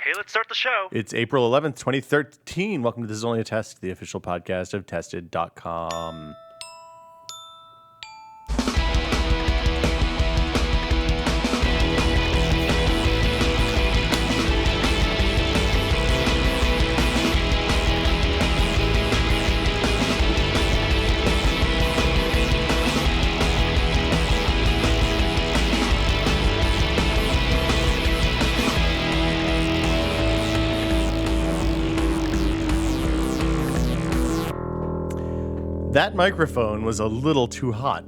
Hey, let's start the show. It's April 11th, 2013. Welcome to This Is Only a Test, the official podcast of Tested.com. That microphone was a little too hot.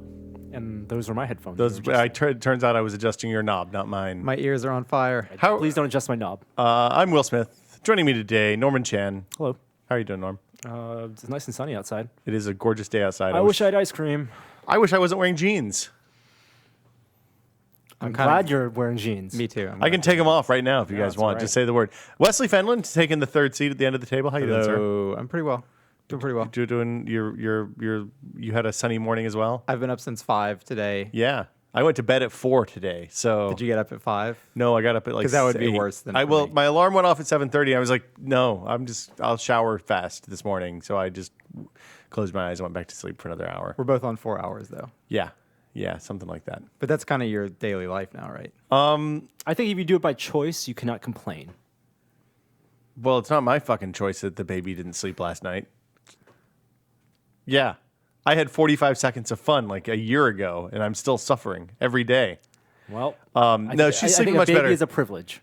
And those were my headphones. Turns out I was adjusting your knob, not mine. My ears are on fire. Please don't adjust my knob. I'm Will Smith. Joining me today, Norman Chan. Hello. How are you doing, Norm? It's nice and sunny outside. It is a gorgeous day outside. I wish I had ice cream. I wish I wasn't wearing jeans. I'm glad you're wearing jeans. Me too. I can take them off right now if you guys want. right. Just say the word. Wesley Fenlon taking the third seat at the end of the table. How you doing, sir? Hello. I'm pretty well. Doing pretty well. You're doing. You had a sunny morning as well. I've been up since 5 today. Yeah, I went to bed at 4 today. So Did you get up at 5? No, I got up at like. Because that would be 8. worse than I for will. me. My alarm went off at 7:30. I was like, no, I'll shower fast this morning. So I just closed my eyes and went back to sleep for another hour. We're both on 4 hours though. Yeah, something like that. But that's kind of your daily life now, right? I think if you do it by choice, you cannot complain. Well, it's not my fucking choice that the baby didn't sleep last night. Yeah, I had 45 seconds of fun like a year ago, and I'm still suffering every day. Well, No, she's sleeping much a baby better. is a privilege.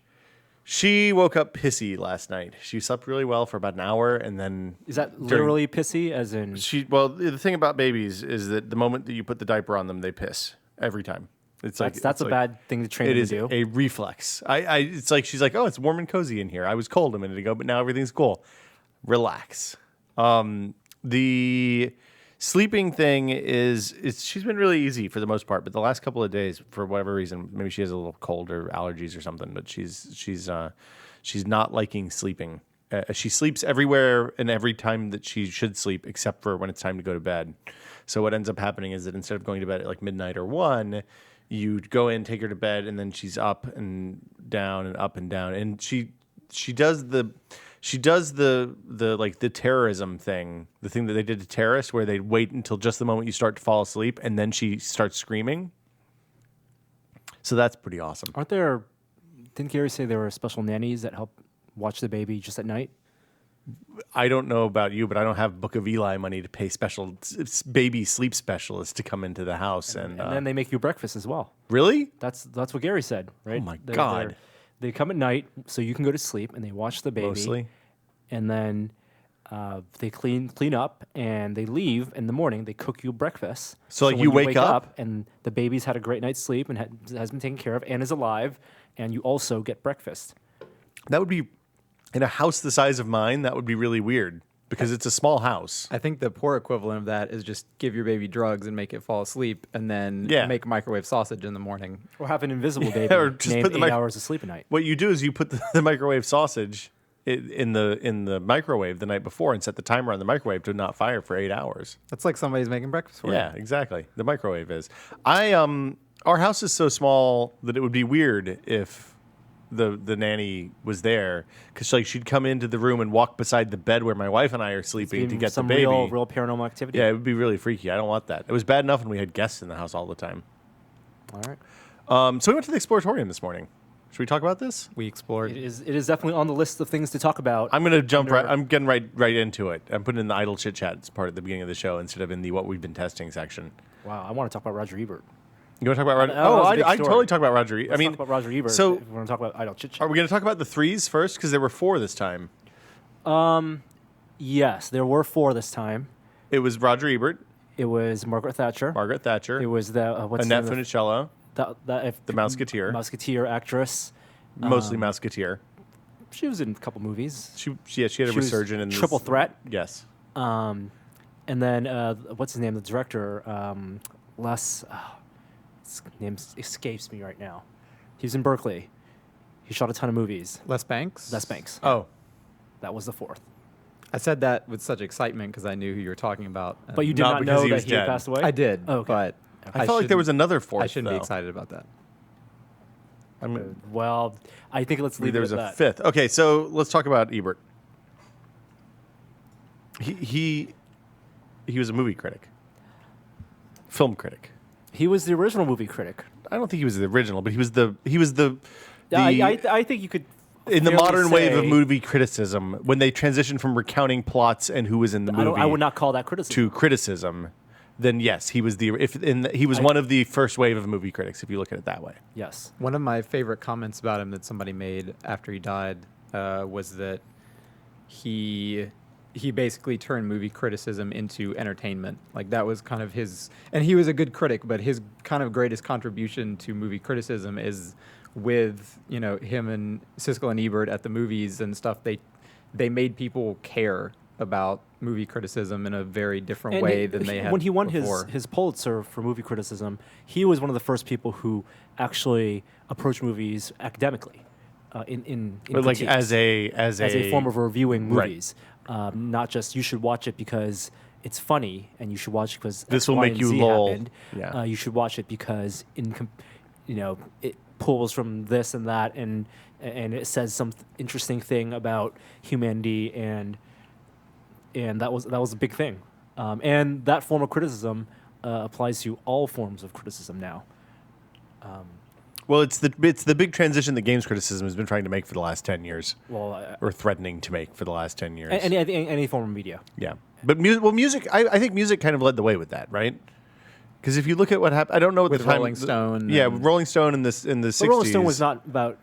She woke up pissy last night. She slept really well for about an hour, and then Is that literally pissy, as in... Well, the thing about babies is that the moment that you put the diaper on them, they piss every time. That's a bad thing to train them to do. It is a reflex. It's like she's like, oh, it's warm and cozy in here. I was cold a minute ago, but now everything's cool. Relax. The sleeping thing she's been really easy for the most part, but the last couple of days, for whatever reason, maybe she has a little cold or allergies or something, but she's not liking sleeping. She sleeps everywhere and every time that she should sleep, except for when it's time to go to bed. So what ends up happening is that instead of going to bed at like midnight or 1, you go in, take her to bed, and then she's up and down and up and down, and she does the like the terrorism thing, the thing that they did to terrorists, where they wait until just the moment you start to fall asleep, and then she starts screaming. So that's pretty awesome. Didn't Gary say there were special nannies that help watch the baby just at night? I don't know about you, but I don't have Book of Eli money to pay special baby sleep specialists to come into the house. And then they make you breakfast as well. Really? That's what Gary said, right? Oh my God. They come at night so you can go to sleep, and they watch the baby. Mostly. And then they clean up, and they leave in the morning. They cook you breakfast. So like when you wake up, and the baby's had a great night's sleep and has been taken care of and is alive, and you also get breakfast. That would be, in a house the size of mine, that would be really weird because it's a small house. I think the poor equivalent of that is just give your baby drugs and make it fall asleep, and then make microwave sausage in the morning. Or have an invisible baby or just named put the 8 hours of sleep a night. What you do is you put the microwave sausage in the microwave the night before and set the timer on the microwave to not fire for 8 hours. That's like somebody's making breakfast for you. Yeah, exactly. The microwave is. Our house is so small that it would be weird if the nanny was there, because like she'd come into the room and walk beside the bed where my wife and I are sleeping to get the baby. Real paranormal activity. Yeah, it would be really freaky. I don't want that. It was bad enough when we had guests in the house all the time. All right. So we went to the Exploratorium this morning. Should we talk about this? We explored. It is definitely on the list of things to talk about. I'm gonna jump right. I'm getting right into it. I'm putting in the idle chit chat part at the beginning of the show instead of in the what we've been testing section. Wow, I want to talk about Roger Ebert. You want to talk about Roger? That was a big I story. totally talk about Roger. Let's talk about Roger Ebert. So if we want to talk about idle chit chat. Are we going to talk about the threes first? Because there were 4 this time. Yes, there were 4 this time. It was Roger Ebert. It was Margaret Thatcher. It was the Annette Funicello. The Mouseketeer. Mouseketeer actress. Mostly Mouseketeer. She was in a couple movies. She had a resurgence in Triple Threat. Yes. And then what's his name? The director, his name escapes me right now. He was in Berkeley. He shot a ton of movies. Les Banks? Les Banks. Oh. That was the 4th. I said that with such excitement because I knew who you were talking about. But you did not because know he that was he had dead. passed away? I did, Oh, okay. but I felt like there was another 4th. I shouldn't be though. excited about that. Well, I think let's leave it at that. There's a fifth. Okay, so let's talk about Ebert. He was a movie critic, film critic. He was the original movie critic. I don't think he was the original, but he was the I think you could in the modern wave of movie criticism, when they transitioned from recounting plots and who was in the movie, I would not call that criticism. To criticism, then yes, he was one of the first wave of movie critics. If you look at it that way, yes. One of my favorite comments about him that somebody made after he died was that he basically turned movie criticism into entertainment. Like that was kind of his, and he was a good critic, but his kind of greatest contribution to movie criticism is with, him and Siskel and Ebert at the movies and stuff. They made people care about movie criticism in a very different way than they had when he won before. his Pulitzer for movie criticism. He was one of the first people who actually approached movies academically, in like as a form of reviewing Right. movies. Not just you should watch it because it's funny, and you should watch it because This X, will Y, make and you Z lol. happened. Yeah. You should watch it because it pulls from this and that, and it says some interesting thing about humanity, and that was a big thing. And that form of criticism applies to all forms of criticism now. Well, it's the big transition that games criticism has been trying to make for the last 10 years, Well, or threatening to make for the last 10 years. any form of media. Yeah, but music. I think music kind of led the way with that, right? Because if you look at what happened, I don't know what With the time, Rolling Stone Yeah, and- Rolling Stone in the 60s. But Rolling Stone was not about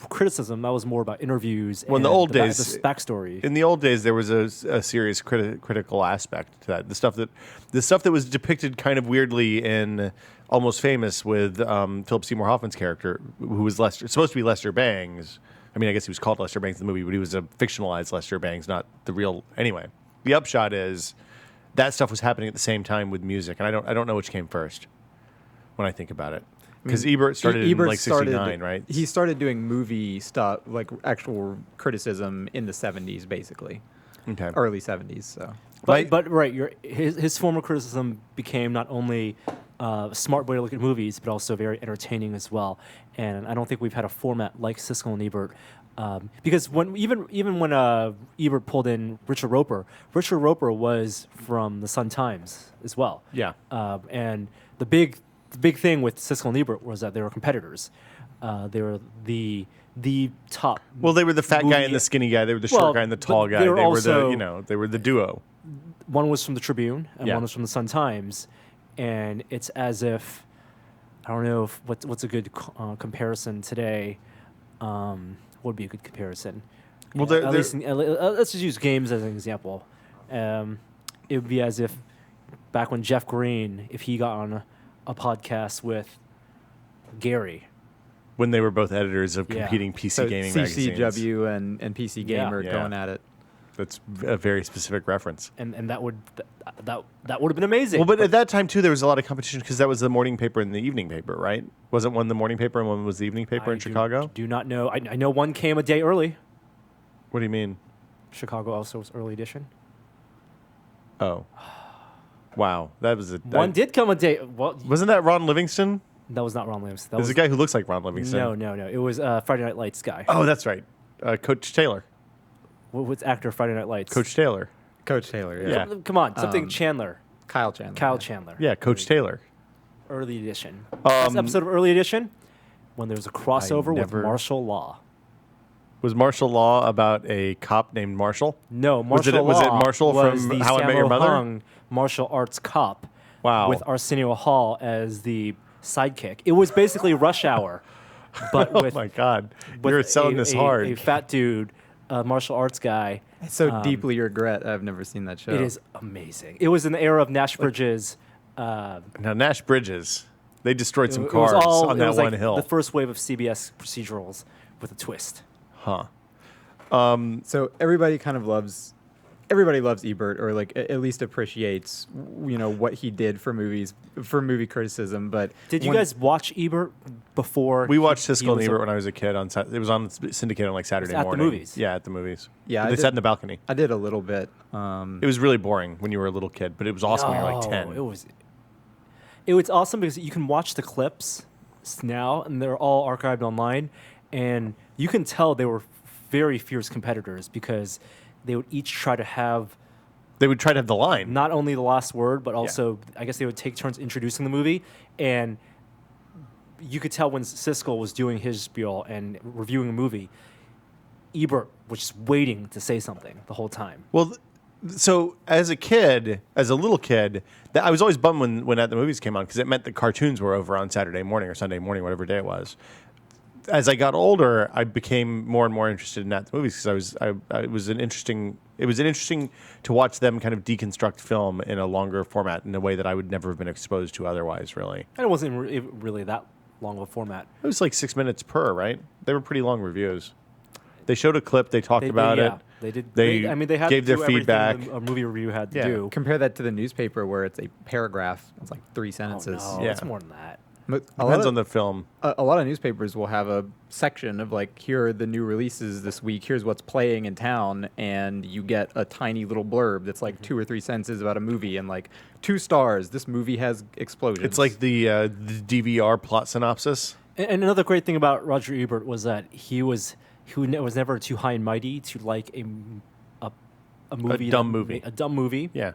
criticism. That was more about interviews. Well, in and the old the days, backstory. In the old days, there was a serious critical aspect to that. The stuff that was depicted kind of weirdly in Almost Famous with Philip Seymour Hoffman's character, who was supposed to be Lester Bangs. I mean, I guess he was called Lester Bangs in the movie, but he was a fictionalized Lester Bangs, not the real. Anyway, the upshot is that stuff was happening at the same time with music, and I don't know which came first when I think about it. Because Ebert started in like 69, right? He started doing movie stuff, like actual criticism in the 70s, basically. Okay. Early 70s, so. But right, his form of criticism became not only a smart way to look at movies, but also very entertaining as well. And I don't think we've had a format like Siskel and Ebert, because even when Ebert pulled in Richard Roper was from the Sun Times as well. Yeah. And the big thing with Siskel and Ebert was that they were competitors. They were the top. Well, they were the fat guy movie- and the skinny guy. They were the short guy and the tall guy. they were also- they were the duo. One was from the Tribune and Yeah. one was from the Sun Times, and it's as if I don't know what's a good comparison today. What would be a good comparison? Well, At least let's just use games as an example. It would be as if back when Jeff Green, if he got on a podcast with Gary. When they were both editors of Yeah. competing PC So gaming magazines. CCW and PC Yeah. Gamer Yeah. going at it. That's a very specific reference. And that would have been amazing. Well, but at that time too, there was a lot of competition because that was the morning paper and the evening paper, right? Wasn't one the morning paper and one was the evening paper in Chicago? Do not know. I know one came a day early. What do you mean? Chicago also was early edition. Oh, wow, that was One did come a day. Well, Wasn't that Ron Livingston? that was not Ron Livingston. That There's was a guy who looks like Ron Livingston. no. It was Friday Night Lights guy. Oh, that's right. Coach Taylor. What's actor of Friday Night Lights? Coach Taylor. Coach Taylor, Yeah. Come on, something Chandler. Kyle Chandler. Kyle yeah. Chandler. Yeah, Coach Taylor. Early edition. Last episode of Early Edition, when there was a crossover with never- martial law. Was martial law about a cop named Marshall? No, martial law. Was it Marshall was from the How I Met Your Sammo Mother? Hung martial arts cop. Wow. With Arsenio Hall as the sidekick. It was basically Rush Hour, but Oh with my God, with you're selling this hard. A fat dude, a martial arts guy. I so deeply regret I've never seen that show. It is amazing. It was in the era of Nash Bridges. Now Nash Bridges, they destroyed some It was cars all- on it that was one like hill. The first wave of CBS procedurals with a twist. Huh. So everybody loves Ebert, or like at least appreciates what he did for movies, for movie criticism. But Did you guys watch Ebert before? We watched he Siskel and was Ebert when I was a kid. It was on syndicated on like Saturday at the morning. movies? Yeah, at the movies. Yeah, they I sat did- in the balcony. I did a little bit. It was really boring when you were a little kid, but it was awesome when you were like 10. It was awesome because you can watch the clips now, and they're all archived online. And you can tell they were very fierce competitors because they would each try to have They would try to have the line. not only the last word, but also I guess they would take turns introducing the movie. And you could tell when Siskel was doing his spiel and reviewing a movie, Ebert was just waiting to say something the whole time. Well, so as a little kid, I was always bummed when At the Movies came on because it meant the cartoons were over on Saturday morning or Sunday morning, whatever day it was. As I got older, I became more and more interested in At the Movies because it was interesting to watch them kind of deconstruct film in a longer format in a way that I would never have been exposed to otherwise, really. And it wasn't really that long of a format. It was like 6 minutes per, right? They were pretty long reviews. They showed a clip, they talked about it. They did. They they had gave to their do everything feedback. a movie review had to Yeah. do. Compare that to the newspaper where it's a paragraph. It's like 3 sentences. Oh, no, Yeah. it's more than that. But Depends on the film. a lot of newspapers will have a section of like, here are the new releases this week. Here's what's playing in town, and you get a tiny little blurb that's like 2 or 3 sentences about a movie, and like 2 stars. This movie has explosions. It's like the DVR plot synopsis. And another great thing about Roger Ebert was that he was never too high and mighty to like a movie, dumb movie. a dumb movie. Yeah.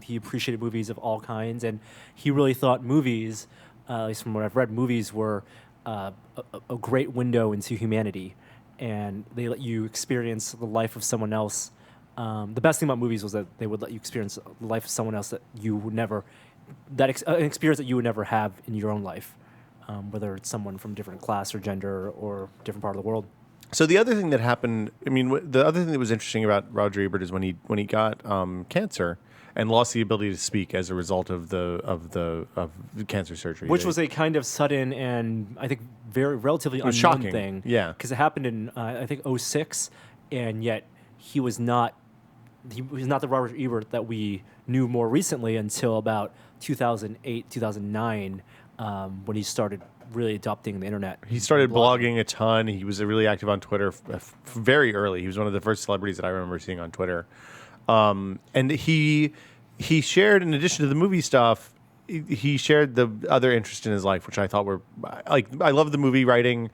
He appreciated movies of all kinds, and he really thought movies, at least from what I've read, movies were a great window into humanity, and they let you experience the life of someone else. The best thing about movies was that they would let you experience the life of someone else that you would never, an experience that you would never have in your own life, whether it's someone from a different class or gender or different part of the world. So the other thing that happened, the other thing that was interesting about Roger Ebert is when he got cancer and lost the ability to speak as a result of the cancer surgery, Which was a kind of sudden and I think very relatively unknown shocking. thing. Yeah. Because it happened in I think 2006, and yet he was not the Robert Ebert that we knew more recently until about 2008, 2009, when he started really adopting the internet. He started blogging a ton. He was really active on Twitter very early. He was one of the first celebrities that I remember seeing on Twitter. And he shared, in addition to the movie stuff, he shared the other interest in his life, which I thought were like, I love the movie writing.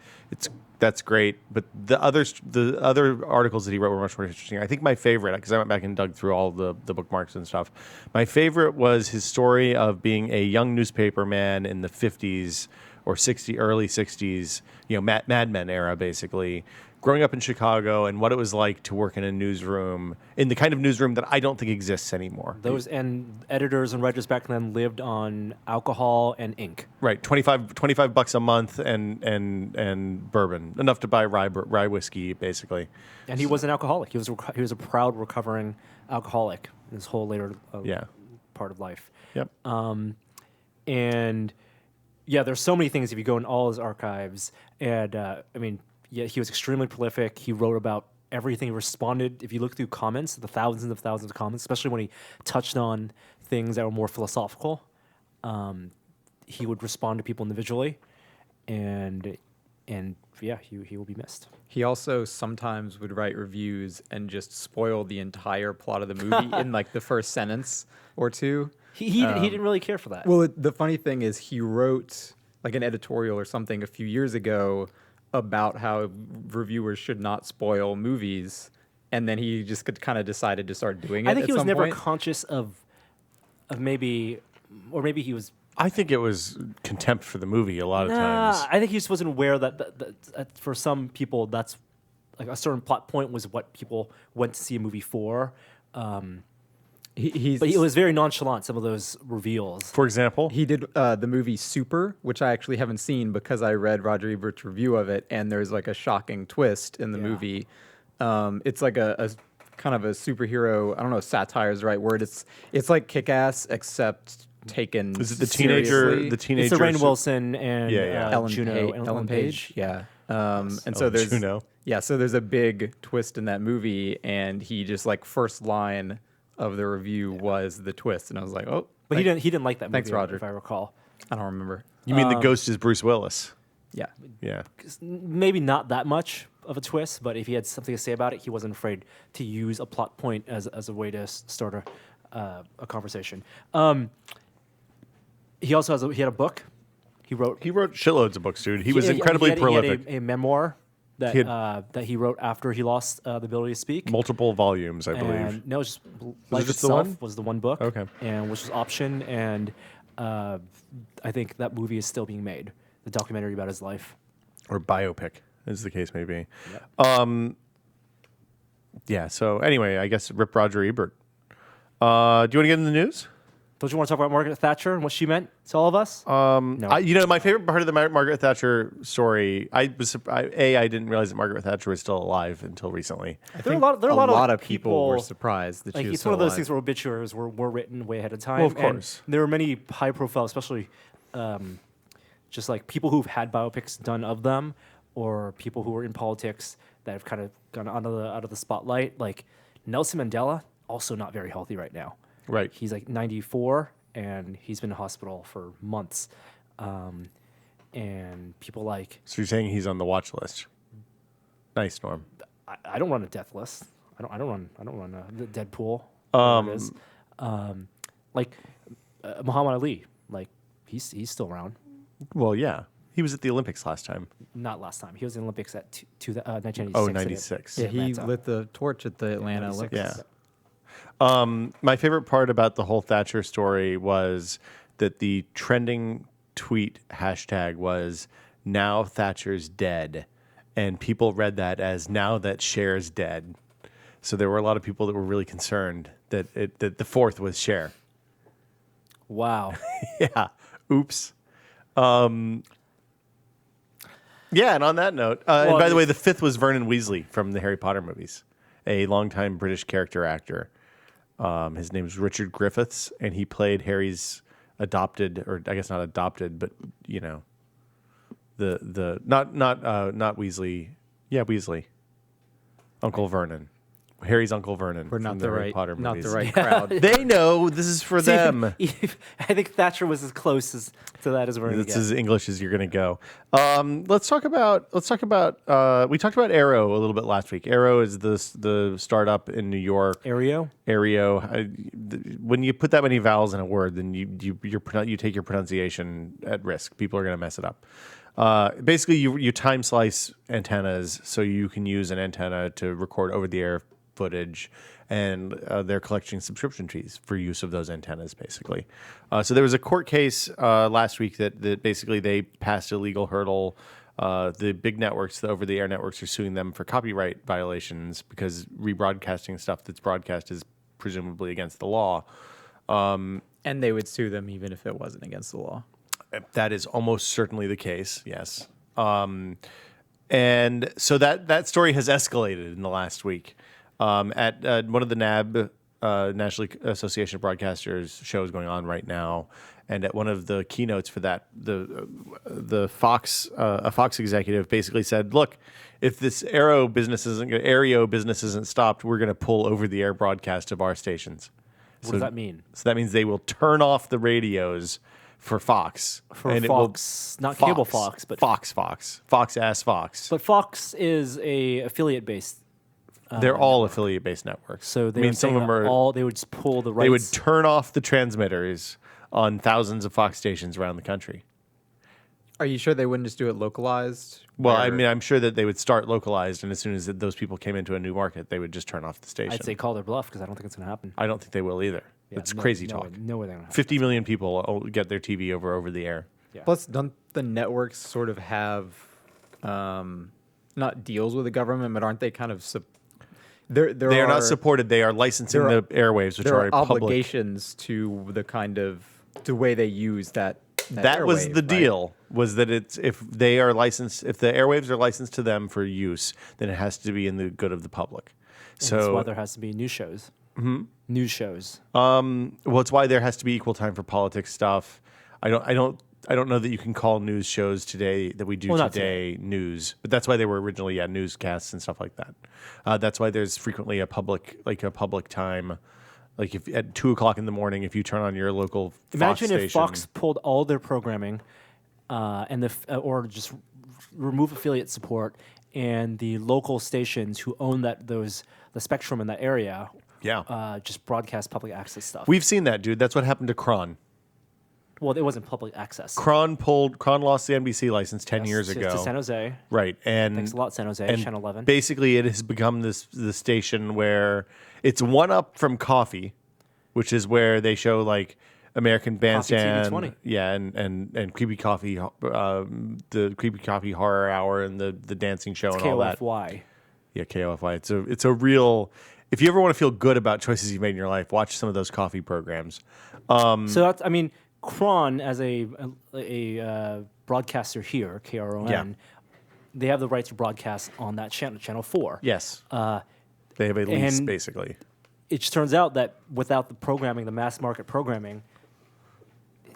That's great, but the other articles that he wrote were much more interesting. I think my favorite, because I went back and dug through all the bookmarks and stuff, my favorite was his story of being a young newspaper man in the 50s or early 60s, Mad Men era, basically, growing up in Chicago and what it was like to work in a newsroom, in the kind of newsroom that I don't think exists anymore. Those and editors and writers back then lived on alcohol and ink. Right, $25 a month and bourbon, enough to buy rye whiskey, basically. And he was an alcoholic. He was a proud recovering alcoholic in his whole later part of life. Yep. And yeah, there's so many things if you go in all his archives. And he was extremely prolific. He wrote about everything. He responded. If you look through comments, the thousands of comments, especially when he touched on things that were more philosophical, he would respond to people individually, and he will be missed. He also sometimes would write reviews and just spoil the entire plot of the movie in like the first sentence or two. He didn't really care for that. Well, the funny thing is he wrote like an editorial or something a few years ago about how reviewers should not spoil movies, and then he just kind of decided to start doing it. I think he was never point. conscious of maybe he was. I think it was contempt for the movie a lot of times. I think he just wasn't aware that for some people that's like a certain plot point was what people went to see a movie for. But he was very nonchalant, some of those reveals. For example? He did the movie Super, which I actually haven't seen because I read Roger Ebert's review of it, and there's like a shocking twist in the movie. It's like a kind of a superhero, I don't know if satire is the right word. It's like Kick-Ass, except taken Is it the seriously. teenager? It's Rainn Wilson and Ellen Page. Yeah. And so there's Juno. Yeah, so there's a big twist in that movie, and he just like first line of the review was the twist, and I was like, oh. But he didn't like that movie, Thanks, Roger. if I recall. I don't remember. You mean the ghost is Bruce Willis? Yeah. Yeah. Maybe not that much of a twist, but if he had something to say about it, he wasn't afraid to use a plot point as a way to start a conversation. He also had a book. He wrote shitloads of books, dude. He was I mean, incredibly he had prolific. a memoir that He had- that he wrote after he lost the ability to speak. Multiple volumes, I believe. And no, just Life just the Itself one? was the one book. Okay. And which was option, and I think that movie is still being made. The documentary about his life. Or biopic, as the case may be. Yep. Yeah, so anyway, I guess rip Roger Ebert. Do you want to get into the news? Don't you want to talk about Margaret Thatcher and what she meant to all of us? No. My favorite part of the Margaret Thatcher story, I didn't realize that Margaret Thatcher was still alive until recently. There are a lot of people were surprised that like, she was it's still one of those alive. things where obituaries were written way ahead of time. Well, of course. And there were many high profile, especially just like people who've had biopics done of them, or people who were in politics that have kind of gone out of the spotlight. Like Nelson Mandela, also not very healthy right now. Right. He's like 94, and he's been in hospital for months. And people like So you're saying he's on the watch list? Nice, Norm. I don't run a death list. I don't run a Deadpool. Whatever it is. Like Muhammad Ali, like he's still around. Well, yeah. He was at the Olympics last time. Not last time. He was in the Olympics at 1986. Oh, 96. Yeah, he Atlanta. lit the torch at the Atlanta 96. Olympics. Yeah. My favorite part about the whole Thatcher story was that the trending tweet hashtag was "Now Thatcher's dead," and people read that as "Now that Cher's dead." So there were a lot of people that were really concerned that the fourth was Cher. Wow. Yeah. Oops. Yeah, and on that note, and by the way, the fifth was Vernon Weasley from the Harry Potter movies, a longtime British character actor. His name is Richard Griffiths, and he played Harry's adopted, or I guess not adopted, but you know, the not Weasley, yeah, Weasley, Uncle Vernon. Harry's Uncle Vernon. We're from not the the Harry right, Potter not movies. the right crowd. They know this is for See, them. I think Thatcher was as close to that as we're going to That's get. as English as you're going to go. Let's talk about. We talked about Aereo a little bit last week. Aereo is the startup in New York. Aereo? Aereo. When you put that many vowels in a word, then you take your pronunciation at risk. People are going to mess it up. Basically, you time slice antennas so you can use an antenna to record over the air footage, and they're collecting subscription fees for use of those antennas, basically. So there was a court case last week that basically they passed a legal hurdle. The big networks, the over-the-air networks, are suing them for copyright violations because rebroadcasting stuff that's broadcast is presumably against the law. And they would sue them even if it wasn't against the law. That is almost certainly the case, yes. And so that story has escalated in the last week. At one of the NAB, National Association of Broadcasters shows going on right now, and at one of the keynotes for that, the Fox a Fox executive basically said, "Look, if this Aereo business isn't stopped, we're going to pull over the air broadcast of our stations." What does that mean? So that means they will turn off the radios for Fox. For and Fox, not cable Fox, but Fox. Fox. But Fox is a affiliate-based. They're all affiliate-based networks. So they I mean, some of them are. all they would just pull the rights. They would turn off the transmitters on thousands of Fox stations around the country. Are you sure they wouldn't just do it localized? Well, I mean, I'm sure that they would start localized, and as soon as those people came into a new market, they would just turn off the station. I'd say call their bluff because I don't think it's going to happen. I don't think they will either. It's crazy talk. No way they're going to happen. 50 million people get their TV over the air. Yeah. Plus, don't the networks sort of have not deals with the government, but aren't they kind of they are not supported. They are licensing the airwaves, which there are are public. obligations to the way they use that. That was airwave, the right? deal. Was that if they are licensed, if the airwaves are licensed to them for use, then it has to be in the good of the public. And that's why So there has to be news shows. Mm-hmm. News shows. well, it's why there has to be equal time for politics stuff. I don't know that you can call news shows today that we do Well, not today news, but that's why they were originally newscasts and stuff like that. That's why there's frequently a public time, like if at 2:00 in the morning, if you turn on your local Imagine Fox if station, Fox pulled all their programming, or just remove affiliate support, and the local stations who own the spectrum in that area, yeah, just broadcast public access stuff. we've seen that, dude. That's what happened to Kron. Well, it wasn't public access. Kron lost the NBC license 10 years ago. To San Jose. Right. And Thanks a lot, San Jose, and Channel 11. basically it has become the station where it's one up from Coffee, which is where they show like American Bandstand, TV20. yeah, and Creepy Coffee, the Creepy Coffee Horror Hour, and the dancing show and all that. KOFY. Yeah, KOFY. It's a real. If you ever want to feel good about choices you've made in your life, watch some of those coffee programs. So that's, I mean, Kron as a broadcaster here, KRON, Yeah. they have the right to broadcast on that channel, Channel 4. Yes, they have a lease and- basically. It just turns out that without the programming, the mass market programming,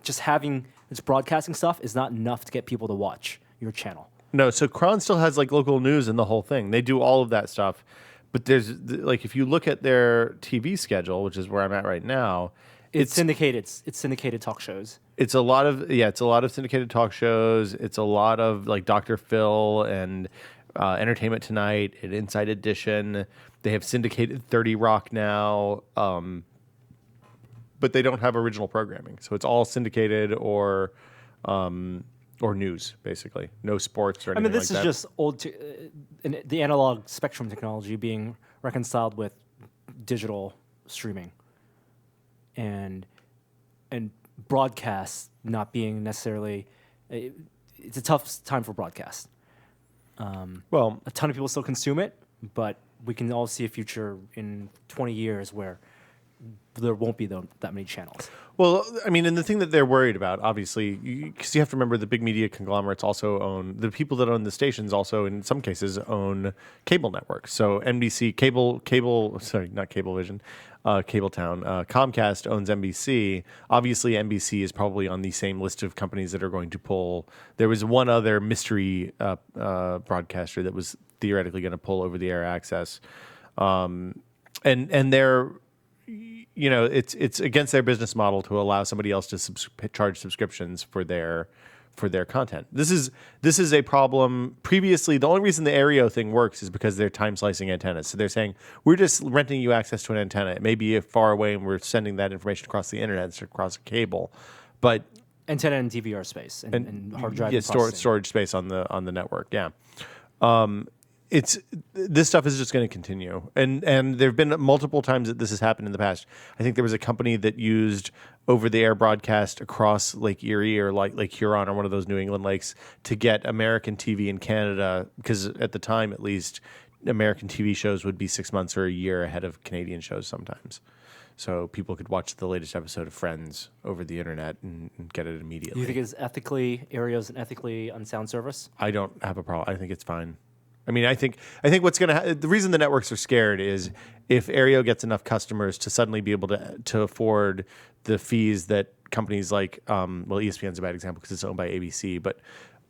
just having this broadcasting stuff is not enough to get people to watch your channel. No, so Kron still has like local news and the whole thing. They do all of that stuff, but there's like if you look at their TV schedule, which is where I'm at right now, It's syndicated. It's syndicated talk shows. it's a lot of syndicated talk shows. It's a lot of like Dr. Phil and Entertainment Tonight and Inside Edition. They have syndicated 30 Rock now, but they don't have original programming. So it's all syndicated or news, basically. No sports or anything I mean, this like is that. just the analog spectrum technology being reconciled with digital streaming, and broadcast not being necessarily. It's a tough time for broadcast. Well, A ton of people still consume it, but we can all see a future in 20 years where there won't be that many channels. Well, I mean, and the thing that they're worried about, obviously, because you have to remember the big media conglomerates also own, the people that own the stations also, in some cases, own cable networks. So NBC, not Cablevision, Cabletown, Comcast owns NBC. Obviously, NBC is probably on the same list of companies that are going to pull. There was one other mystery broadcaster that was theoretically going to pull over-the-air access. And they're... You know, it's against their business model to allow somebody else to charge subscriptions for their content. This is a problem. Previously, the only reason the Aereo thing works is because they're time slicing antennas. So they're saying we're just renting you access to an antenna. It may be far away, and we're sending that information across the internet, across a cable, but Antenna and DVR space and hard drive. yeah, and processing. storage space on the network. Yeah. This stuff is just going to continue, and there have been multiple times that this has happened in the past. I think there was a company that used over-the-air broadcast across Lake Erie or Lake Huron or one of those New England lakes to get American TV in Canada, because at the time, at least, American TV shows would be 6 months or a year ahead of Canadian shows sometimes. So people could watch the latest episode of Friends over the internet and get it immediately. You think Aereo's an ethically unsound service? I don't have a problem. I think it's fine. I mean, I think what's going to the reason the networks are scared is if Aereo gets enough customers to suddenly be able to afford the fees that companies like ESPN's a bad example because it's owned by ABC, but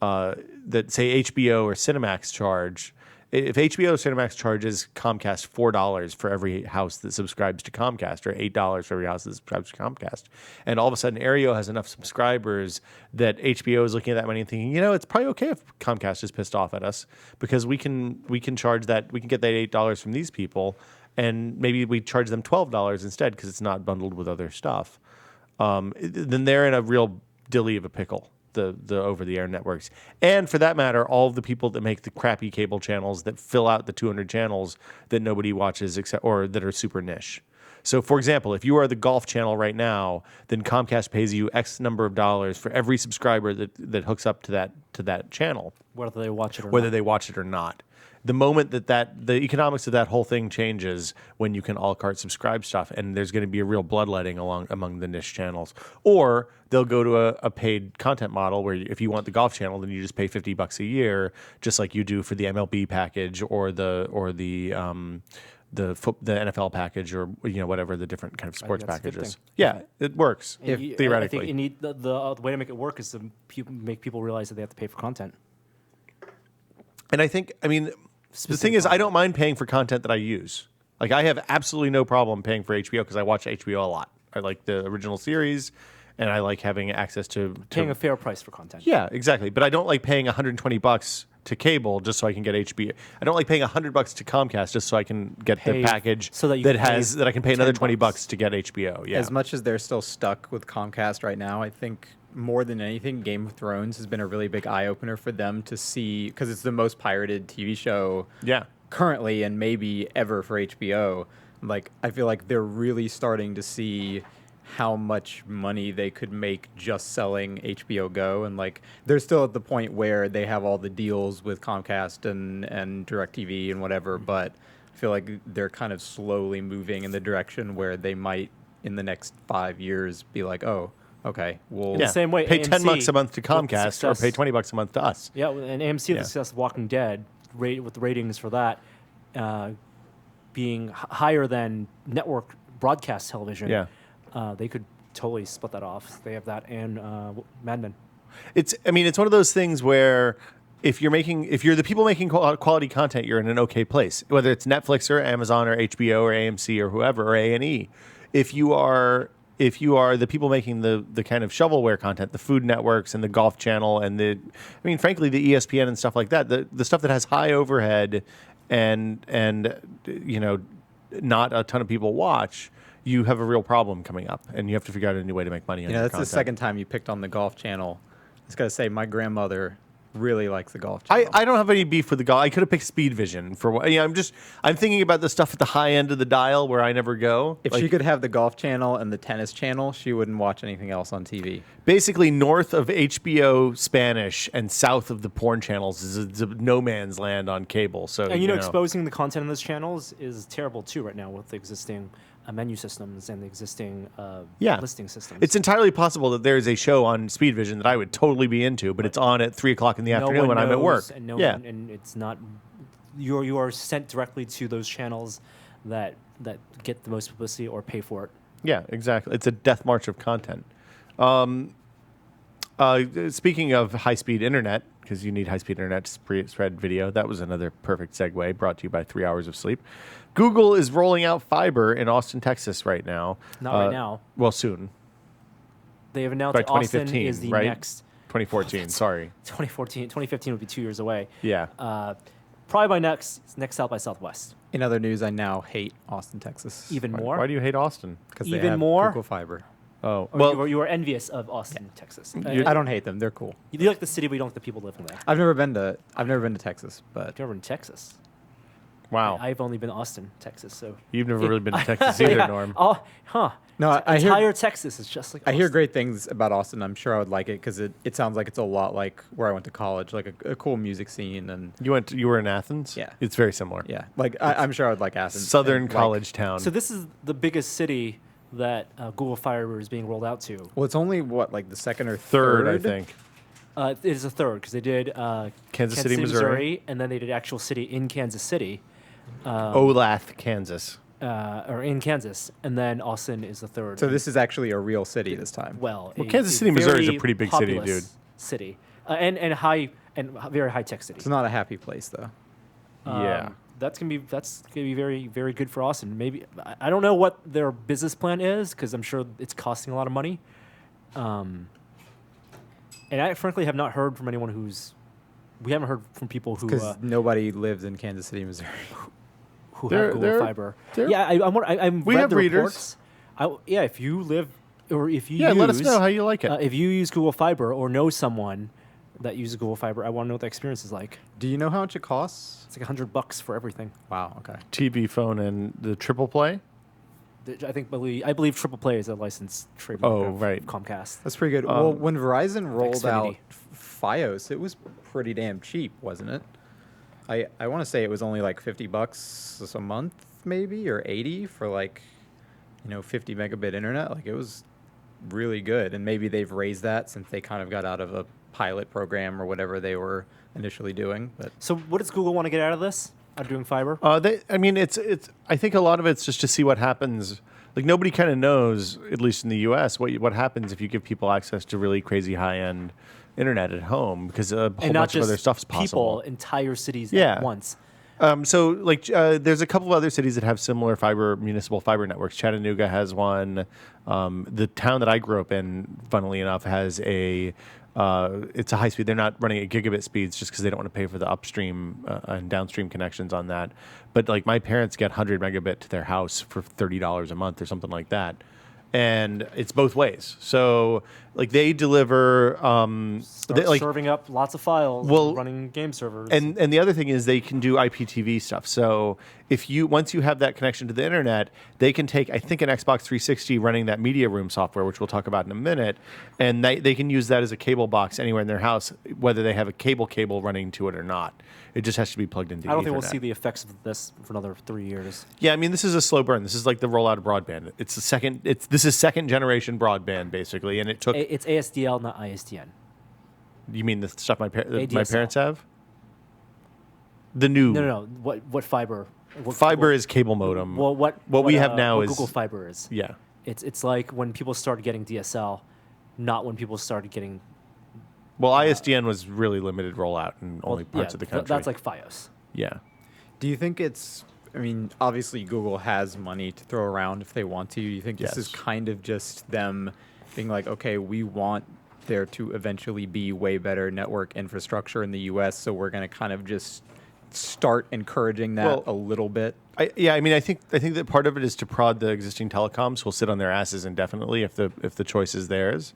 that say HBO or Cinemax charge. If HBO or Cinemax charges Comcast $4 for every house that subscribes to Comcast, or $8 for every house that subscribes to Comcast, and all of a sudden Aereo has enough subscribers that HBO is looking at that money and thinking, you know, it's probably okay if Comcast is pissed off at us because we can charge that, we can get that $8 from these people, and maybe we charge them $12 instead because it's not bundled with other stuff. Then they're in a real dilly of a pickle. The over-the-air networks. And for that matter, all of the people that make the crappy cable channels that fill out the 200 channels that nobody watches or that are super niche. So, for example, if you are the golf channel right now, then Comcast pays you X number of dollars for every subscriber that hooks up to that channel. Whether they watch it or Whether not. they watch it or not. The moment that the economics of that whole thing changes when you can a la carte subscribe stuff, and there's going to be a real bloodletting among the niche channels, or they'll go to a paid content model where if you want the golf channel, then you just pay $50 a year, just like you do for the MLB package or the NFL package or whatever the different kind of sports that's a good packages. thing. Yeah, it works theoretically. I think you need the way to make it work is to make people realize that they have to pay for content. And I mean, the thing is, I don't mind paying for content that I use. Like, I have absolutely no problem paying for HBO because I watch HBO a lot. I like the original series, and I like having access to Paying a fair price for content. Yeah, exactly. But I don't like paying $120 to cable just so I can get HBO. I don't like paying $100 to Comcast just so I can get the package so that you that can has that I can pay another $10 $20 to get HBO. Yeah. As much as they're still stuck with Comcast right now, I think more than anything, Game of Thrones has been a really big eye opener for them to see, because it's the most pirated TV show Yeah. currently and maybe ever for HBO. Like, I feel like they're really starting to see how much money they could make just selling HBO Go, and like they're still at the point where they have all the deals with Comcast and DirecTV and whatever, but I feel like they're kind of slowly moving in the direction where they might in the next 5 years be like, oh, okay, well, In the same way, Pay AMC $10 a month to with Comcast or success- pay $20 a month to us. Yeah, and AMC Yeah. the success of Walking Dead, with the ratings for that being higher than network broadcast television. Yeah. They could totally split that off. They have that and Mad Men. It's one of those things where if you're the people making quality content, you're in an okay place. Whether it's Netflix or Amazon or HBO or AMC or whoever or A&E, if you are the people making the kind of shovelware content, the Food Networks and the Golf Channel and frankly, the ESPN and stuff like that, the stuff that has high overhead and not a ton of people watch, you have a real problem coming up, and you have to figure out a new way to make money on your that's content. the second time you picked on the Golf Channel. I was gonna say my grandmother really likes the Golf Channel. I don't have any beef with the golf. I could have picked Speed Vision for what. Yeah, I'm thinking about the stuff at the high end of the dial where I never go. If she could have the Golf Channel and the Tennis Channel, she wouldn't watch anything else on TV. Basically, north of HBO Spanish and south of the porn channels is a no man's land on cable. So And exposing the content on those channels is terrible too right now with the existing menu systems and the existing listing systems. It's entirely possible that there is a show on Speed Vision that I would totally be into, but it's on at 3:00 in the afternoon when I'm at work. And and it's not. You are sent directly to those channels that get the most publicity or pay for it. Yeah, exactly. It's a death march of content. Speaking of high-speed internet, because you need high-speed internet to spread video, that was another perfect segue brought to you by 3 hours of sleep. Google is rolling out fiber in Austin, Texas right now. Not right now. Well, soon. They have announced By that Austin 2015, is the right? next. 2014, sorry. 2015 would be 2 years away. Yeah. Probably by next South by Southwest. In other news, I now hate Austin, Texas. Even more. Why do you hate Austin? Because even they have more? Google Fiber. Oh, Or you are envious of Austin, Texas. I don't hate them; they're cool. You like the city, but you don't like the people living there. I've never been to Texas, but You're in Texas. wow. I've only been to Austin, Texas. So You've never really been to Texas either, Yeah. Norm. Oh, huh. No, I hear- entire Texas is just like I hear Austin. great things about Austin. I'm sure I would like it because it sounds like it's a lot like where I went to college, like a cool music scene and You were in Athens? Yeah. It's very similar. yeah, like I'm sure I would like Athens. Southern and, college town. So this is the biggest city that Google Fiber is being rolled out to. Well, it's only like the second or third, third, I think. It is a third because they did Kansas City, Missouri. and then they did actual city in Kansas City, Olathe, Kansas. or in Kansas, and then Austin is the third. So this is actually a real city this time. well, Kansas City, Missouri is a very pretty big city, populous dude. City, and very high tech city. It's not a happy place though. Yeah. That's gonna be very, very good for Austin. Maybe I don't know what their business plan is because I'm sure it's costing a lot of money. And I frankly have not heard from anyone we haven't heard from people who Because nobody lives in Kansas City, Missouri. have They're- Google Fiber. they're- Yeah, I'm We read have the readers. reports. If you live or if you Let us know how you like it. if you use Google Fiber or know someone that uses Google Fiber, I want to know what the experience is like. Do you know how much it costs? It's like $100 for everything. Wow. Okay. TV, phone, and the triple play. I believe Triple Play is a licensed trademark Oh, of right. Comcast. That's pretty good. Well, when Verizon rolled out Xfinity. FiOS, it was pretty damn cheap, wasn't it? I want to say it was only like $50 a month, maybe, or 80 for 50 megabit internet. Like it was really good, and maybe they've raised that since they kind of got out of a pilot program or whatever they were initially doing. But So what does Google want to get out of this? Out of doing fiber? It's. I think a lot of it's just to see what happens. Like nobody kind of knows, at least in the U.S., what happens if you give people access to really crazy high-end internet at home because a whole and not bunch of just other stuff's people, possible. entire cities Yeah. at once. There's a couple of other cities that have similar municipal fiber networks. Chattanooga has one. The town that I grew up in, funnily enough, has it's a high speed. They're not running at gigabit speeds just because they don't want to pay for the upstream and downstream connections on that. But like my parents get 100 megabit to their house for $30 a month or something like that. and it's both ways. So like they deliver, Start serving up lots of files, and running game servers. And the other thing is they can do IPTV stuff. So once you have that connection to the internet, they can take, I think, an Xbox 360 running that media room software, which we'll talk about in a minute, and they can use that as a cable box anywhere in their house, whether they have a cable running to it or not. It just has to be plugged into. I don't think Ethernet. we'll see the effects of this for another 3 years. Yeah, I mean, this is a slow burn. This is like the rollout of broadband. This is second generation broadband basically, and it took. It's ASDL, not ISDN. You mean the stuff my ADSL. parents have? The new. No. What fiber? Fiber is cable modem. Well, what we have now what is Google Fiber is. Yeah. It's like when people started getting DSL, not when people started getting. Well, ISDN was really limited rollout in only parts of the country. That's like FiOS. Yeah. Do you think it's? I mean, obviously Google has money to throw around if they want to. Do you think this is kind of just them being like, okay, we want there to eventually be way better network infrastructure in the U.S., so we're going to kind of just start encouraging that a little bit? I think that part of it is to prod the existing telecoms who'll sit on their asses indefinitely if the choice is theirs.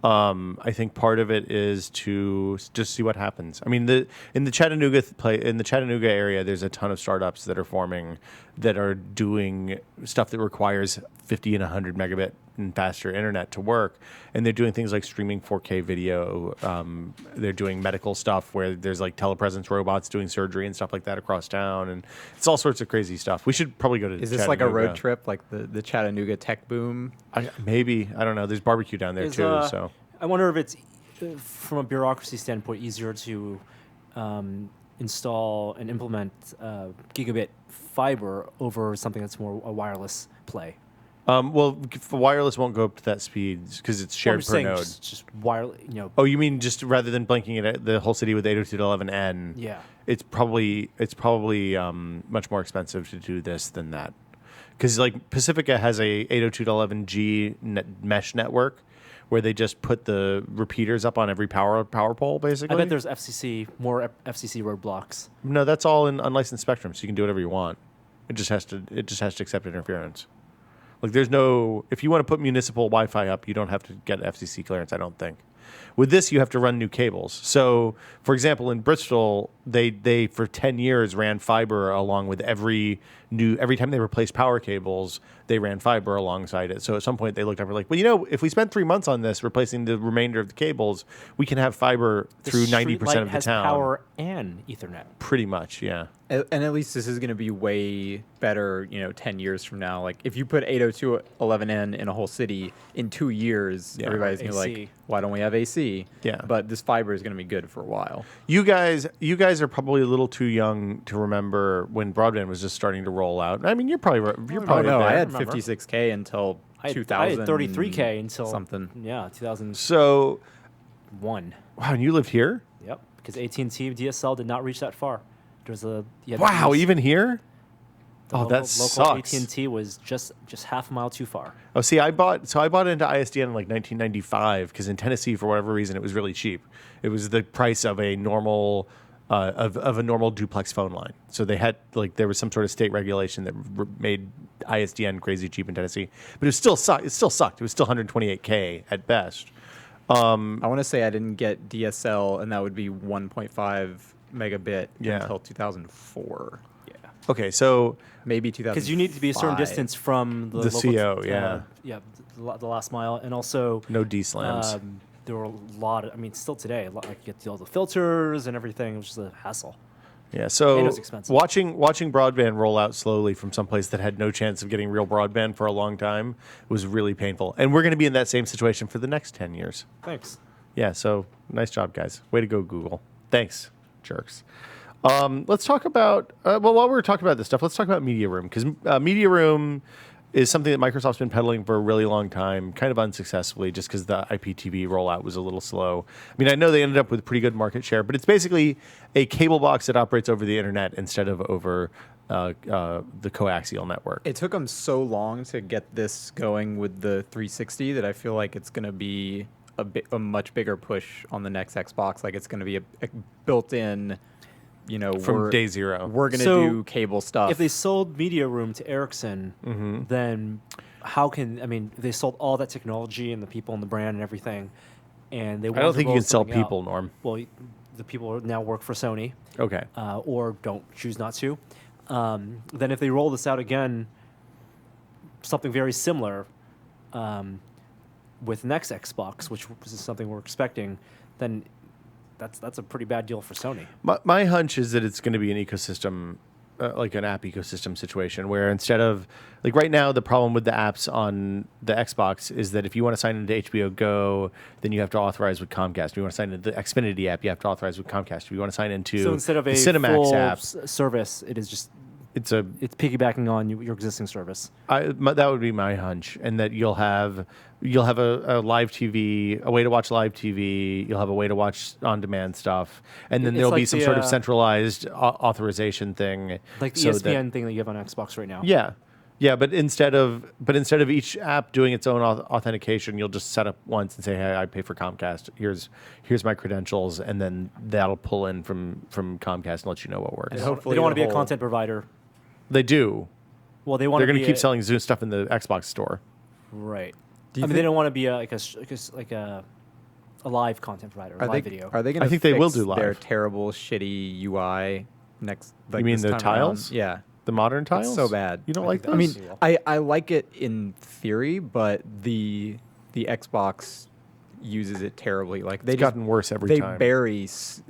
I think part of it is to just see what happens. I mean, in the Chattanooga area, there's a ton of startups that are forming that are doing stuff that requires 50 and 100 megabit and faster internet to work, and they're doing things like streaming 4K video. They're doing medical stuff where there's like telepresence robots doing surgery and stuff like that across town, and it's all sorts of crazy stuff. We should probably go to. Is this like a road trip, like the Chattanooga tech boom? Maybe, I don't know. There's barbecue down there too. So I wonder if it's from a bureaucracy standpoint easier to install and implement gigabit fiber over something that's more a wireless play. Wireless won't go up to that speed because it's shared per node. Just wireless, Oh, you mean just rather than blanking it at the whole city with 802.11n? Yeah. It's probably much more expensive to do this than that, because like Pacifica has a 802.11g mesh network where they just put the repeaters up on every power pole basically. I bet there's more FCC roadblocks. No, that's all in unlicensed spectrum, so you can do whatever you want. It just has to accept interference. Like there's no, if you want to put municipal Wi-Fi up, you don't have to get FCC clearance, I don't think. With this, you have to run new cables. So, for example, in Bristol, they for 10 years ran fiber along with every time they replaced power cables, they ran fiber alongside it. So at some point they looked up and were like, well, if we spend 3 months on this, replacing the remainder of the cables, we can have fiber through 90% of the has town. Power and Ethernet. Pretty much, yeah. And at least this is going to be way better, 10 years from now. Like if you put 802.11n in a whole city in 2 years, everybody's going to be like, why don't we have AC? Yeah. But this fiber is going to be good for a while. You guys are probably a little too young to remember when broadband was just starting to roll out. I mean, you're probably no, I had remember. 56K until 2000. I had 33K until something. Yeah, 2001. So, wow, and you lived here? Yep, because AT&T DSL did not reach that far. There's even here? That sucks. Local AT&T was just half a mile too far. Oh, see, I bought into ISDN in like 1995 because in Tennessee, for whatever reason, it was really cheap. It was the price of a normal of a normal duplex phone line. So they had there was some sort of state regulation that made ISDN crazy cheap in Tennessee, but it still sucked. It still sucked. It was still 128K at best. I want to say I didn't get DSL, and that would be 1.5 megabit until 2004. Yeah. Okay, so maybe 2000. Because you need to be a certain distance from the local, CO, the last mile, and also no D-slams. There were a lot. Still today, like you get all the filters and everything, which is a hassle. Yeah, so it was expensive. watching broadband roll out slowly from someplace that had no chance of getting real broadband for a long time was really painful. And we're going to be in that same situation for the next 10 years. Thanks. Yeah, so nice job, guys. Way to go, Google. Thanks, jerks. Let's talk about, while we're talking about this stuff, let's talk about Media Room. Because Media Room is something that Microsoft's been peddling for a really long time, kind of unsuccessfully, just because the IPTV rollout was a little slow. I know they ended up with pretty good market share, but it's basically a cable box that operates over the internet instead of over the coaxial network. It took them so long to get this going with the 360 that I feel like it's going to be a much bigger push on the next Xbox. Like it's going to be a built-in... from day zero. We're going to do cable stuff. If they sold Media Room to Ericsson, then how can they sold all that technology and the people and the brand and everything, and they I don't think you can sell something out. people, Norm. Well, the people now work for Sony, Okay. or don't choose not to. Then if they roll this out again, something very similar with next Xbox, which is something we're expecting, then that's a pretty bad deal for Sony. My hunch is that it's going to be an ecosystem, like an app ecosystem situation, where instead of like right now, the problem with the apps on the Xbox is that if you want to sign into HBO Go, then you have to authorize with Comcast. If you want to sign into the Xfinity app, you have to authorize with Comcast. If you want to sign into So instead of the a Cinemax full app, service, it is just it's piggybacking on your existing service. that would be my hunch, and that you'll have a live TV, a way to watch live TV. You'll have a way to watch on-demand stuff, and then It's there'll be like some sort of centralized authorization thing, Like the so ESPN thing that you have on Xbox right now. Yeah, but instead of each app doing its own authentication, you'll just set up once and say, "Hey, I pay for Comcast. Here's my credentials," and then that'll pull in from Comcast and let you know what works. They hopefully don't want to the be a whole- content provider. They do. Well, they want They're to going be to keep selling Zoom stuff in the Xbox store. Right. Do you they think- don't want to be like a live content provider, Are live they video. are they going to? I think they will do their live. terrible, shitty UI next. Like, You mean this the time around? tiles? Yeah. The modern tiles? It's so bad. You don't I like think those? I Those mean, will. I like it in theory, but the Xbox uses it terribly. Like they It's just gotten worse every they time. bury it's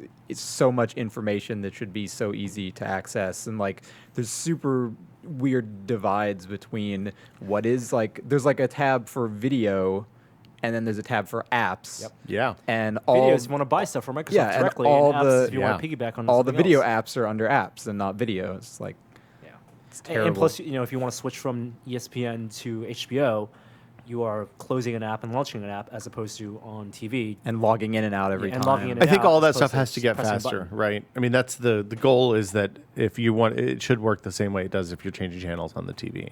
so much information that should be so easy to access, and like there's super weird divides between what is like. There's like a tab for video, and then there's a tab for apps. Yep. Yeah. And all Videos, you want to buy stuff from Microsoft Yeah, and directly, all and apps the- if you want to piggyback on all the something video else. apps are under apps and not video. It's like Yeah. it's And terrible. plus, if you want to switch from ESPN to HBO, you are closing an app and launching an app as opposed to on TV. and logging in and out every Yeah, and time. logging in I and think out all as that opposed stuff to has to get pressing a faster, button. right? I mean, that's the goal is that if you want, it should work the same way it does if you're changing channels on the TV.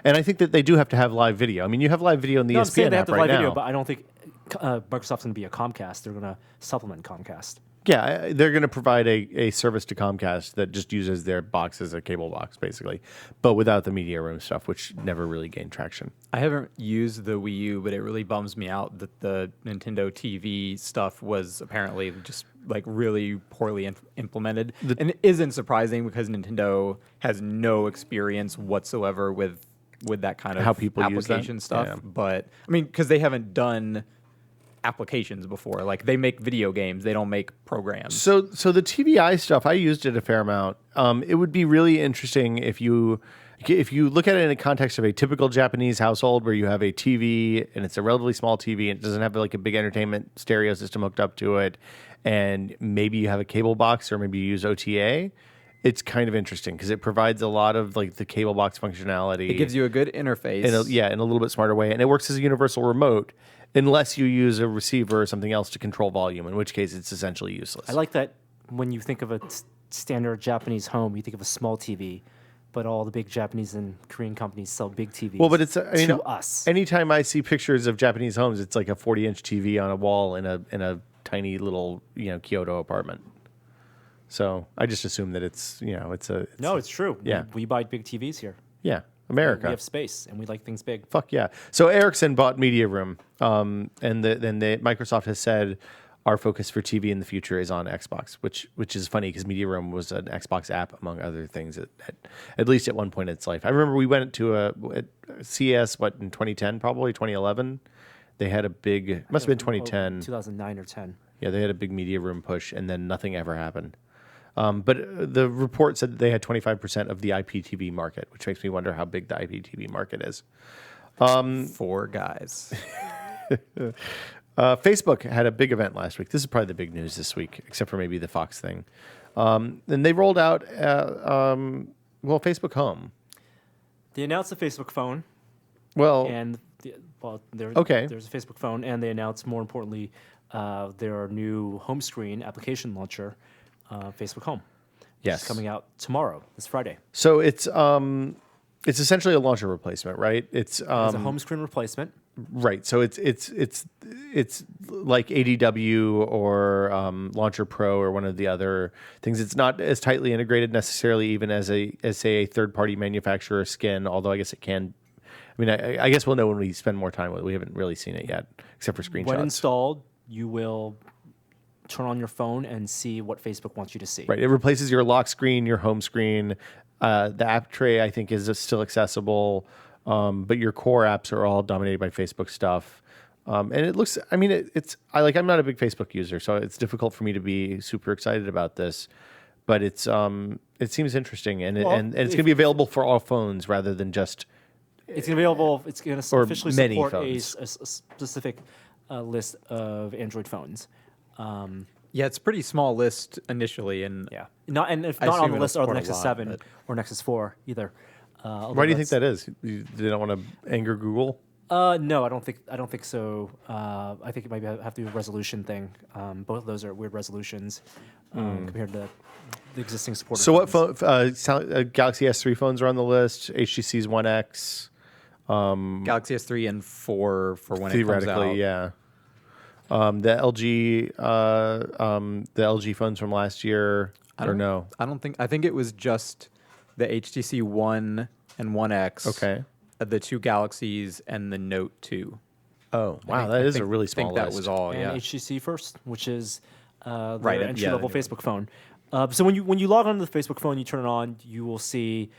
And I think that they do have to have live video. I mean, you have live video in the No, I'm saying ESPN they have app to right live now. video, but I don't think Microsoft's going to be a Comcast. They're going to supplement Comcast. Yeah, they're going to provide a service to Comcast that just uses their box as a cable box, basically, but without the media room stuff, which never really gained traction. I haven't used the Wii U, but it really bums me out that the Nintendo TV stuff was apparently just like really poorly implemented. And it isn't surprising because Nintendo has no experience whatsoever with that kind of How people use that? application stuff. Yeah. But I mean, because they haven't done applications before. Like they make video games, they don't make programs. So the TVI stuff, I used it a fair amount. It would be really interesting if you look at it in the context of a typical Japanese household where you have a TV and it's a relatively small TV and it doesn't have like a big entertainment stereo system hooked up to it, and maybe you have a cable box or maybe you use OTA. It's kind of interesting because it provides a lot of like the cable box functionality. It gives you a good interface. in a little bit smarter way, and it works as a universal remote unless you use a receiver or something else to control volume, in which case it's essentially useless. I like that when you think of a standard Japanese home, you think of a small TV, but all the big Japanese and Korean companies sell big TVs. Well, but it's to us. Anytime I see pictures of Japanese homes, it's like a 40-inch TV on a wall in a tiny little Kyoto apartment. So I just assume that it's No, it's true. Yeah. We buy big TVs here. America. We have space, and we like things big. Fuck yeah. So Ericsson bought Media Room, and then Microsoft has said our focus for TV in the future is on Xbox, which is funny because Media Room was an Xbox app among other things at least at one point in its life. I remember we went to a CES in 2010, probably 2011. They had a big must have been 2010. 2009 or 10. Yeah, they had a big Media Room push, and then nothing ever happened. But the report said that they had 25% of the IPTV market, which makes me wonder how big the IPTV market is. 4 guys. Facebook had a big event last week. This is probably the big news this week, except for maybe the Fox thing. And they rolled out, Facebook Home. They announced the Facebook phone, Well, and there's a Facebook phone, and they announced, more importantly, their new home screen application launcher, Facebook Home. yes, It's coming out tomorrow, this Friday. So it's essentially a launcher replacement, right? It's It's a home screen replacement. right. So it's like ADW or Launcher Pro or one of the other things. It's not as tightly integrated necessarily, even as say a third party manufacturer skin. Although I guess it can I mean, I guess we'll know when we spend more time with it. We haven't really seen it yet, except for screenshots. When installed, you will turn on your phone and see what Facebook wants you to see. Right. It replaces your lock screen, your home screen. The app tray, I think, is still accessible, but your core apps are all dominated by Facebook stuff. And it looks. I mean, I'm not a big Facebook user, so it's difficult for me to be super excited about this. But it seems interesting, and it's going to be available for all phones rather than just. It's going to be available. It's going to Or officially many support phones. a specific list of Android phones. Yeah, it's a pretty small list initially, and Yeah, if I not on assume the it'll list are the support a Nexus lot, 7 but- or Nexus 4 either. Why do you think that is? They don't want to anger Google? No, I don't think so. I think it might have to do with resolution thing. Both of those are weird resolutions compared to the existing support. So what phone? Galaxy S3 phones are on the list. HTC's One X. Galaxy S3 and 4 for when it comes out. Theoretically, yeah. The LG phones from last year, or no? I think it was just the HTC One and One X. Okay. The two Galaxies and the Note 2. Oh, wow, I that is a think- really I small think that list. was all. and Yeah. HTC First, which is the Right, entry level the new Facebook phone. So when you log onto the Facebook phone, you turn it on, you will see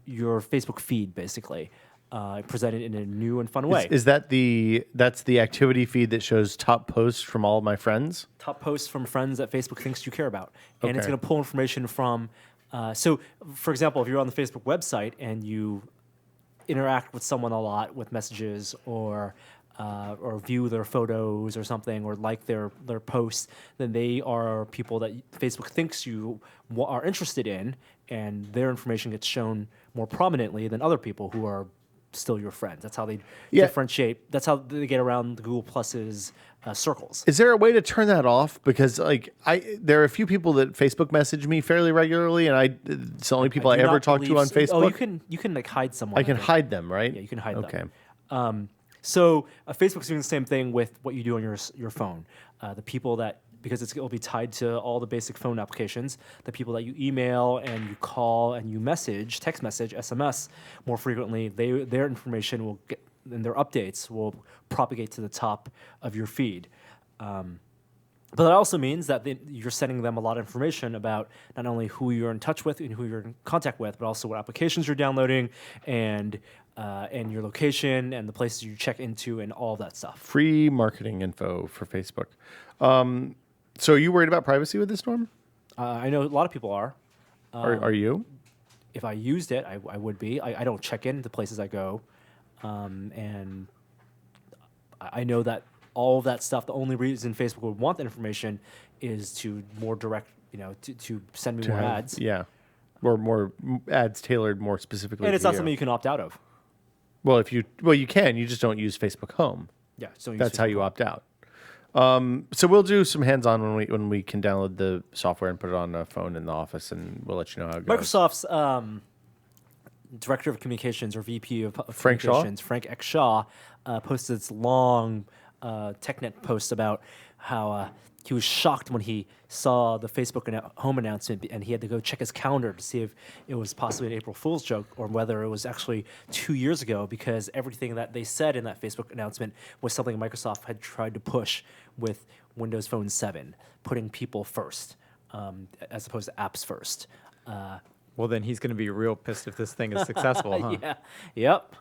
your Facebook feed basically presented in a new and fun way. Is that that's the activity feed that shows top posts from all of my friends? Top posts from friends that Facebook thinks you care about, and it's Okay. going to pull information from. So, for example, if you're on the Facebook website and you interact with someone a lot with messages or view their photos or something or like their posts, then they are people that Facebook thinks you are interested in, and their information gets shown more prominently than other people who are still your friends. That's how they differentiate. That's how they get around the Google Plus's circles. Is there a way to turn that off? Because there are a few people that Facebook message me fairly regularly, and it's the only people I do ever not talk to believe on so. Facebook. You can like hide someone. I can think. hide them, right? Yeah, you can hide okay. them. So Facebook's doing the same thing with what you do on your phone. The people that, because it'll be tied to all the basic phone applications, the people that you email and you call and you message, text message, SMS more frequently, their information will get, and their updates will propagate to the top of your feed. But that also means that you're sending them a lot of information about not only who you're in touch with and who you're in contact with, but also what applications you're downloading and your location and the places you check into and all of that stuff. Free marketing info for Facebook. So are you worried about privacy with this, Norm? I know a lot of people are. Are you? If I used it, I would be. I don't check in the places I go. And I know that all of that stuff, the only reason Facebook would want that information is to more direct, to send me more ads. Yeah. Or more ads tailored more specifically And it's to not you. something you can opt out of. Well, you can. You just don't use Facebook Home. Yeah, so That's how you opt out. So we'll do some hands-on when we can download the software and put it on a phone in the office, and we'll let you know how it goes. Microsoft's Director of Communications or VP of Frank Shaw? Communications, Frank X. Shaw, posted this long TechNet post about how he was shocked when he saw the Facebook home announcement, and he had to go check his calendar to see if it was possibly an April Fool's joke or whether it was actually 2 years ago, because everything that they said in that Facebook announcement was something Microsoft had tried to push with Windows Phone 7, putting people first as opposed to apps first. Well, then he's going to be real pissed if this thing is successful, huh? Yeah. Yep.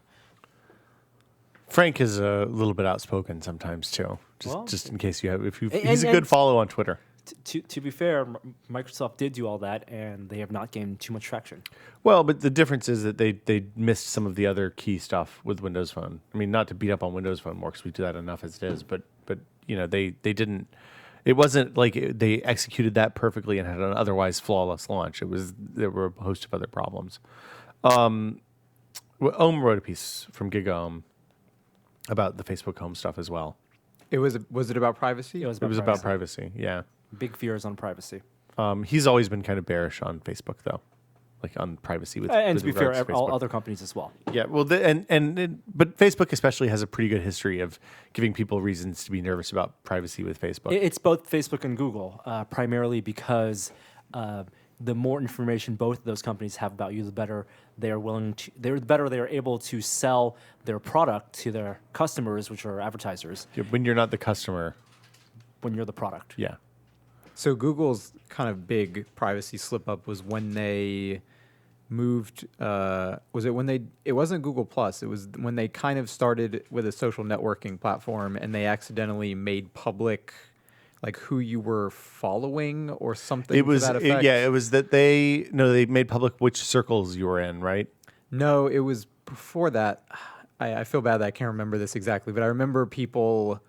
Frank is a little bit outspoken sometimes too. Just in case you have, he's a and- good follow on Twitter. To be fair, Microsoft did do all that, and they have not gained too much traction. Well, but the difference is that they missed some of the other key stuff with Windows Phone. I mean, not to beat up on Windows Phone more, because we do that enough as it is. But they didn't. It wasn't like they executed that perfectly and had an otherwise flawless launch. There were a host of other problems. Ohm wrote a piece from GigaOhm about the Facebook Home stuff as well. Was it about privacy? It was About privacy. Yeah. Big fears on privacy. He's always been kind of bearish on Facebook, though, like on privacy And to be fair, regards to all Facebook. other companies as well. Yeah, well, but Facebook especially has a pretty good history of giving people reasons to be nervous about privacy with Facebook. It's both Facebook and Google, primarily because the more information both of those companies have about you, the better they are able to sell their product to their customers, which are advertisers, Yeah, when you're not the customer. when you're the product. Yeah. So Google's kind of big privacy slip up was when they moved. Was it when they? It wasn't Google Plus. It was when they kind of started with a social networking platform, and they accidentally made public, like, who you were following or something. It was to that effect. it was that they made public which circles you were in, right? No, it was before that. I feel bad that I can't remember this exactly, but I remember people.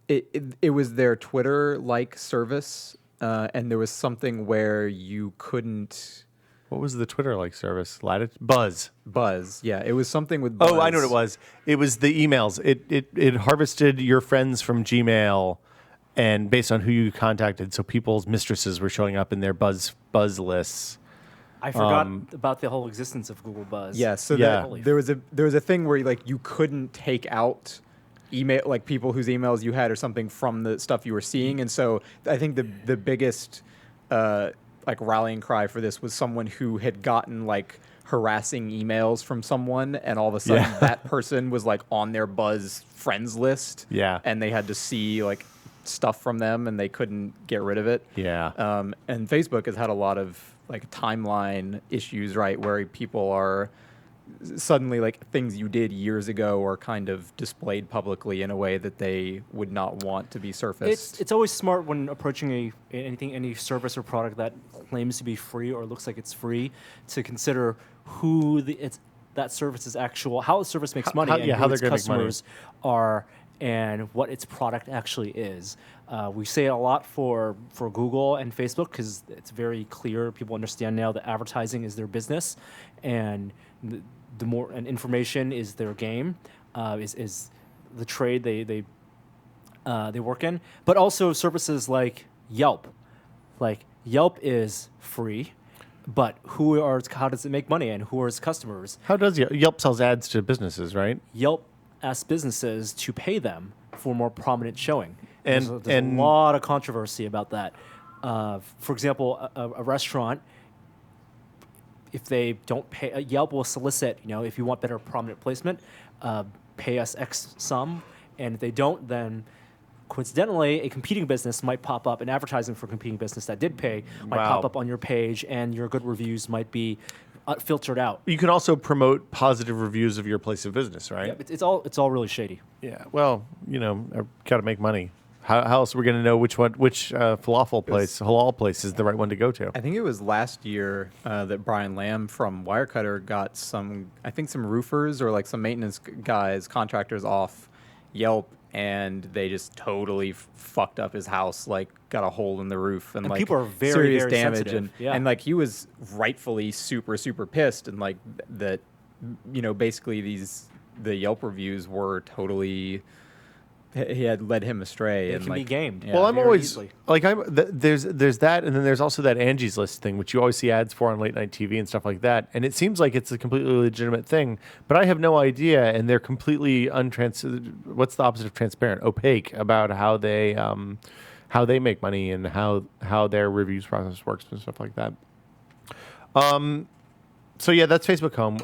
It was their Twitter-like service, and there was something where you couldn't What was the Twitter like service? Buzz. buzz. Yeah, it was something with buzz. Oh, I know what it was. It was the emails. It harvested your friends from Gmail, and based on who you contacted, so people's mistresses were showing up in their buzz lists. I forgot about the whole existence of Google Buzz. Yeah, so Yeah. there was a thing where you couldn't take out email, like people whose emails you had or something, from the stuff you were seeing, and so I think the biggest rallying cry for this was someone who had gotten harassing emails from someone, and all of a sudden that person was on their Buzz friends list. Yeah. And they had to see stuff from them, and they couldn't get rid of it. Yeah. And Facebook has had a lot of timeline issues, right, where people are suddenly things you did years ago are kind of displayed publicly in a way that they would not want to be surfaced. It's always smart when approaching any service or product that claims to be free or looks like it's free to consider who that service's how the service makes money and how who they're its gonna make money. customers are and what its product actually is. We say it a lot for Google and Facebook because it's very clear. People understand now that advertising is their business, and the more and information is their game, is the trade they work in. But also services like Yelp. Yelp is free, but how does it make money and who are its customers? How does Yelp sells ads to businesses, right? Yelp asks businesses to pay them for more prominent showing. And- There's and- a lot of controversy about that. For example, a restaurant, if they don't pay, Yelp will solicit, if you want better prominent placement, pay us X sum. And if they don't, then coincidentally, a competing business might pop up, an advertising for a competing business that did pay might pop up on your page, and your good reviews might be filtered out. You can also promote positive reviews of your place of business, right? Yep, it's all really shady. Yeah. Well, I've got to make money. How else are we going to know which falafel place, halal place, is the right one to go to? I think it was last year that Brian Lamb from Wirecutter got some roofers or some maintenance guys, contractors off Yelp, and they just totally fucked up his house, got a hole in the roof and people are very, serious very damage, sensitive. and he was rightfully super, super pissed, and that, basically the Yelp reviews were totally. He had led him astray. It can be gamed. Yeah. Well, I'm very always easily. there's that, and then there's also that Angie's List thing, which you always see ads for on late night TV and stuff like that. And it seems like it's a completely legitimate thing, but I have no idea, and they're completely what's the opposite of transparent? Opaque about how they make money and how their reviews process works and stuff like that. So yeah, that's Facebook Home.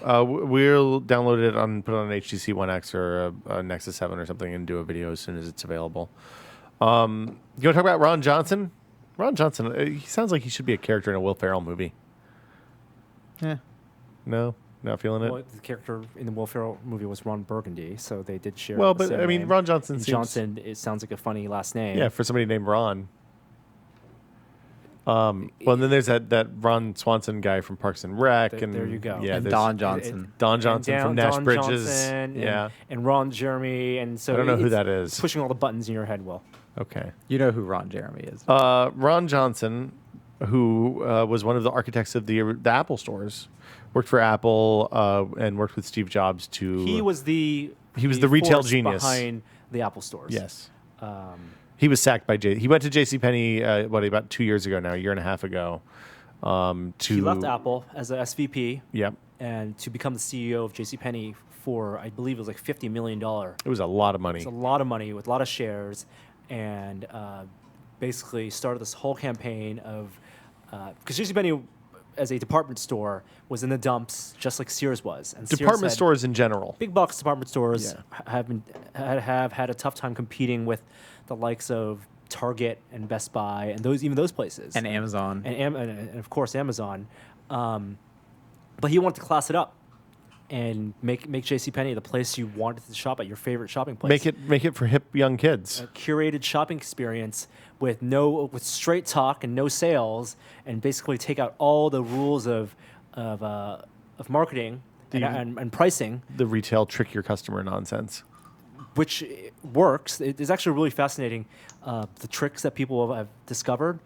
We'll download it put it on an HTC One X or a Nexus 7 or something and do a video as soon as it's available. You want to talk about Ron Johnson? Ron Johnson, he sounds like he should be a character in a Will Ferrell movie. Yeah. No? Not feeling it? Well, the character in the Will Ferrell movie was Ron Burgundy, so they did share. Well, the but same I mean, name. Ron Johnson And seems... Johnson. It sounds like a funny last name. Yeah, for somebody named Ron. Well, and then there's that Ron Swanson guy from Parks and Rec, and There you go. Yeah, And there's Don Johnson. Don Johnson from Nash Don Bridges. Johnson Yeah. and Ron Jeremy, and so I don't know who it's that is. Pushing all the buttons in your head, Will. Okay. You know who Ron Jeremy is. Ron Johnson, who was one of the architects of the Apple stores, worked for Apple and worked with Steve Jobs to... He was the retail force genius behind the Apple stores. Yes. He was sacked by He went to JCPenney, about 2 years ago now, a year and a half ago. He left Apple as a SVP. Yep. And to become the CEO of JCPenney for, I believe it was $50 million. It was a lot of money. It's a lot of money with a lot of shares, and basically started this whole campaign of because JCPenney as a department store was in the dumps just like Sears was. And Sears Department had- stores in general. Big box department stores Yeah. have had a tough time competing with the likes of Target and Best Buy and those places And Amazon. and of course Amazon. But he wanted to class it up and make JCPenney the place you wanted to shop at, your favorite shopping place. Make it for hip young kids. A curated shopping experience with straight talk and no sales, and basically take out all the rules of marketing and pricing, The retail trick your customer nonsense. which works. It is actually really fascinating. The tricks that people have discovered,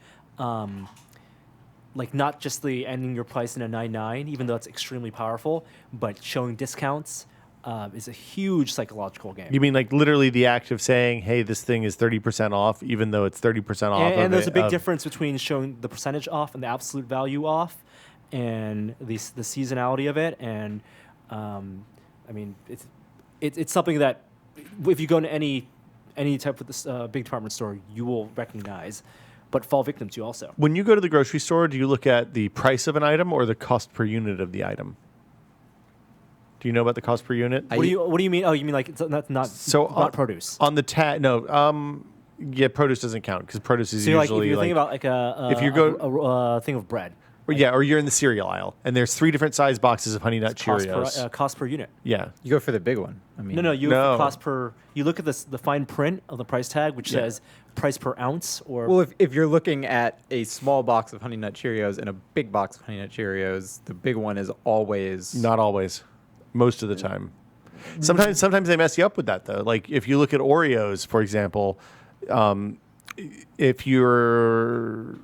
like not just the ending your price in a 99, even though it's extremely powerful, but showing discounts is a huge psychological game. You mean like literally the act of saying, "Hey, this thing is 30% off," even though it's 30% off. And there's a big difference between showing the percentage off and the absolute value off, and the seasonality of it. And I mean, it's something that if you go into any type of this big department store, you will recognize, but fall victim to also. When you go to the grocery store, do you look at the price of an item or the cost per unit of the item? Do you know about the cost per unit? What do you mean? Oh, you mean like it's not produce? On the tag, no. Yeah, produce doesn't count because produce is So like, usually if you think about like if you go- a thing of bread, or you're in the cereal aisle and there's 3 different size boxes of Honey Nut Cheerios. cost per unit. Yeah. You go for the big one. I mean, No, you No. cost per. You look at the fine print of the price tag, which Yeah. says price per ounce, or Well, if you're looking at a small box of Honey Nut Cheerios and a big box of Honey Nut Cheerios, the big one is always Not always. Most of the time. Sometimes they mess you up with that though. Like if you look at Oreos, for example, if you're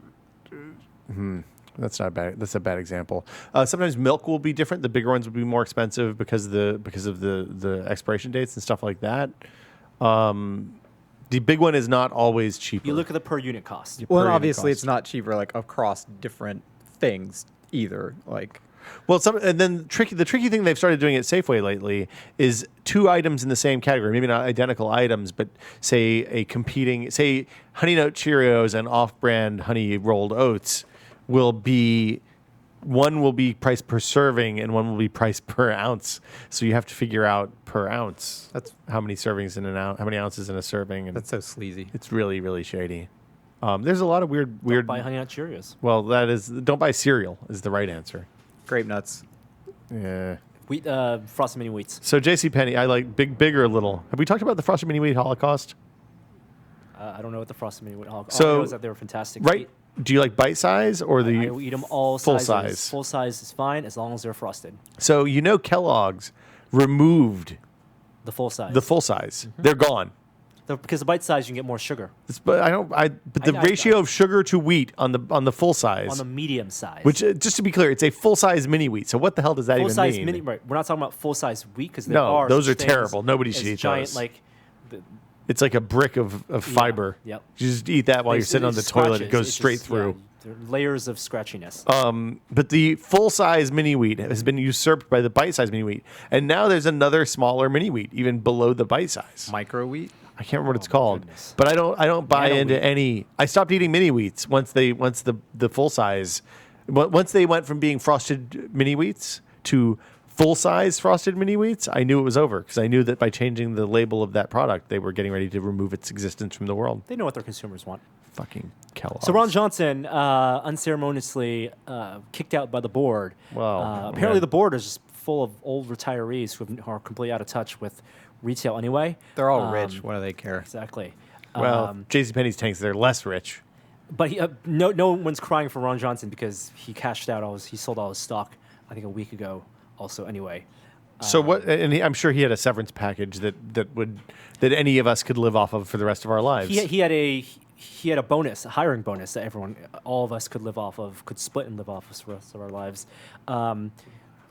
that's not bad. That's a bad example. Sometimes milk will be different. The bigger ones will be more expensive because of the expiration dates and stuff like that. The big one is not always cheaper. you look at the per unit cost. Well, per and unit obviously cost. it's not cheaper like across different things either. Like Well, and then the tricky thing they've started doing at Safeway lately is 2 items in the same category, maybe not identical items, but say Honey Nut Cheerios and off-brand Honey Rolled Oats one will be priced per serving and one will be priced per ounce. So you have to figure out per ounce. That's how many servings in an ounce, how many ounces in a serving. And that's so sleazy. it's really, really shady. There's a lot of weird. Don't buy Honey Nut Cheerios. Well, don't buy cereal is the right answer. Grape nuts. Yeah. Wheat, Frosted Mini Wheats. So JCPenney, I like big or little. Have we talked about the Frosted Mini Wheat Holocaust? I don't know what the Frosted Mini Wheat. All So, I know is that they were fantastic. Right? Do you like bite size or I will eat them all full sizes. size? Full size is fine as long as they're frosted. So Kellogg's removed The full size. the full size. They're gone. Because the bite size you can get more sugar. But the ratio of sugar to wheat on the full size. On the medium size. Which just to be clear, it's a full size mini wheat. So what the hell does that full even size mean? mini. Right. We're not talking about full size wheat because there No, are those such are things terrible. Nobody should as eat giant, those. Like It's like a brick of fiber. Yep. You just eat that while you're sitting on the toilet. It goes straight through. there are layers of scratchiness. But the full-size mini wheat has been usurped by the bite-size mini wheat, and now there's another smaller mini wheat, even below the bite size. Micro wheat. I can't remember what it's called, goodness. but I don't buy Nano into wheat. any. I stopped eating mini wheats once the full size, once they went from being frosted mini wheats to full-size frosted mini wheats. I knew it was over because I knew that by changing the label of that product, they were getting ready to remove its existence from the world. They know what their consumers want. Fucking Kellogg. So Ron Johnson unceremoniously kicked out by the board. Wow. Apparently Okay. the board is just full of old retirees who are completely out of touch with retail anyway. They're all rich. What do they care? Exactly. Well, JCPenney's tanks, they're less rich. But no one's crying for Ron Johnson because he cashed out he sold all his stock, I think a week ago also anyway. So what? And I'm sure he had a severance package that any of us could live off of for the rest of our lives. He had a bonus, a hiring bonus that all of us could live off of, could split and live off of for the rest of our lives.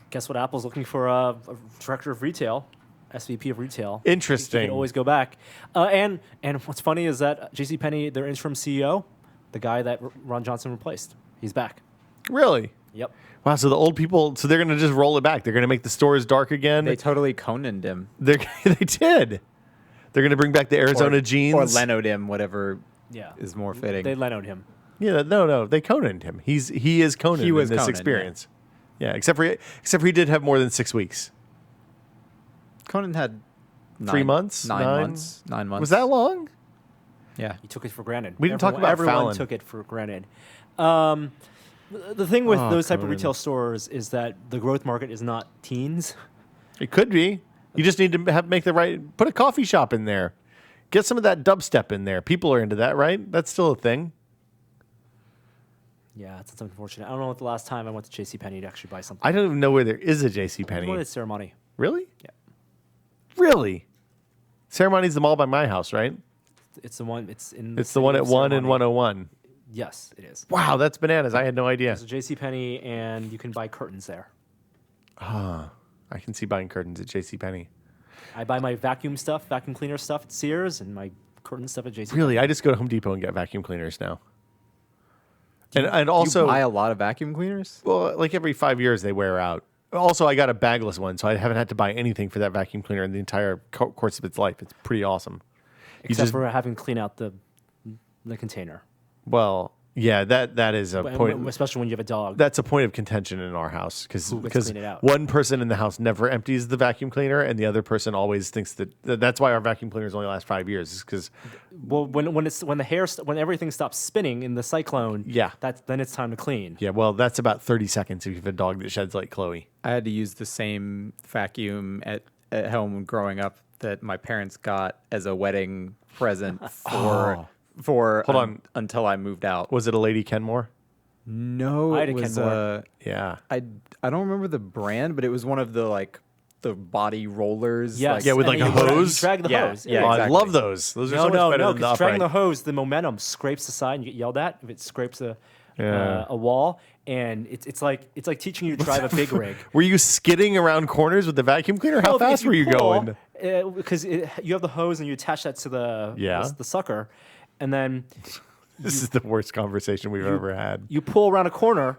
Guess what? Apple's looking for a director of retail, SVP of retail. Interesting. You can always go back. And what's funny is that JCPenney, their interim CEO, the guy that Ron Johnson replaced, he's back. Really? Yep. Wow. So the old people. So they're going to just roll it back. They're going to make the stores dark again. They totally Conan'd him. They did. They're going to bring back the Arizona jeans. Or Leno'd him, whatever Yeah. is more fitting. They Leno'd him. Yeah, no, they Conan'd him. He is Conan He was in this Conan, experience. Yeah, except for he did have more than 6 weeks. Conan had 3 months? 9 9? months. 9 months. Was that long? Yeah. He took it for granted. We didn't talk about everyone Fallon. took it for granted. The thing with those type of Conan. retail stores is that the growth market is not teens. It could be. You just need to put a coffee shop in there. Get some of that dubstep in there. People are into that, right? That's still a thing. Yeah, it's unfortunate. I don't know what the last time I went to JCPenney to actually buy something. I don't even know where there is a J.C. I Penney. went to Ceremony. Really? Yeah. Really? Ceremony's the mall by my house, right? It's the one. It's in. It's the one city at of 1 and Ceremony. 101. Yes, it is. Wow, that's bananas. I had no idea. There's a JCPenney, and you can buy curtains there. I can see buying curtains at J.C. Penney. I buy my vacuum cleaner stuff at Sears, and my curtain stuff at JCPenney. Really? I just go to Home Depot and get vacuum cleaners now. And Do also, you buy a lot of vacuum cleaners? well, like every 5 years they wear out. Also, I got a bagless one, so I haven't had to buy anything for that vacuum cleaner in the entire course of its life. It's pretty awesome. Except for having to clean out the container. Well, yeah, that is a point. Especially when you have a dog. That's a point of contention in our house because Who gets to clean it out? one person in the house never empties the vacuum cleaner, and the other person always thinks that's why our vacuum cleaners only last 5 years. Is because Well, when everything stops spinning in the cyclone, Yeah. then it's time to clean. yeah, well, that's about 30 seconds if you have a dog that sheds like Chloe. I had to use the same vacuum at home growing up that my parents got as a wedding present for Hold on. until I moved out. Was it a Lady Kenmore? No, I had it a was Kenmore. Yeah. I don't remember the brand, but it was one of the body rollers. Yes. Yeah, with and like a you hose? drag the Yeah, hose. yeah. Oh, I exactly. love those. Those are No, so much no, better no. than the Because dragging upright. the hose, the momentum scrapes the side, and you get yelled at if it scrapes a wall, and it's like teaching you to drive a big rig. Were you skidding around corners with the vacuum cleaner? How Well, if fast were you going? Because you have the hose and you attach that to the sucker, and then This is the worst conversation we've ever had. you pull around a corner,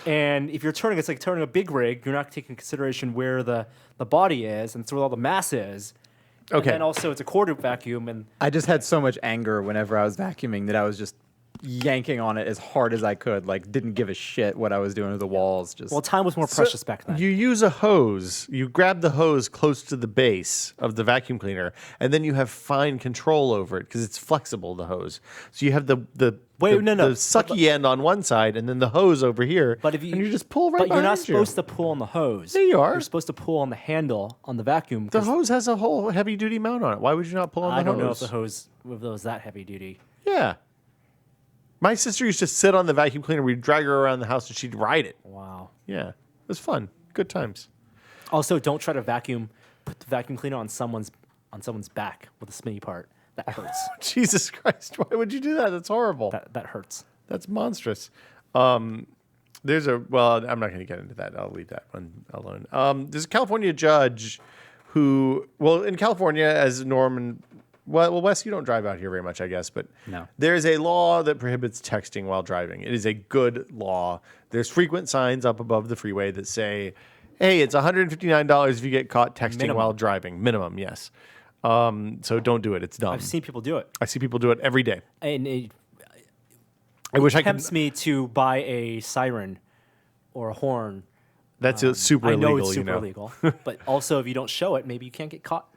and if you're turning, it's like turning a big rig. You're not taking consideration where the body is, and it's where all the mass is. Okay. And then also it's a quarter vacuum, and I just had so much anger whenever I was vacuuming that I was just yanking on it as hard as I could. Like, didn't give a shit what I was doing to the walls. Just well, time was more precious back then. You use a hose. You grab the hose close to the base of the vacuum cleaner, and then you have fine control over it because it's flexible. The hose, so you have the sucky end on one side, and then the hose over here. But and you just pull right. But you're not behind you. supposed to pull on the hose. Yeah, you are. You're supposed to pull on the handle on the vacuum. The 'cause hose has a whole heavy duty mount on it. Why would you not pull on the hose? I don't know if the hose was that heavy duty. Yeah. My sister used to sit on the vacuum cleaner. We'd drag her around the house, and she'd ride it. Wow. Yeah, it was fun. Good times. Also, don't try to put the vacuum cleaner on someone's back with a spinny part. That hurts. Jesus Christ! Why would you do that? That's horrible. that hurts. That's monstrous. I'm not going to get into that. I'll leave that one alone. There's a California judge who, in California, as Norman, Wes, you don't drive out here very much, I guess, but No. There's a law that prohibits texting while driving. It is a good law. There's frequent signs up above the freeway that say, hey, it's $159 if you get caught texting Minimum. while driving. Minimum, yes. So don't do it. It's dumb. I've seen people do it, I see people do it every day. and it I wish I could. tempts me to buy a siren or a horn. That's super I illegal. know it's super illegal, but also if you don't show it, maybe you can't get caught.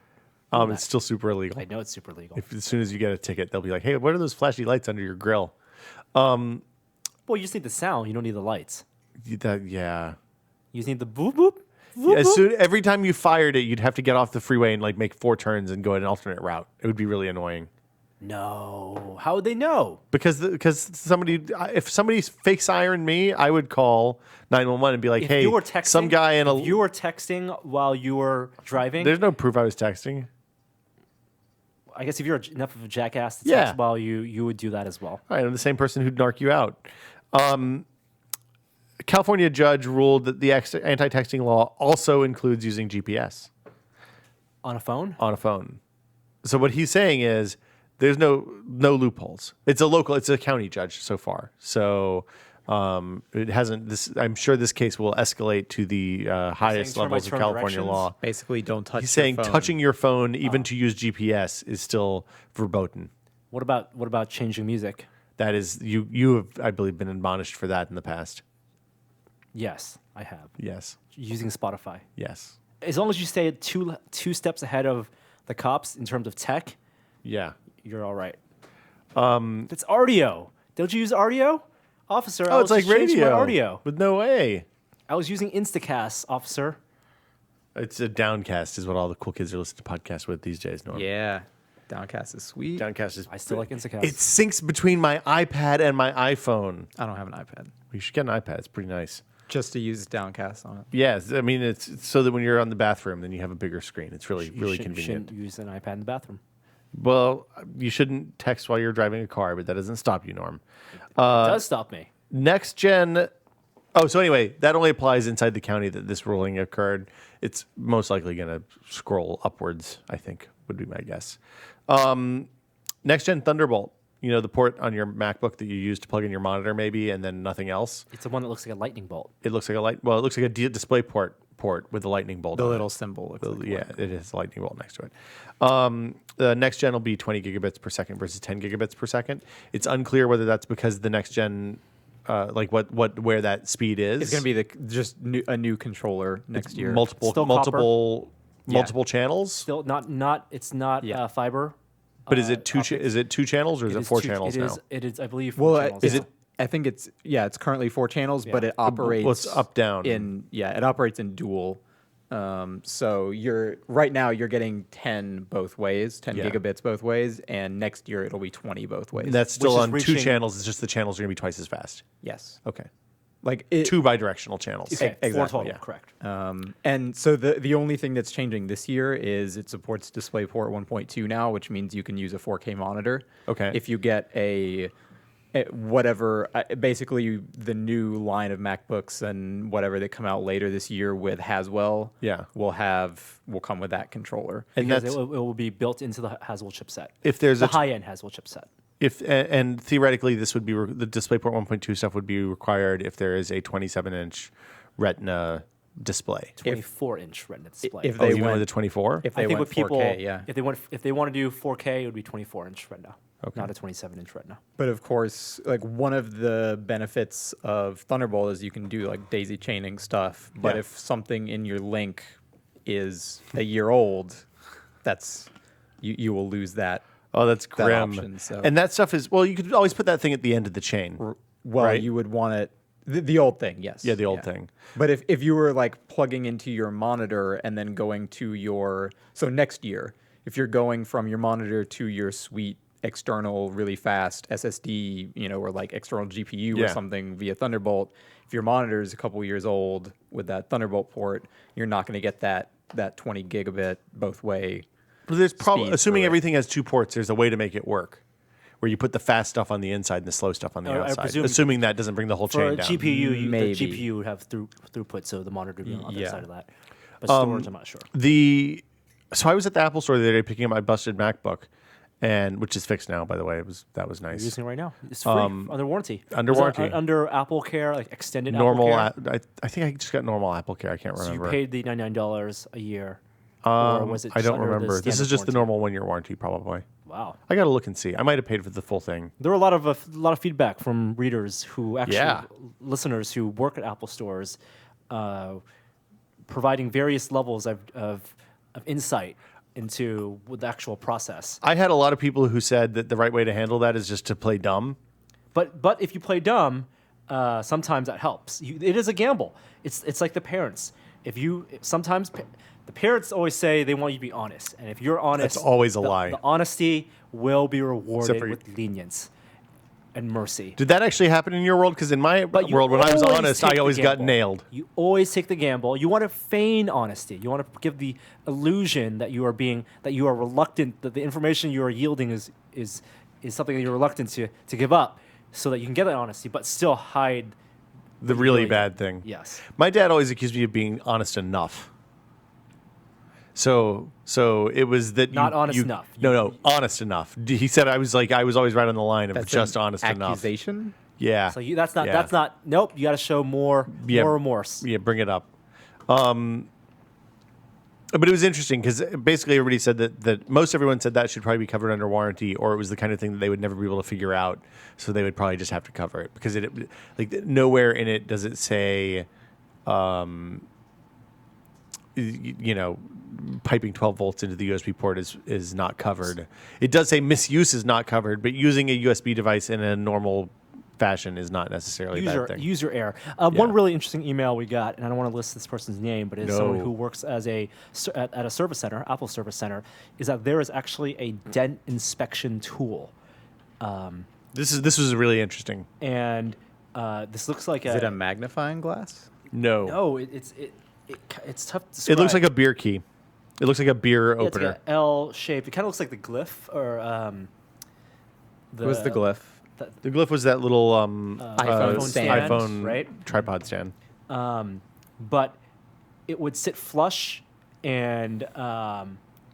It's still super illegal. I know it's super illegal. As soon as you get a ticket, they'll be like, "Hey, what are those flashy lights under your grill?" Well, you just need the sound. You don't need the lights. Yeah. You just need the boop boop. boop, As boop. soon every time you fired it, you'd have to get off the freeway and like make 4 turns and go an alternate route. It would be really annoying. No, how would they know? Because if somebody fake sirened me, I would call 911 and be like, If "Hey, you were texting, some guy in a." if you were texting while you were driving. There's no proof I was texting. I guess if you're enough of a jackass to Yeah. text while you would do that as well. All right, I'm the same person who'd narc you out. A California judge ruled that the anti-texting law also includes using GPS On a phone? on a phone. So what he's saying is there's no loopholes. It's a county judge so far. So it hasn't. I'm sure this case will escalate to the highest term by levels of term California directions? law. basically don't touch. He's your saying phone. touching your phone, even to use GPS, is still verboten. What about changing music? That is, you have, I believe, been admonished for that in the past. Yes, I have. Yes. Using Spotify. Yes. As long as you stay two steps ahead of the cops in terms of tech, Yeah. you're all right. It's Aereo. Don't you use Aereo, officer? Oh, it's like radio. Aereo. With no way. I was using Instacast, officer. It's a Downcast is what all the cool kids are listening to podcasts with these days, Norm. Yeah. Downcast is sweet. Downcast is... I still like Instacast. It syncs between my iPad and my iPhone. I don't have an iPad. You should get an iPad. It's pretty nice. Just to use Downcast on it. Yes. I mean, it's so that when you're on the bathroom, then you have a bigger screen. It's really You convenient. shouldn't use an iPad in the bathroom. Well, you shouldn't text while you're driving a car, but that doesn't stop you, Norm. It does stop me. Next gen. Oh, so anyway, that only applies inside the county that this ruling occurred. It's most likely going to scroll upwards, I think, would be my guess. Next gen Thunderbolt. You know, the port on your MacBook that you use to plug in your monitor, maybe, and then nothing else. It's the one that looks like a lightning bolt. It looks like it looks like a display port with a lightning bolt. The on little it. symbol. Looks like Yeah, one. it has a lightning bolt next to it. The next gen will be 20 gigabits per second versus 10 gigabits per second. It's unclear whether that's because the next gen, where that speed is. It's going to be a new controller next year. multiple Still multiple Yeah. multiple channels. Still not. It's not Yeah. fiber. But is it two? optics. Is it 2 channels or is it 4 two- channels it now? is, It is, I believe. Well, 4 channels. is it? I think it's currently 4 channels, but it operates. Well, it's up down. It operates in dual. So right now you're getting 10 both ways, 10 Yeah. gigabits both ways, and next year it'll be 20 both ways. And that's still is on 2 reaching- channels. It's just the channels are going to be twice as fast. yes, Okay. like it, 2 bidirectional channels. okay, 4 exactly, total, yeah. correct. and so the only thing that's changing this year is it supports DisplayPort 1.2 now, which means you can use a 4K monitor. Okay. If you get basically the new line of MacBooks and whatever that come out later this year with Haswell, Yeah. will come with that controller. And Because that's it will be built into the Haswell chipset. if there's The a high-end Haswell chipset. and theoretically this would be the DisplayPort 1.2 stuff would be required if there is a 27-inch Retina display. 24-inch Retina display. if Oh, they even went- with a 24? If I they think went with people, 4K, yeah. if they want to do 4K, it would be 24-inch Retina, not a 27-inch Retina. But of course, like one of the benefits of Thunderbolt is you can do like daisy chaining stuff. But Yeah. if something in your link is a year old, that's you will lose that. Oh, that's that grim. option, so- And that stuff is, well, you could always put that thing at the end of the chain. Well, Right. you would want it the old thing, yes. Yeah, the old thing. But if you were like plugging into your monitor and then going to next year, if you're going from your monitor to your sweet external really fast SSD, or like external GPU Yeah. or something via Thunderbolt, if your monitor is a couple years old with that Thunderbolt port, you're not going to get that 20 gigabit both way. But there's speed assuming through it. everything has 2 ports, there's a way to make it work. Where you put the fast stuff on the inside and the slow stuff on the I outside. presume Assuming that doesn't bring the whole For chain a down. GPU, Maybe. the GPU would have throughput, so the monitor would be on the other Yeah. side of that. But storage, I'm not sure. So I was at the Apple store the other day picking up my busted MacBook, and which is fixed now, by the way. That was You're nice. using it right now. It's free under warranty. under Was it warranty. under Apple Care, like extended Normal. Apple Care. I think I just got normal Apple Care. I can't So you remember. paid the $99 a year, or was it? I just don't under the remember. This is standard just the warranty? normal 1-year warranty, probably. Wow. I got to look and see. I might have paid for the full thing. There were a lot of feedback from readers who actually, Yeah. listeners who work at Apple stores, providing various levels of insight into the actual process. I had a lot of people who said that the right way to handle that is just to play dumb. But if you play dumb, sometimes that helps. It is a gamble. It's like the parents. The parents always say they want you to be honest, and if you're honest, That's always a lie. The honesty will be rewarded for- with lenience and mercy. Did that actually happen in your world? Because in my But you world, when I was always honest, take I the always got gamble. nailed. You always take the gamble. You want to feign honesty. You want to give the illusion that you are reluctant, that the information you are yielding is something that you're reluctant to give up, so that you can get that honesty, but still hide The really bad thing. Yes. My dad always accused me of being honest enough. So it was that Not honest enough. No, honest enough. He said I was always right on the line of That's just an honest enough. accusation. Yeah. So Yeah. that's not. Nope. You got to show more Yeah. remorse. Yeah, bring it up. But it was interesting because basically everybody said that most everyone said that should probably be covered under warranty, or it was the kind of thing that they would never be able to figure out, so they would probably just have to cover it because like nowhere in it does it say, piping 12 volts into the USB port is not covered. It does say misuse is not covered, but using a USB device in a normal fashion is not necessarily a bad thing. User error. One really interesting email we got, and I don't want to list this person's name, but it's someone who works as at a service center, Apple Service Center, is that there is actually a dent inspection tool. This was really interesting. And this looks like Is it a magnifying glass? No, it's tough to describe. It looks like a beer key. It looks like a beer It's opener. like an L shape. It kind of looks like the glyph or What was the glyph? The glyph was that little iPhone stand, iPhone right? tripod stand. But it would sit flush, and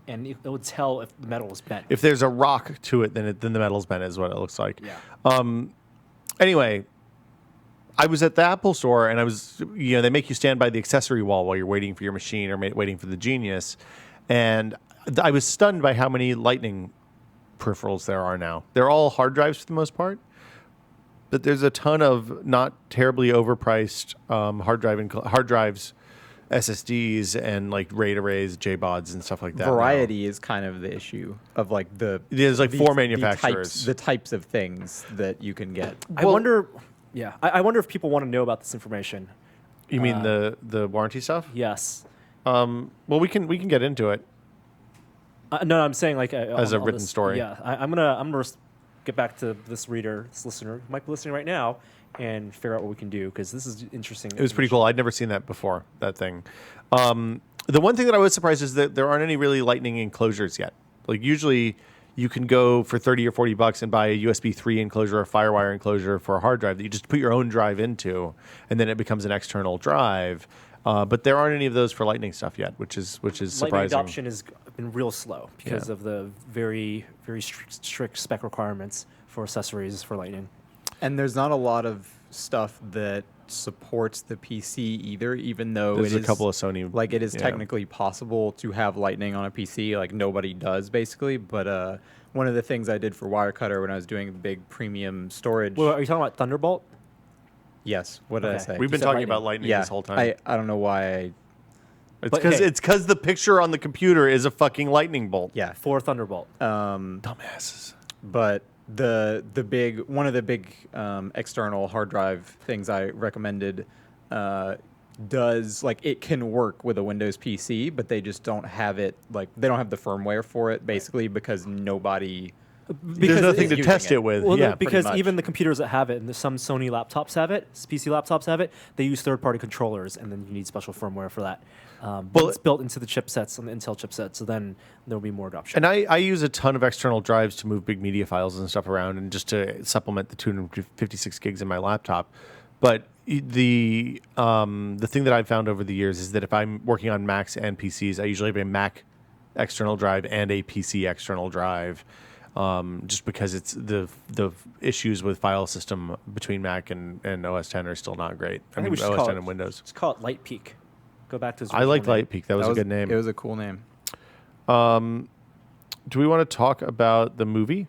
it would tell if the metal was bent. If there's a rock to it, then the metal's bent is what it looks like. Yeah. Anyway, I was at the Apple store, and I was, they make you stand by the accessory wall while you're waiting for your machine or waiting for the Genius, and I was stunned by how many Lightning peripherals there are now. They're all hard drives for the most part, but there's a ton of not terribly overpriced hard drives, SSDs, and like RAID arrays, JBODs, and stuff like that. Variety is kind of the issue of like there's like four manufacturers. The types of things that you can get. I wonder if people want to know about this information. You mean the warranty stuff? Yes. Well, we can get into it. No, I'm saying like as a written story. Yeah, I'm gonna get back to this listener who might be listening right now, and figure out what we can do because this is interesting. It was pretty cool. I'd never seen that before. That thing. The one thing that I was surprised is that there aren't any really Lightning enclosures yet. Like usually, you can go for $30 or $40 and buy a USB 3 enclosure or FireWire enclosure for a hard drive that you just put your own drive into, and then it becomes an external drive. But there aren't any of those for Lightning stuff yet, which is surprising. Lightning adoption has been real slow because of the very, very strict spec requirements for accessories for Lightning. And there's not a lot of stuff that supports the PC either, even though There's it is a couple of Sony. like it is technically possible to have Lightning on a PC. Like nobody does basically, but one of the things I did for Wirecutter when I was doing big premium storage. Well, are you talking about Thunderbolt? Yes. What did I say? We've been said talking Lightning. about Lightning yeah, this whole time. I don't know why. It's because the picture on the computer is a fucking lightning bolt. Yeah. For Thunderbolt. Dumbasses. But one of the big external hard drive things I recommended does like it can work with a Windows PC, but they just don't have it like they don't have the firmware for it basically because nobody. There's nothing to test it with. Well, yeah, no, because much. even the computers that have it, and some Sony laptops have it, PC laptops have it, they use third-party controllers, and then you need special firmware for that. But it's built into the chipsets on the Intel chipset, so then there'll be more adoption. And I use a ton of external drives to move big media files and stuff around, and just to supplement the 256 gigs in my laptop. But the thing that I've found over the years is that if I'm working on Macs and PCs, I usually have a Mac external drive and a PC external drive. Just because it's the issues with file system between Mac and OS 10 are still not great. I mean, OS 10 and Windows. Just call it Light Peak. Go back to his I liked original name. Light Peak. That was a good name. It was a cool name. Do we want to talk about the movie?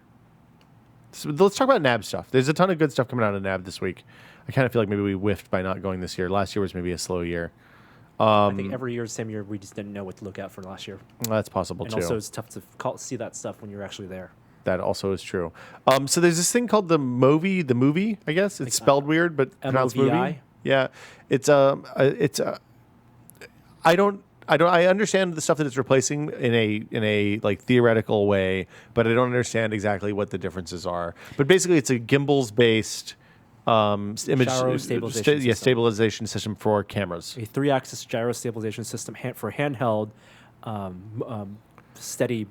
So let's talk about NAB stuff. There's a ton of good stuff coming out of NAB this week. I kind of feel like maybe we whiffed by not going this year. Last year was maybe a slow year. I think every year, same year, we just didn't know what to look out for last year. That's possible, And too. also, it's tough to see that stuff when you're actually there. That also is true. So there's this thing called the movie, I guess. It's spelled weird, but pronounced movie. MOVI? Yeah. I understand the stuff that it's replacing in a like theoretical way, but I don't understand exactly what the differences are. But basically it's a gimbals based image Gyro stabilization system. stabilization system for cameras. A 3-axis gyro stabilization system for handheld, steady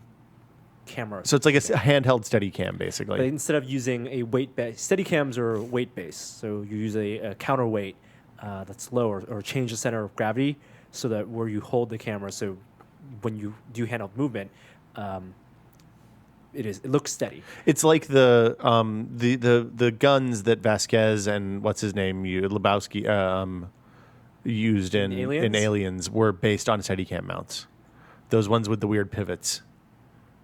camera. So it's like a handheld Steadicam, basically. But instead of using a weight base, Steadicams are weight based. So you use a counterweight that's lower, or change the center of gravity so that where you hold the camera. So when you do handheld movement, it looks steady. It's like the guns that Vasquez and what's his name, Lebowski used in Aliens were based on Steadicam mounts. Those ones with the weird pivots.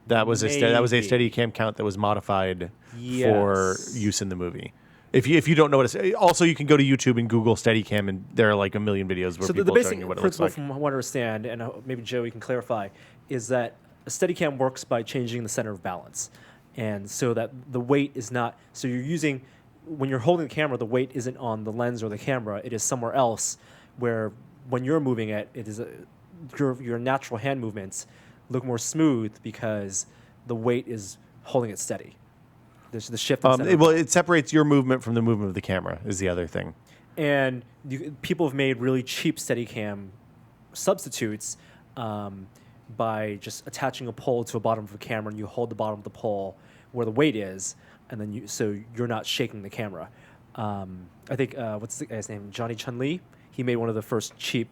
That was a Steadicam count that was modified for use in the movie. If you don't know what it's, also you can go to YouTube and Google Steadicam, and there are like a million videos where people are showing you what it looks like. So the basic principle, from what I understand, and maybe Joey can clarify, is that a Steadicam works by changing the center of balance, and so that the weight is not. So you're using, when you're holding the camera, the weight isn't on the lens or the camera; it is somewhere else. Where when you're moving it, it is your natural hand movements look more smooth because the weight is holding it steady. There's the shift. It separates your movement from the movement of the camera is the other thing. And people have made really cheap Steadicam substitutes by just attaching a pole to the bottom of the camera, and you hold the bottom of the pole where the weight is, and then so you're not shaking the camera. I think what's the guy's name? Johnny Chun Lee. He made one of the first cheap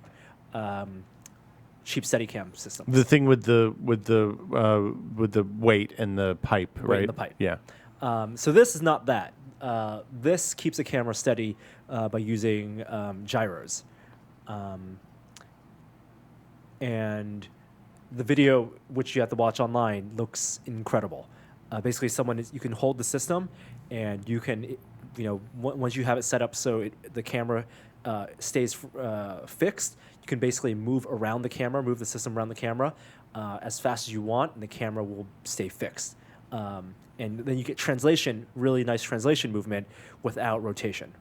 Steadicam systems. The thing with the weight and the pipe, right? And the pipe. Yeah. So this is not that. This keeps the camera steady by using gyros. And the video, which you have to watch online, looks incredible. Basically, you can hold the system, and you can, once you have it set up so the camera stays fixed, you can basically move the system around the camera as fast as you want, and the camera will stay fixed. And then you get really nice translation movement without rotation.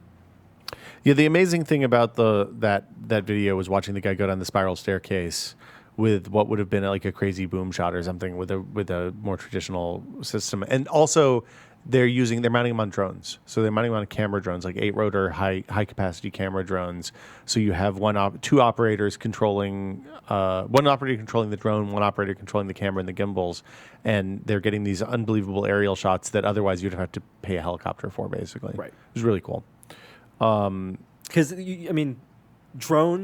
Yeah, the amazing thing about that video was watching the guy go down the spiral staircase with what would have been like a crazy boom shot or something with a more traditional system, and also they're mounting them on drones. So they're mounting them on camera drones, like 8-rotor high capacity camera drones. So you have two operators controlling, one operator controlling the drone, one operator controlling the camera and the gimbals, and they're getting these unbelievable aerial shots that otherwise you'd have to pay a helicopter for, basically. Right. It was really cool. Because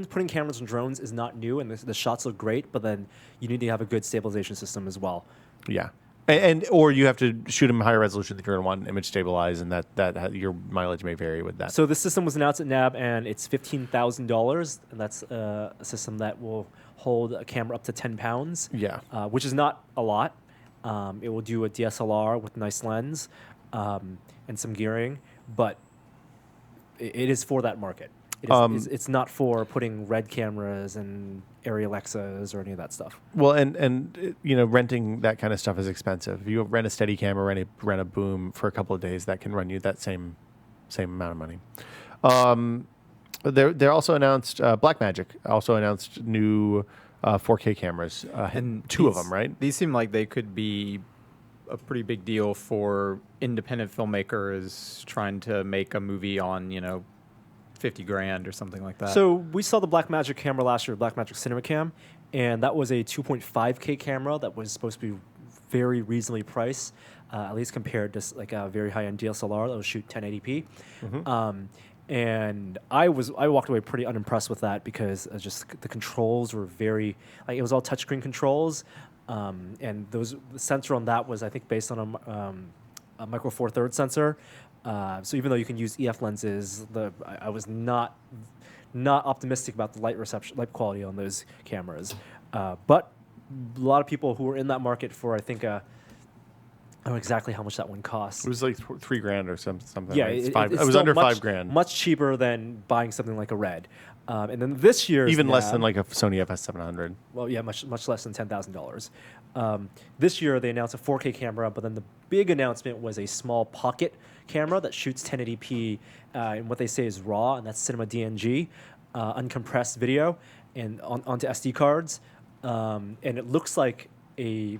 putting cameras on drones is not new, and the shots look great, but then you need to have a good stabilization system as well. Yeah. Or you have to shoot them higher resolution than you're going to want image stabilize, and that your mileage may vary with that. So this system was announced at NAB, and it's $15,000, and that's a system that will hold a camera up to 10 pounds. Yeah. Which is not a lot. It will do a DSLR with nice lens and some gearing, but it is for that market. It's not for putting RED cameras and Aereo Alexas or any of that stuff. Well, and renting that kind of stuff is expensive. If you rent a Steadicam or rent a boom for a couple of days, that can run you that same amount of money. They also announced Blackmagic also announced new 4K cameras, and two of them, right? These seem like they could be a pretty big deal for independent filmmakers trying to make a movie on, $50,000 or something like that. So we saw the Blackmagic camera last year, Blackmagic CinemaCam, and that was a 2.5K camera that was supposed to be very reasonably priced, at least compared to like a very high-end DSLR that will shoot 1080p. Mm-hmm. And I walked away pretty unimpressed with that because just the controls were it was all touchscreen controls, and the sensor on that was, I think, based on a Micro Four Thirds sensor. So even though you can use EF lenses, I was not optimistic about the light quality on those cameras. But a lot of people who were in that market for, I think, I don't know exactly how much that one cost. It was like $3,000 or something. Yeah, right? It was under $5,000. Much cheaper than buying something like a RED. And then this year, even less than like a Sony FS700. Well, yeah, much less than $10,000. This year they announced a 4K camera, but then the big announcement was a small pocket camera that shoots 1080p in what they say is RAW, and that's Cinema DNG, uncompressed video, and onto SD cards. And it looks like a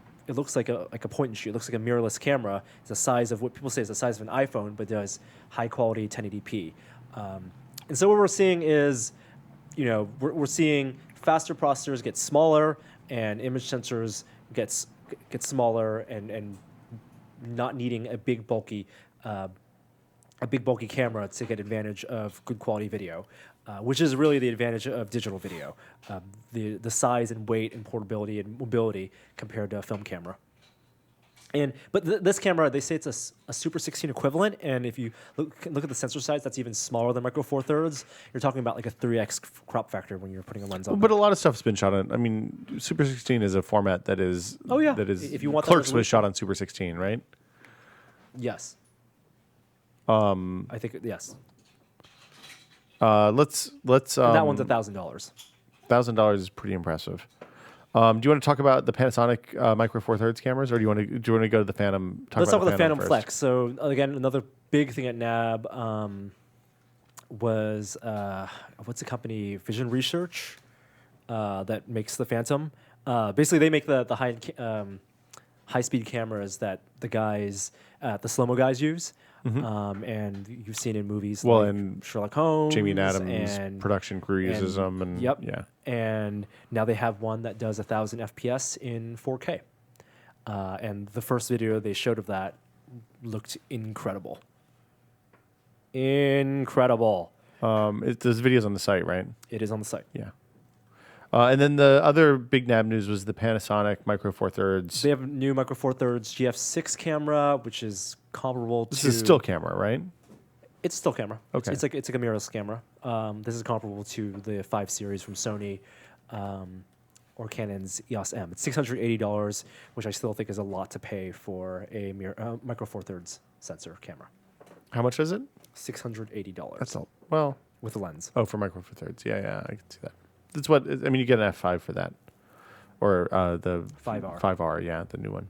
point and shoot. It looks like a mirrorless camera. It's the size of what people say is the size of an iPhone, but does high quality 1080p. And so what we're seeing is, we're seeing faster processors get smaller and image sensors get smaller and not needing a big bulky camera to get advantage of good quality video, which is really the advantage of digital video, the size and weight and portability and mobility compared to a film camera. But this camera, they say it's a Super 16 equivalent, and if you look at the sensor size, that's even smaller than Micro Four Thirds. You're talking about like a 3x crop factor when you're putting a lens on. But a lot of stuff's been shot on. I mean, Super 16 is a format that is. Oh, yeah. That is. If you want that Clerks was resolution. shot on Super 16, right? Yes. I think yes. Let's. And that one's $1,000. $1,000 is pretty impressive. Do you want to talk about the Panasonic Micro Four Thirds cameras, or do you want to go to the Phantom? Let's talk about the Phantom first? Flex. So again, another big thing at NAB was what's the company? Vision Research that makes the Phantom. Basically, they make the high speed cameras that the guys, the slow-mo guys use. And you've seen in movies like and Sherlock Holmes, Jamie and Adams' and production crew uses them, and yep, yeah. And now they have one that does 1,000 FPS in 4K. And the first video they showed of that looked incredible. Incredible. There's videos on the site, right? It is on the site. Yeah. And then the other big NAB news was the Panasonic Micro Four Thirds. They have a new Micro Four Thirds GF6 camera, which is comparable to. This is still camera, right? It's still camera. Okay. It's like a mirrorless camera. This is comparable to the 5 series from Sony or Canon's EOS M. It's $680, which I still think is a lot to pay for a Micro Four Thirds sensor camera. How much is it? $680. That's all. Well, with a lens. Oh, for Micro Four Thirds. Yeah, I can see that. That's what I mean. You get an F5 for that, or the 5R. 5R, yeah, the new one.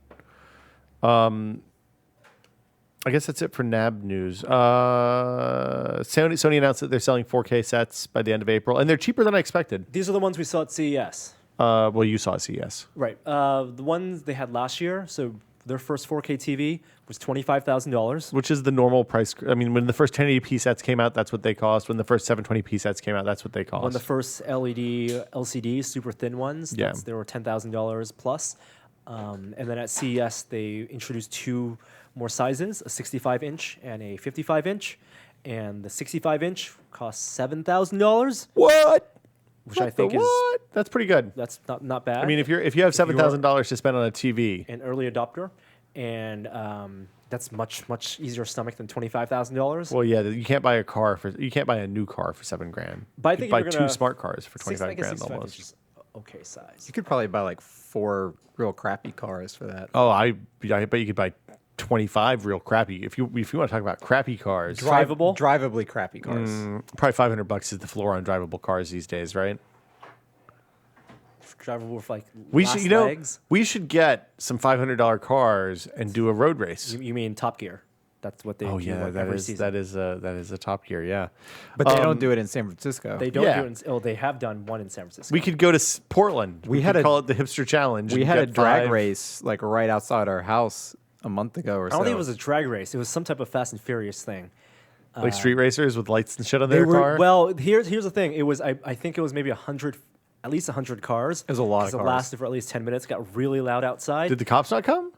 I guess that's it for NAB news. Sony announced that they're selling 4K sets by the end of April, and they're cheaper than I expected. These are the ones we saw at CES. Well, you saw CES. Right. The ones they had last year, so their first 4K TV was $25,000. Which is the normal price. I mean, when the first 1080p sets came out, that's what they cost. When the first 720p sets came out, that's what they cost. When the first LED, LCD, super thin ones, they were $10,000 plus. And then at CES, they introduced 2 more sizes, a 65-inch and a 55-inch. And the 65-inch costs $7,000. What? Which I think is that's pretty good. That's not bad. I mean, if you have $7,000 to spend on a TV, an early adopter, and that's much easier stomach than $25,000. Well, yeah, you can't buy a new car for $7,000. But I you think could you're buy gonna, 2 smart cars for $25,000 almost. Is okay size. You could probably buy like 4 real crappy cars for that. Oh, I bet you could buy 25 real crappy. If you want to talk about crappy cars, drivably crappy cars. probably $500 is the floor on drivable cars these days, right? Drivable with like legs. We should get some $500 cars and do a road race. You mean Top Gear? That's what they do. Oh yeah, like every season. that is a Top Gear, yeah. But they don't do it in San Francisco. They don't do it. They have done one in San Francisco. We could go to Portland. We could call it the Hipster Challenge. We had a drag race like right outside our house a month ago or so. I don't think it was a drag race. It was some type of Fast and Furious thing. Like street racers with lights and shit on their car? Well, here's the thing. It was I think it was maybe at least 100 cars. It was a lot of cars. It lasted for at least 10 minutes. Got really loud outside. Did the cops not come?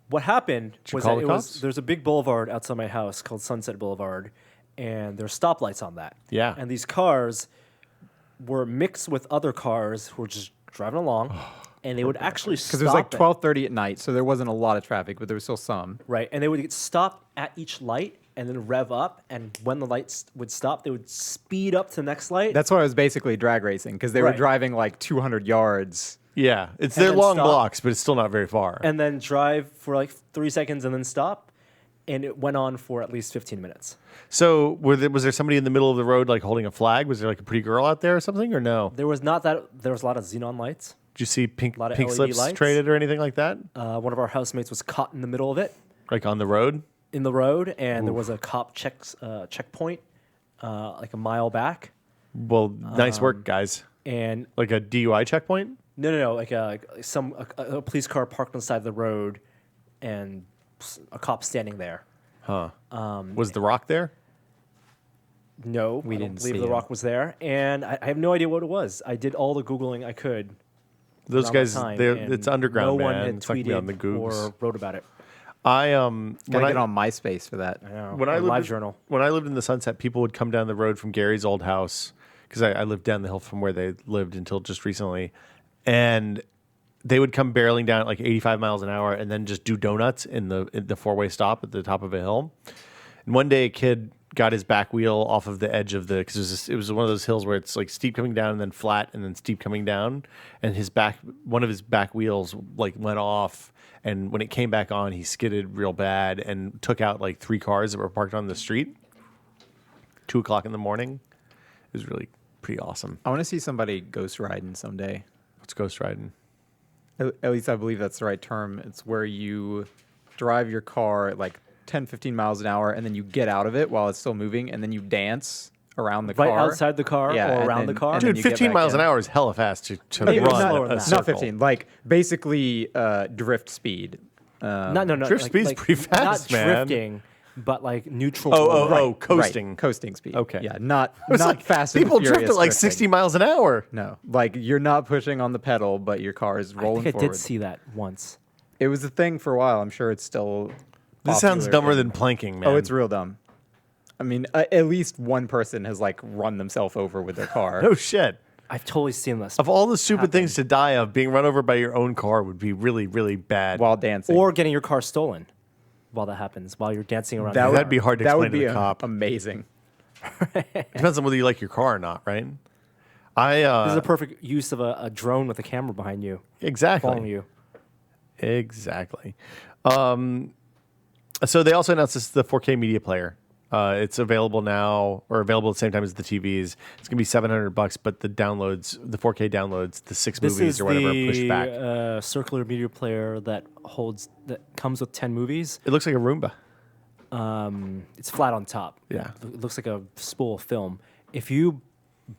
What happened was that there's a big boulevard outside my house called Sunset Boulevard, and there's stoplights on that. Yeah. And these cars were mixed with other cars who were just driving along, and they would actually stop. Because it was like 12:30 at night, so there wasn't a lot of traffic, but there was still some. Right, and they would stop at each light and then rev up, and when the lights would stop, they would speed up to the next light. That's why it was basically drag racing, because they were driving like 200 yards. Yeah, they're long blocks, but it's still not very far. And then drive for like 3 seconds and then stop, and it went on for at least 15 minutes. So was there somebody in the middle of the road like holding a flag? Was there like a pretty girl out there or something, or no? There was not that. There was a lot of xenon lights. Did you see pink LED slips lights. traded or anything like that? One of our housemates was caught in the middle of it. Like on the road? In the road, and there was a cop checkpoint like a mile back. Well, nice work, guys. And like a DUI checkpoint? No, like a police car parked on the side of the road, and a cop standing there. Huh. Was The Rock there? No, we I don't didn't believe see The him. Rock was there, and I have no idea what it was. I did all the Googling I could. Those guys, it's underground, no one man. had It's not gonna be on the tweeted Googs. or wrote about it. Gotta get on MySpace for that. I know. When I Live Journal. When I lived in the Sunset, people would come down the road from Gary's old house because I lived down the hill from where they lived until just recently, and they would come barreling down at like 85 miles an hour and then just do donuts in the four-way stop at the top of a hill. And one day a kid got his back wheel off of the edge of because it was one of those hills where it's like steep coming down and then flat and then steep coming down. And one of his back wheels like went off. And when it came back on, he skidded real bad and took out like 3 cars that were parked on the street. 2:00 in the morning. It was really pretty awesome. I want to see somebody ghost riding someday. What's ghost riding? At least I believe that's the right term. It's where you drive your car at like 10, 15 miles an hour, and then you get out of it while it's still moving, and then you dance around the Right car. outside the car or around the car? and then Dude, you get 15 back miles in. an hour is hella fast to Maybe run slower a than that. circle. Not 15. Like basically drift speed. No. Drift speed's pretty fast, not man. drifting, but like neutral. Coasting. Right. Coasting speed. Okay. Yeah, not It's like fast and people furious drift at like drifting. 60 miles an hour. No, like you're not pushing on the pedal, but your car is I rolling think I forward. did see that once. It was a thing for a while. I'm sure it's still. This sounds popular dumber in- than planking, man. Oh, it's real dumb. I mean, at least one person has like run themselves over with their car. No shit. I've totally seen this. Of all the stupid things to die of, being run over by your own car would be really, really bad. While dancing. Or getting your car stolen while that happens, while you're dancing around. That'd be hard to that explain would to be the cop. amazing. Depends on whether you like your car or not, right? This is a perfect use of a drone with a camera behind you, Exactly. following you. Exactly. So they also announced the 4K media player. It's available now, or available at the same time as the TVs. It's gonna be $700, but the 4K downloads, the 6 This movies is or whatever, the pushed back. circular media player that comes with 10 movies. It looks like a Roomba. It's flat on top. Yeah. It looks like a spool of film. If you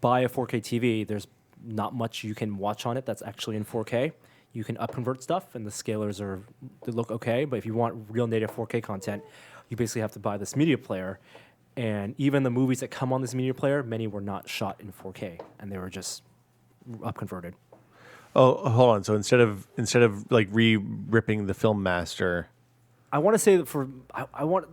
buy a 4K TV, there's not much you can watch on it that's actually in 4K. You can upconvert stuff, and the scalers they look okay. But if you want real native 4K content, you basically have to buy this media player. And even the movies that come on this media player, many were not shot in 4K, and they were just upconverted. Oh, hold on. So instead of like ripping the film master, I want to say that I want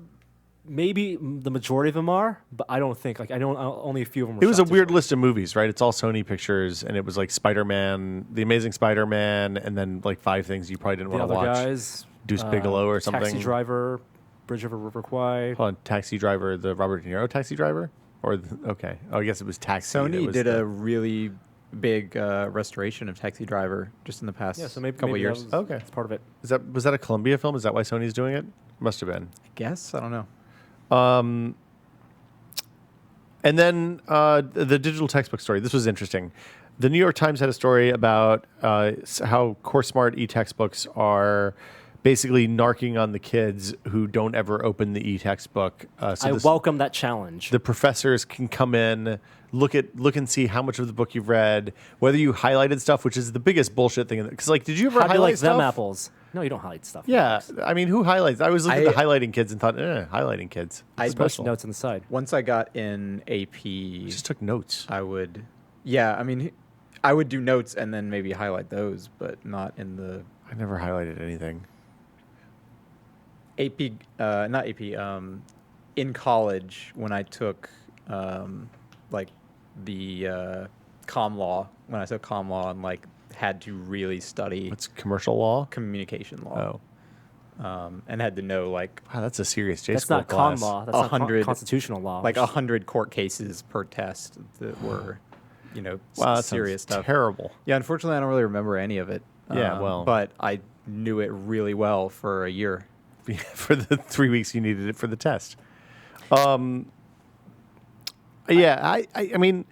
maybe the majority of them are, but I don't think only a few of them. Were it was a shot weird digitally. list of movies, right? It's all Sony Pictures, and it was like Spider-Man, The Amazing Spider-Man, and then like 5 things you probably didn't The want to other watch. guys, Deuce Bigelow or something. Taxi Driver, Bridge over River Kwai. Hold on, Taxi Driver, the Robert De Niro Taxi Driver, okay. Oh, I guess it was Taxi. that Sony was did the- a really big restoration of Taxi Driver just in the past Yeah, so maybe couple maybe years. that was, Okay. that's part of it. Was that a Columbia film? Is that why Sony's doing it? Must have been. I guess I don't know. And then the digital textbook story. This was interesting. The New York Times had a story about how Course Smart e-textbooks are basically narking on the kids who don't ever open the e-textbook. I welcome that challenge. The professors can come in, look and see how much of the book you've read, whether you highlighted stuff, which is the biggest bullshit thing. Because like, did you ever How do you highlight like stuff? them apples? No, you don't highlight stuff. Yeah, I mean, who highlights? I was looking at the highlighting kids and thought, highlighting kids. I- Special notes on the side. Once I got in AP, Just took notes. I would, yeah, I mean, I would do notes and then maybe highlight those, but not in the I never highlighted anything. AP, not AP, in college when I took like the comm law, when I took comm law and like had to really study What's commercial law? communication law. Oh, And had to know like wow, that's a serious J That's school not class. con law. That's not 100 constitutional law. like 100 court cases per test that were, you know, Wow, that serious sounds stuff. terrible. Yeah, unfortunately, I don't really remember any of it. Yeah, well. but I knew it really well for a year. For the 3 weeks you needed it for the test. Yeah, I mean,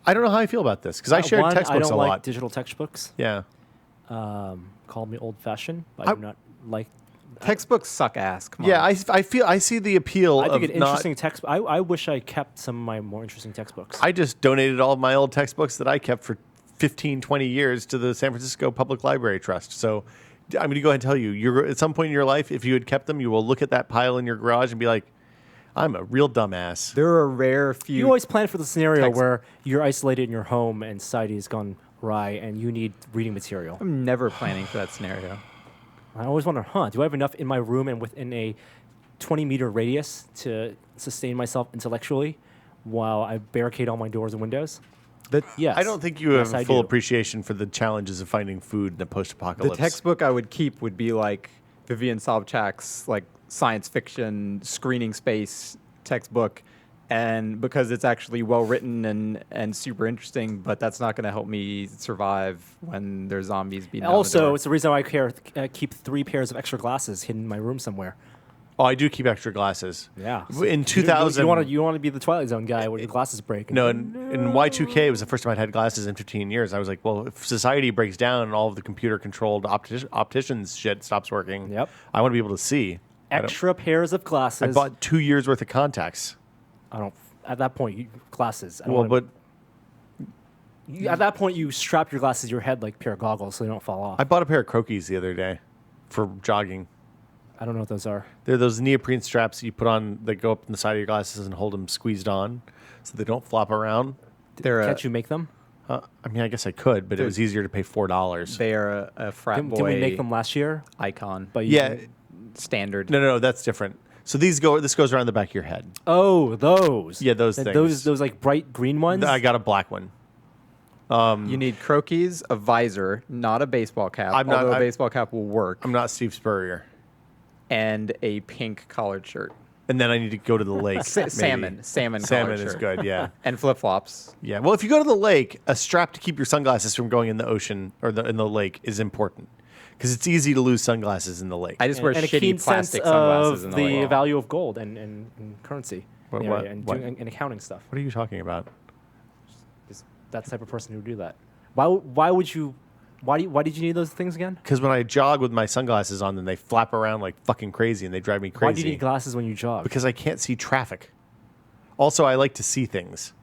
I don't know how I feel about this because I shared One, textbooks I don't a like lot. digital textbooks. Yeah, Called me old-fashioned, but I do not like. Textbooks suck ass. Come yeah. on. I see the appeal I think of an interesting text. I wish I kept some of my more interesting textbooks. I just donated all of my old textbooks that I kept for 15, 20 years to the San Francisco Public Library Trust. So I'm going to go ahead and tell you, at some point in your life, if you had kept them, you will look at that pile in your garage and be like, I'm a real dumbass. There are a rare few. You always plan for the scenario Text- where you're isolated in your home and society has gone awry and you need reading material. I'm never planning for that scenario. I always wonder, do I have enough in my room and within a 20-meter radius to sustain myself intellectually while I barricade all my doors and windows? Yes. I don't think you Yes, have I full do. appreciation for the challenges of finding food in a The post-apocalypse. textbook I would keep would be like Vivian Sobchak's like science fiction screening space textbook, and because it's actually well written and super interesting, but that's not going to help me survive when there's zombies beating down the Also, door. it's the reason why I keep 3 pairs of extra glasses hidden in my room somewhere. Oh, I do keep extra glasses. Yeah. In 2000, you want to be the Twilight Zone guy where your glasses break. no, in Y2K, it was the first time I'd had glasses in 15 years. I was like, well, if society breaks down and all of the computer-controlled opticians shit stops working, Yep. I want to be able to see. Extra pairs of glasses. I bought 2 years worth of contacts. I don't. At that point, glasses. I don't Well, wanna- but at that point, you strap your glasses to your head like a pair of goggles so they don't fall off. I bought a pair of Crokies the other day for jogging. I don't know what those are. They're those neoprene straps that you put on that go up in the side of your glasses and hold them squeezed on so they don't flop around. They're Can't you make them? I mean, I guess I could, but it was easier to pay $4. they are a frat boy Didn't we make them last year? icon. But you Yeah. didn't- Standard. No, that's different. So this goes around the back of your head. Oh, those. Yeah, those things. Those like bright green ones. I got a black one. You need croquis, a visor, not a baseball cap. I'm not- although a I- baseball cap will work, I'm not Steve Spurrier. and a pink collared shirt. And then I need to go to the lake. maybe. Salmon Salmon collared is shirt. good, yeah. And flip flops. Yeah. Well, if you go to the lake, a strap to keep your sunglasses from going in the ocean or in the lake is important because it's easy to lose sunglasses in the lake. I just wear and a keen shitty sense plastic sunglasses of in the the lake. value of gold and currency. What- Yeah, what- and, what? and accounting stuff. What are you talking about? Just that type of person who would do that. Why did you need those things again? Because when I jog with my sunglasses on, then they flap around like fucking crazy and they drive me crazy. Why do you need glasses when you jog? Because I can't see traffic. Also, I like to see things.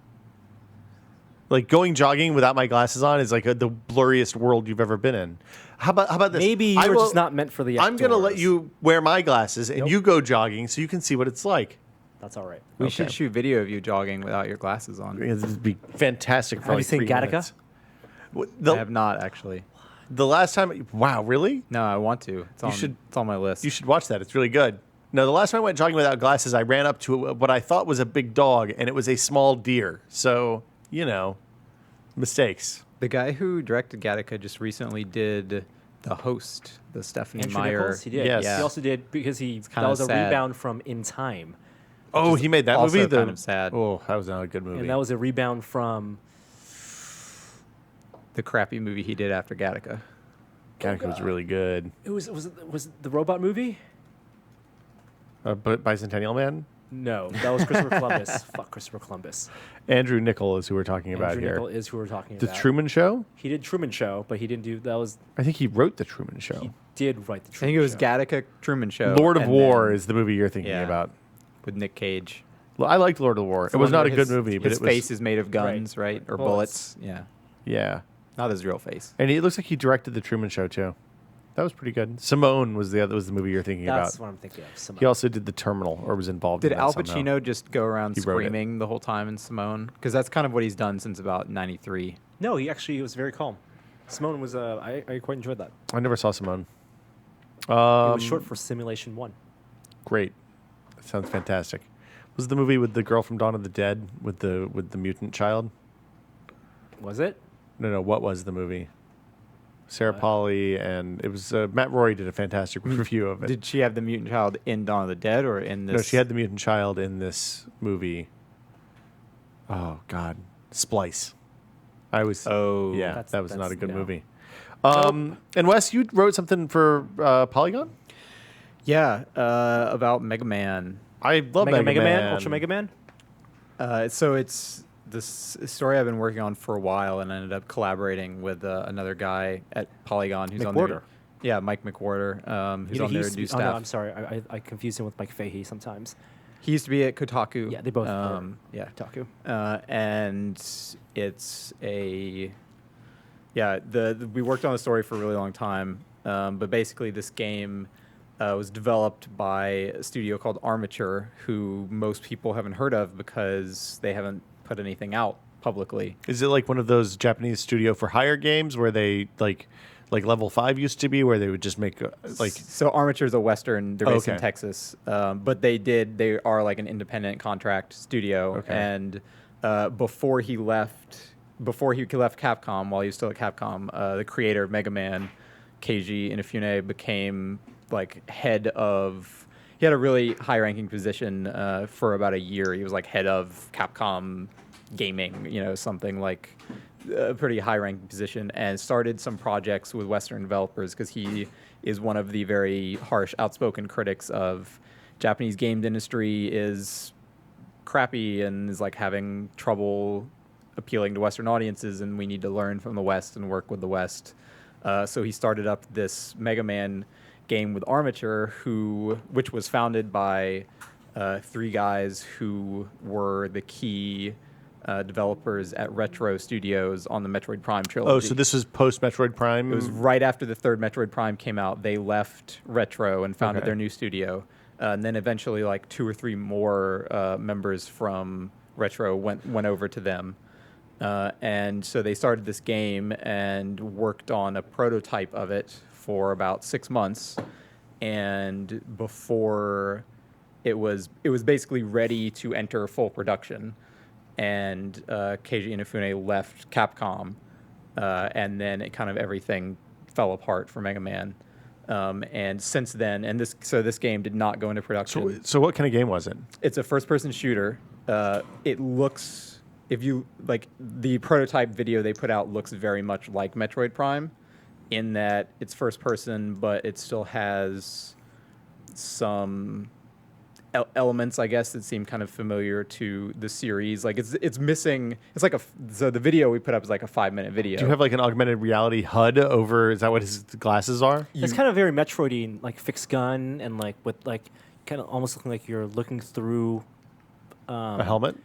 Like going jogging without my glasses on is like the blurriest world you've ever been in. How about this? Maybe you I were will- just not meant for the I'm gonna let outdoors. you wear my glasses and Nope. you go jogging so you can see what it's like. That's all right. We Okay. should shoot video of you jogging without your glasses on. This would be fantastic for Have you like seen 3 Gattaca? minutes. I The, have not actually. the last time, wow, really? No, I want to. It's on my list. You should watch that. It's really good. No, the last time I went jogging without glasses, I ran up to what I thought was a big dog, and it was a small deer. So, mistakes. The guy who directed Gattaca just recently did The Host, the Stephanie Andrew Meyer. Nichols, he did. Yes. He also did because that kinda was a sad. rebound from In Time, Oh, he made that also movie. kind of sad. Oh, that was not a good movie. and that was a rebound from. The crappy movie he did after Gattaca. Gattaca was really good. It was it the robot movie? But Bicentennial Man, No, that was Christopher Columbus. Fuck Christopher Columbus. Andrew Nichol is who we're talking about Andrew here. Nichol is who we're talking The about. Truman Show. He did Truman Show, but he didn't do that. Was I think he wrote the Truman Show. he did write the I Truman think it was Show. Gattaca, Truman Show. Lord of and War then- is the movie you're thinking yeah. about. with Nick Cage. I liked Lord of War. It The was one not a where good his- movie, but his it was. face is made of guns, right? Or Bullets. bullets. Yeah. Yeah, Not his real face. and it looks like he directed the Truman Show too. That was pretty good. Simone was the movie you're thinking That's about. what I'm thinking of. Simone. He also did The Terminal, or was involved. Did in that Al somehow. Pacino just go around He wrote it. screaming the whole time in Simone? Because that's kind of what he's done since about '93. No, he actually was very calm. Simone was. I quite enjoyed that. I never saw Simone. It was short for Simulation 1. Great. That sounds fantastic. Was it the movie with the girl from Dawn of the Dead with the mutant child? Was it? No. What was the movie? Sarah Polley and it was Matt Roy did a fantastic review of it. Did she have the mutant child in Dawn of the Dead or in this? No, she had the mutant child in this movie. Oh God, Splice. I was. Oh, yeah, that was not a that's- good no. movie. And Wes, you wrote something for Polygon. yeah. About Mega Man. I love Mega Man. Ultra Mega Man. So it's this story I've been working on for a while, and I ended up collaborating with another guy at Polygon who's on McWhorter. there. Yeah, Mike McWhorter, who's You know, on he there used to to do be- staff. Oh, no, I'm sorry. I confuse him with Mike Fahey sometimes. He used to be at Kotaku. Yeah, they both Yeah. Taku. And it's a we worked on the story for a really long time, but basically this game was developed by a studio called Armature, who most people haven't heard of because they haven't put anything out publicly. Is it like one of those Japanese studio for hire games where they like Level 5 used to be, where they would just make So Armature's a Western, they're based in Okay. Texas, but they are like an independent contract studio. Okay. And before he left before he left Capcom, while he was still at Capcom, the creator of Mega Man, Keiji Inafune, became like head of. He had a really high-ranking position for about a year. He was like head of Capcom Gaming, something like a pretty high-ranking position, and started some projects with Western developers because he is one of the very harsh, outspoken critics of Japanese game industry is crappy and is like having trouble appealing to Western audiences, and we need to learn from the West and work with the West. So he started up this Mega Man game with Armature, which was founded by three guys who were the key developers at Retro Studios on the Metroid Prime trilogy. Oh, so this is post Metroid Prime? It was right after the third Metroid Prime came out. They left Retro and founded their new studio. And then eventually, like 2 or 3 more members from Retro went over to them. And so they started this game and worked on a prototype of it for about 6 months. And before it was basically ready to enter full production. And Keiji Inafune left Capcom. And then it kind of everything fell apart for Mega Man. And since then, this game did not go into production. So what kind of game was it? It's a first-person shooter. It looks, if you like, the prototype video they put out looks very much like Metroid Prime, in that it's first-person, but it still has some elements, I guess, that seem kind of familiar to the series. Like it's missing. It's like so the video we put up is like a 5-minute video. Do you have like an augmented reality HUD over? Is that what his glasses are? It's kind of very Metroidy, like fixed gun and like with like kind of almost looking like you're looking through A helmet?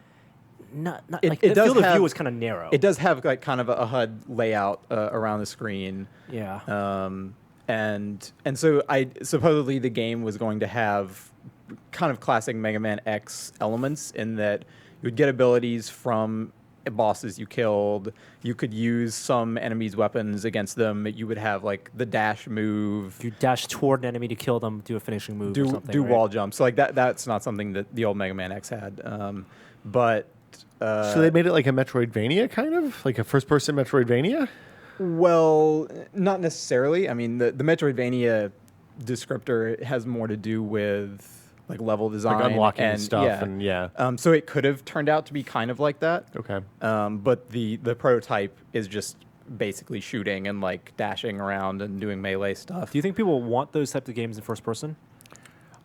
Not It- like it the does field of have- view is kind of narrow. It does have like kind of a HUD layout around the screen. Yeah. And so supposedly the game was going to have kind of classic Mega Man X elements in that you would get abilities from bosses you killed. You could use some enemies' weapons against them. You would have like the dash move. If you dash toward an enemy to kill them, do a finishing move or something. Do right? wall jumps. So like that's not something that the old Mega Man X had. But So they made it like a Metroidvania, kind of? Like a first-person Metroidvania? well, not necessarily. I mean, the Metroidvania descriptor has more to do with like level design, Like unlocking and stuff yeah. and So it could have turned out to be kind of like that. Okay. But the prototype is just basically shooting and like dashing around and doing melee stuff. Do you think people want those types of games in first person?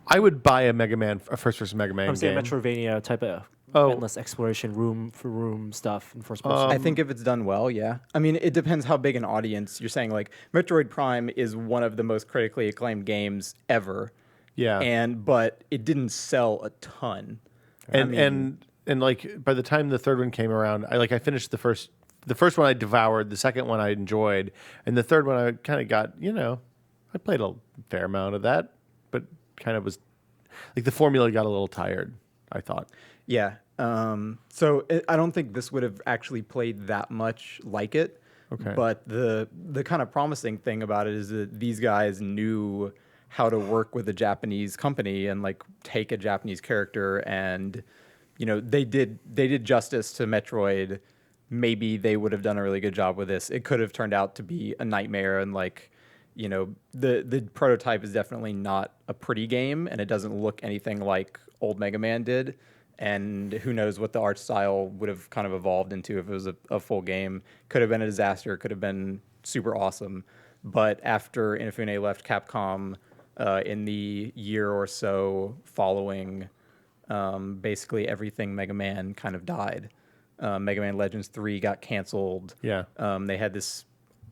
I would buy a first-person Mega Man I'm saying game. Metroidvania type of Oh. endless exploration, room for room stuff in first person. I think if it's done well, yeah. I mean, it depends how big an audience you're saying. Like Metroid Prime is one of the most critically acclaimed games ever. Yeah. But it didn't sell a ton. And like by the time the third one came around, I finished the first one I devoured, the second one I enjoyed, and the third one I kind of got, I played a fair amount of that, but kind of was like the formula got a little tired, I thought. Yeah. So I don't think this would have actually played that much like it. Okay. But the kind of promising thing about it is that these guys knew how to work with a Japanese company and like take a Japanese character, and they did justice to Metroid. Maybe they would have done a really good job with this. It could have turned out to be a nightmare, and like the prototype is definitely not a pretty game, and it doesn't look anything like old Mega Man did. And who knows what the art style would have kind of evolved into if it was a full game. Could have been a disaster. Could have been super awesome. But after Inafune left Capcom in the year or so following, basically everything Mega Man kind of died. Mega Man Legends 3 got canceled. Yeah. They had this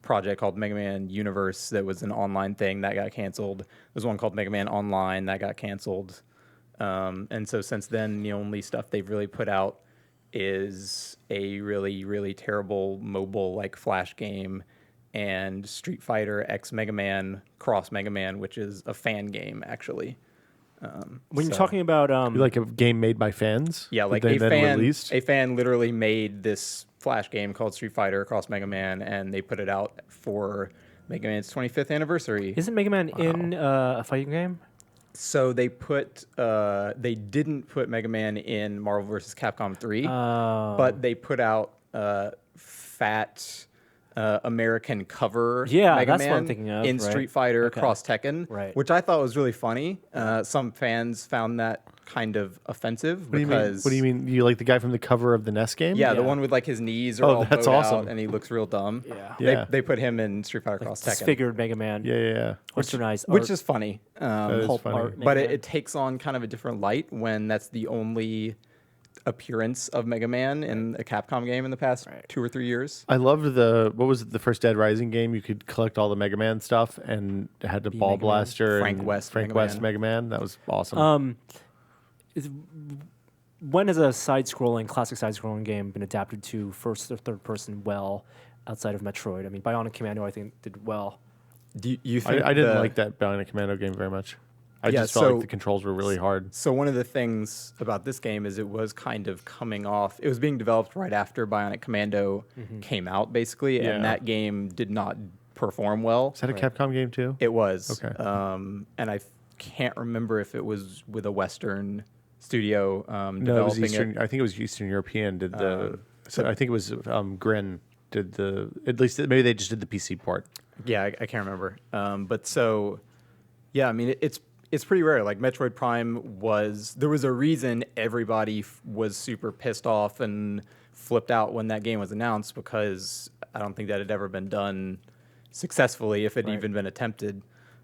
project called Mega Man Universe that was an online thing that got canceled. There was one called Mega Man Online that got canceled. And so since then, the only stuff they've really put out is a really, really terrible mobile like Flash game and Street Fighter X Mega Man Cross Mega Man, which is a fan game actually. When you're talking about Like a game made by fans? Yeah, that like they a then fan. released? A fan literally made this Flash game called Street Fighter Cross Mega Man, and they put it out for Mega Man's 25th anniversary. isn't Mega Man in a fighting game? So they didn't put Mega Man in Marvel vs. Capcom 3, but they put out fat American cover Yeah, Mega that's Man what I'm thinking of, in right. Street Fighter Okay. cross Tekken, Right. which I thought was really funny. Some fans found that kind of offensive What do you mean? because What do you mean? You like the guy from the cover of the NES game? yeah, the Yeah. one with like his knees are Oh, all that's bowed awesome. out and he looks real dumb. Yeah. Yeah. They put him in Street Fighter cross Tekken, Disfigured Mega Man. Yeah. Westernized which art. is funny. That is pulp funny. art But Mega Man. it takes on kind of a different light when that's the only appearance of Mega Man in a Capcom game in the past 2 or 3 years. I loved what was it, the first Dead Rising game? You could collect all the Mega Man stuff and it had the Ball Mega Man. Blaster Frank and West Frank Mega West Man. Mega Man. That was awesome. When has a classic side-scrolling game been adapted to first or third person well outside of Metroid? I mean, Bionic Commando, I think, did well. Do you think I didn't like that Bionic Commando game very much. I Yeah, just felt so- like the controls were really hard. So one of the things about this game is it was kind of coming off. It was being developed right after Bionic Commando came out, basically, Yeah. and that game did not perform well. Is that a Capcom game too? It was. Okay. And I can't remember if it was with a Western studio No, it was developing Eastern. it. I think it was Eastern European. Did the? So I think it was Grin. Did the? At least maybe they just did the PC port. Yeah, I can't remember. But so, yeah, I mean, it's pretty rare. Like Metroid Prime there was a reason everybody was super pissed off and flipped out when that game was announced, because I don't think that had ever been done successfully, if it had even been attempted.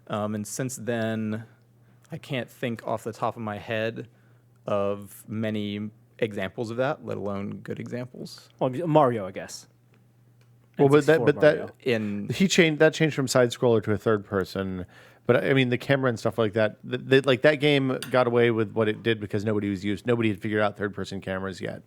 And since then, I can't think off the top of my head of many examples of that, let alone good examples. Well, Mario, I guess. Well, but N64 Mario. that changed from side scroller to a third person. But I mean, the camera and stuff like that. Like that game got away with what it did because nobody had figured out third person cameras yet.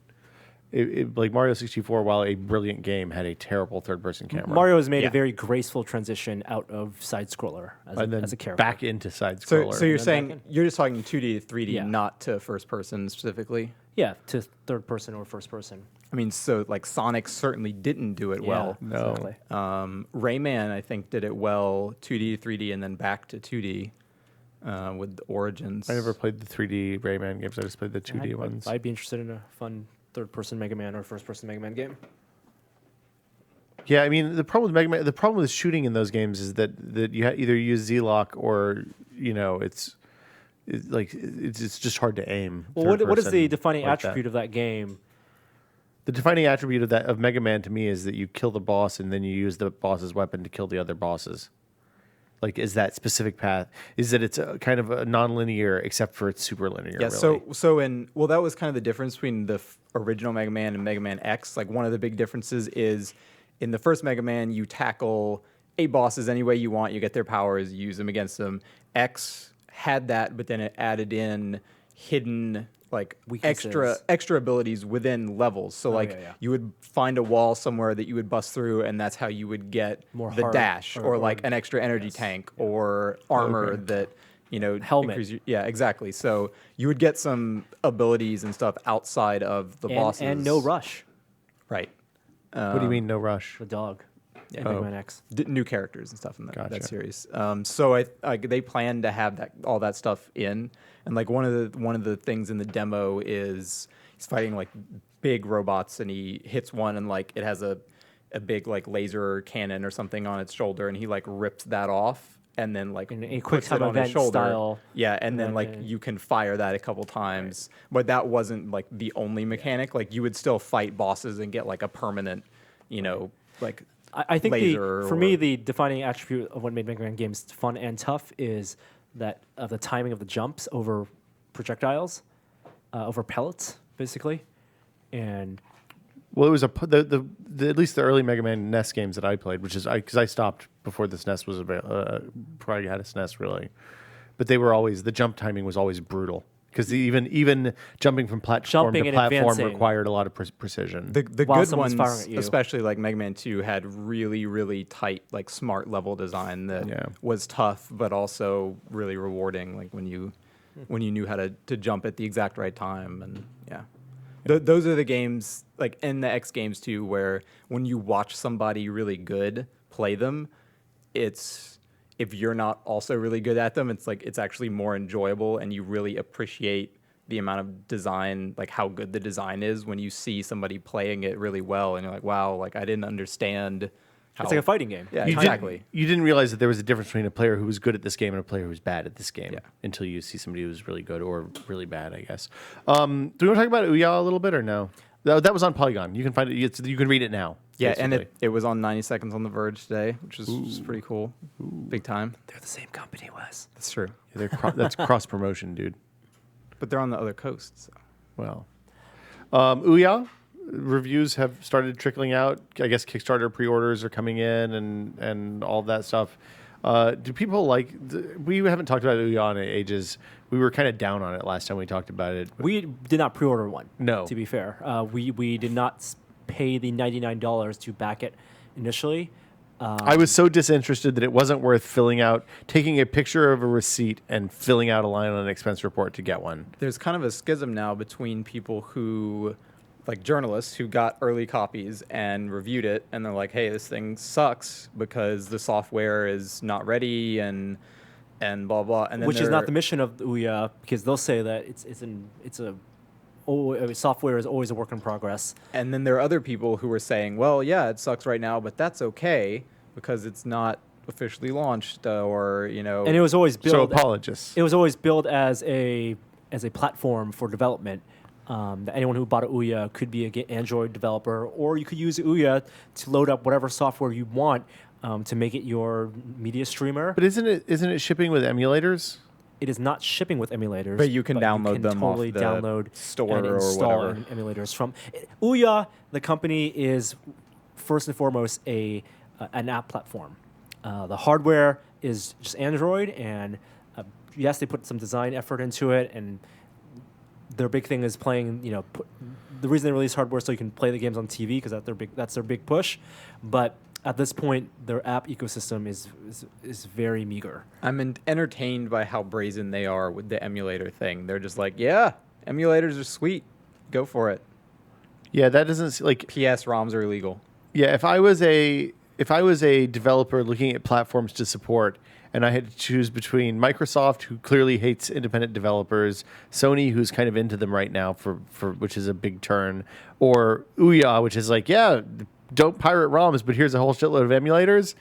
Like Mario 64, while a brilliant game, had a terrible third person camera. Mario has made Yeah. a very graceful transition out of side scroller and then as a character. back into side So, scroller. so you're then saying back in. you're just talking 2D to 3D, Yeah. not to first person specifically? Yeah, to third person or first person. I mean, so like Sonic certainly didn't do it well. Yeah, No. exactly. Rayman, I think, did it well 2D, 3D, and then back to 2D with Origins. I never played the 3D Rayman games. I just played the 2D I'd- ones. I'd be interested in a fun third-person Mega Man or first-person Mega Man game. Yeah, I mean the problem with Mega Man, the problem with shooting in those games is that you either use Z-Lock or it's just hard to aim. Well, third what is the person defining like that. attribute of that game? The defining attribute of Mega Man to me is that you kill the boss and then you use the boss's weapon to kill the other bosses. Like, is that specific path? Is that it's a kind of a non-linear, except for it's super linear? Yeah, really. so that was kind of the difference between the original Mega Man and Mega Man X. Like one of the big differences is in the first Mega Man, you tackle 8 bosses any way you want. You get their powers, you use them against them. X had that, but then it added in hidden like Weaknesses. extra abilities within levels. So like yeah. you would find a wall somewhere that you would bust through, and that's how you would get More the heart dash or- or like an extra energy tank or armor that Helmet. yeah, exactly. So you would get some abilities and stuff outside of the bosses. And no rush, Right. What do you mean, no rush? the dog. Yeah. in Mega Man X. New characters and stuff in that Gotcha. series. So they plan to have all that stuff in, and like one of the things in the demo is he's fighting like big robots, and he hits one, and like it has a big like laser cannon or something on its shoulder, and he like rips that off, and then like In a quick puts time it on his event shoulder. style. Yeah, and then then, like you can fire that a couple times, but that wasn't like the only mechanic. Like you would still fight bosses and get like a permanent, like. I think laser for me or- the defining attribute of what made Mega Man games fun and tough is that the timing of the jumps over projectiles, over pellets, basically, and Well, it was the at least the early Mega Man NES games that I played, which is because I stopped before this NES was available. Probably had a SNES really, but they were always the jump timing was always brutal because even jumping from platform Jumping to and platform advancing. required a lot of precision. The While good someone's firing ones, at you. especially like Mega Man 2, had really, really tight, like smart level design that Yeah. was tough, but also really rewarding. Like when you knew how to jump at the exact right time, and yeah, those are the games like in the X games too, where when you watch somebody really good play them, if you're not also really good at them, it's like it's actually more enjoyable, and you really appreciate the amount of design, like how good the design is when you see somebody playing it really well, and you're like, wow, like I didn't understand. How, It's like a fighting game. Yeah, You exactly. You didn't realize that there was a difference between a player who was good at this game and a player who was bad at this game Yeah. until you see somebody who was really good or really bad, I guess. Do we want to talk about Ouya a little bit or no? That was on Polygon. You can find it. You can read it now. Yeah, and basically. it was on 90 Seconds on the Verge today, which is pretty cool. Big time. They're the same company, Wes. That's true. Yeah, that's cross promotion, dude. But they're on the other coast. So. Well, Ouya reviews have started trickling out. I guess Kickstarter pre-orders are coming in and all that stuff. Do people like? We haven't talked about Ouya in ages. We were kind of down on it last time we talked about it. We did not pre-order one. No. To be fair, we did not pay the $99 to back it initially. I was so disinterested that it wasn't worth taking a picture of a receipt and filling out a line on an expense report to get one. There's kind of a schism now between people who, like journalists, who got early copies and reviewed it, and they're like, "Hey, this thing sucks because the software is not ready," and blah blah. And then Which is not the mission of Ouya, because they'll say that software is always a work in progress. And then there are other people who are saying, "Well, yeah, it sucks right now, but that's okay because it's not officially launched, or you know." And it was always built. So apologists. It was always built as a platform for development. That anyone who bought a Ouya could be an Android developer, or you could use Ouya to load up whatever software you want to make it your media streamer. But isn't it shipping with emulators? It is not shipping with emulators, But you can download them off totally the download store and or install whatever. emulators from Ouya. The company is first and foremost an app platform. The hardware is just Android, and yes, they put some design effort into it, and their big thing is playing. The reason they release hardware is so you can play the games on TV, because that's their big push. But at this point, their app ecosystem is very meager. I'm entertained by how brazen they are with the emulator thing. They're just like, "Yeah, emulators are sweet. Go for it." Yeah, that doesn't like. P.S. ROMs are illegal. Yeah, if I was a developer looking at platforms to support, and I had to choose between Microsoft, who clearly hates independent developers, Sony, who's kind of into them right now for which is a big turn, or Ouya, which is like, yeah, don't pirate ROMs, but here's a whole shitload of emulators.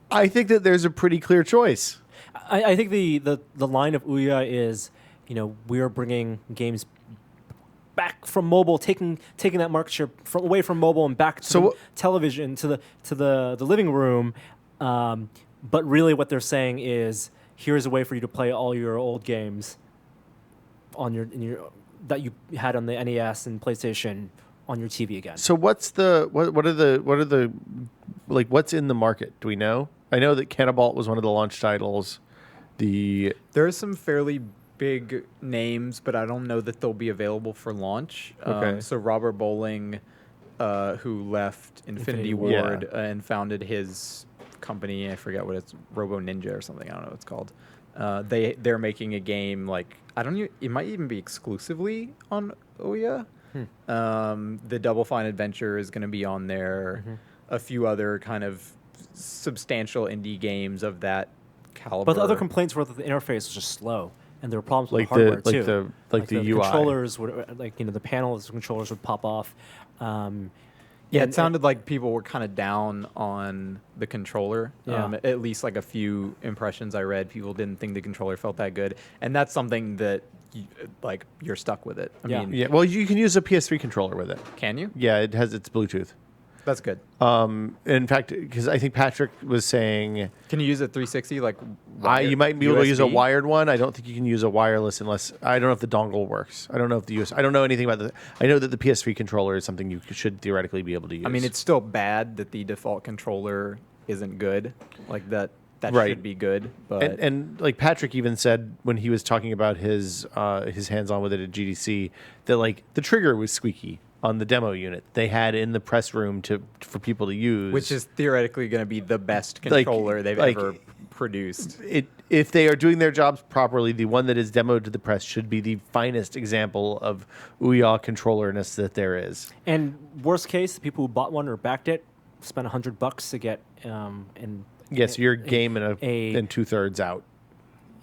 I think that there's a pretty clear choice. I think the line of Ouya is, we are bringing games back from mobile, taking that market share away from mobile and back to the television, to the living room. But really, what they're saying is, here's a way for you to play all your old games on your that you had on the NES and PlayStation on your TV again. So what's the what are the like what's in the market? Do we know? I know that Cannibalt was one of the launch titles. There are some fairly big names, but I don't know that they'll be available for launch. Okay. So Robert Bowling, who left Infinity Ward and founded his company, I forget what it's, Robo Ninja or something. I don't know what it's called. They're making a game like it might even be exclusively on Ouya. The Double Fine Adventure is going to be on there. Mm-hmm. A few other kind of substantial indie games of that caliber. But the other complaints were that the interface was just slow, and there were problems with the hardware too. The UI. Controllers would, the panels controllers would pop off. It sounded like people were kind of down on the controller. Yeah. At least like a few impressions I read, people didn't think the controller felt that good, and that's something that you're stuck with it. I mean, Yeah, well, you can use a PS3 controller with it. can you? Yeah, it's Bluetooth. That's good. In fact, because I think Patrick was saying, Can you use a 360 like? you might be able to use a USB? wired one. I don't think you can use a wireless unless I don't know if the dongle works. I don't know if the I don't know anything about I know that the PS3 controller is something you should theoretically be able to use. I mean, it's still bad that the default controller isn't good. Like that Right. should be good. But and like Patrick even said when he was talking about his hands-on with it at GDC that like the trigger was squeaky on the demo unit they had in the press room for people to use, which is theoretically going to be the best controller they've ever produced. If they are doing their jobs properly, the one that is demoed to the press should be the finest example of Ouya controllerness that there is. And worst case, the people who bought one or backed it spent $100 to get Yes, your game in 2/3 out.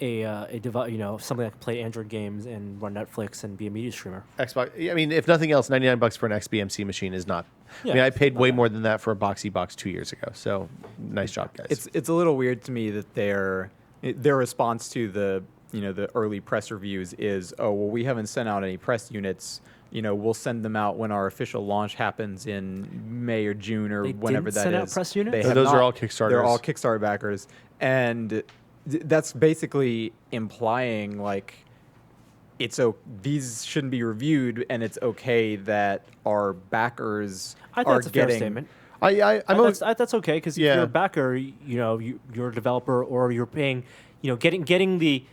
something that can play Android games and run Netflix and be a media streamer. Xbox. I mean, if nothing else, $99 for an XBMC machine is not. Yeah, I mean, I paid way bad. more than that for a Boxy Box 2 years ago. So nice job, guys. It's a little weird to me that their response to the early press reviews is, oh well, we haven't sent out any press units. We'll send them out when our official launch happens in May or June or They whenever didn't that send is. out press units? They So have those are not. all Kickstarters. They're all Kickstarter backers, and that's basically implying like these shouldn't be reviewed, and it's okay that our backers I think are that's a fair getting. statement. That's okay because if Yeah. you're a backer, you're a developer or you're paying, getting the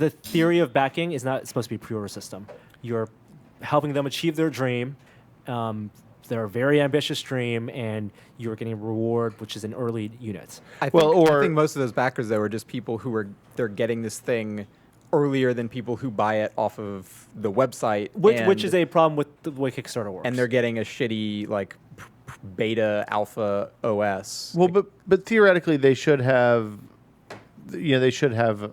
theory of backing is not supposed to be a pre-order system. You're helping them achieve their dream. They're a very ambitious dream, and you're getting a reward, which is an early unit. I think most of those backers though are just people who they're getting this thing earlier than people who buy it off of the website, Which is a problem with the way Kickstarter works. and they're getting a shitty like beta alpha OS. Well, but theoretically, they should have. They should have.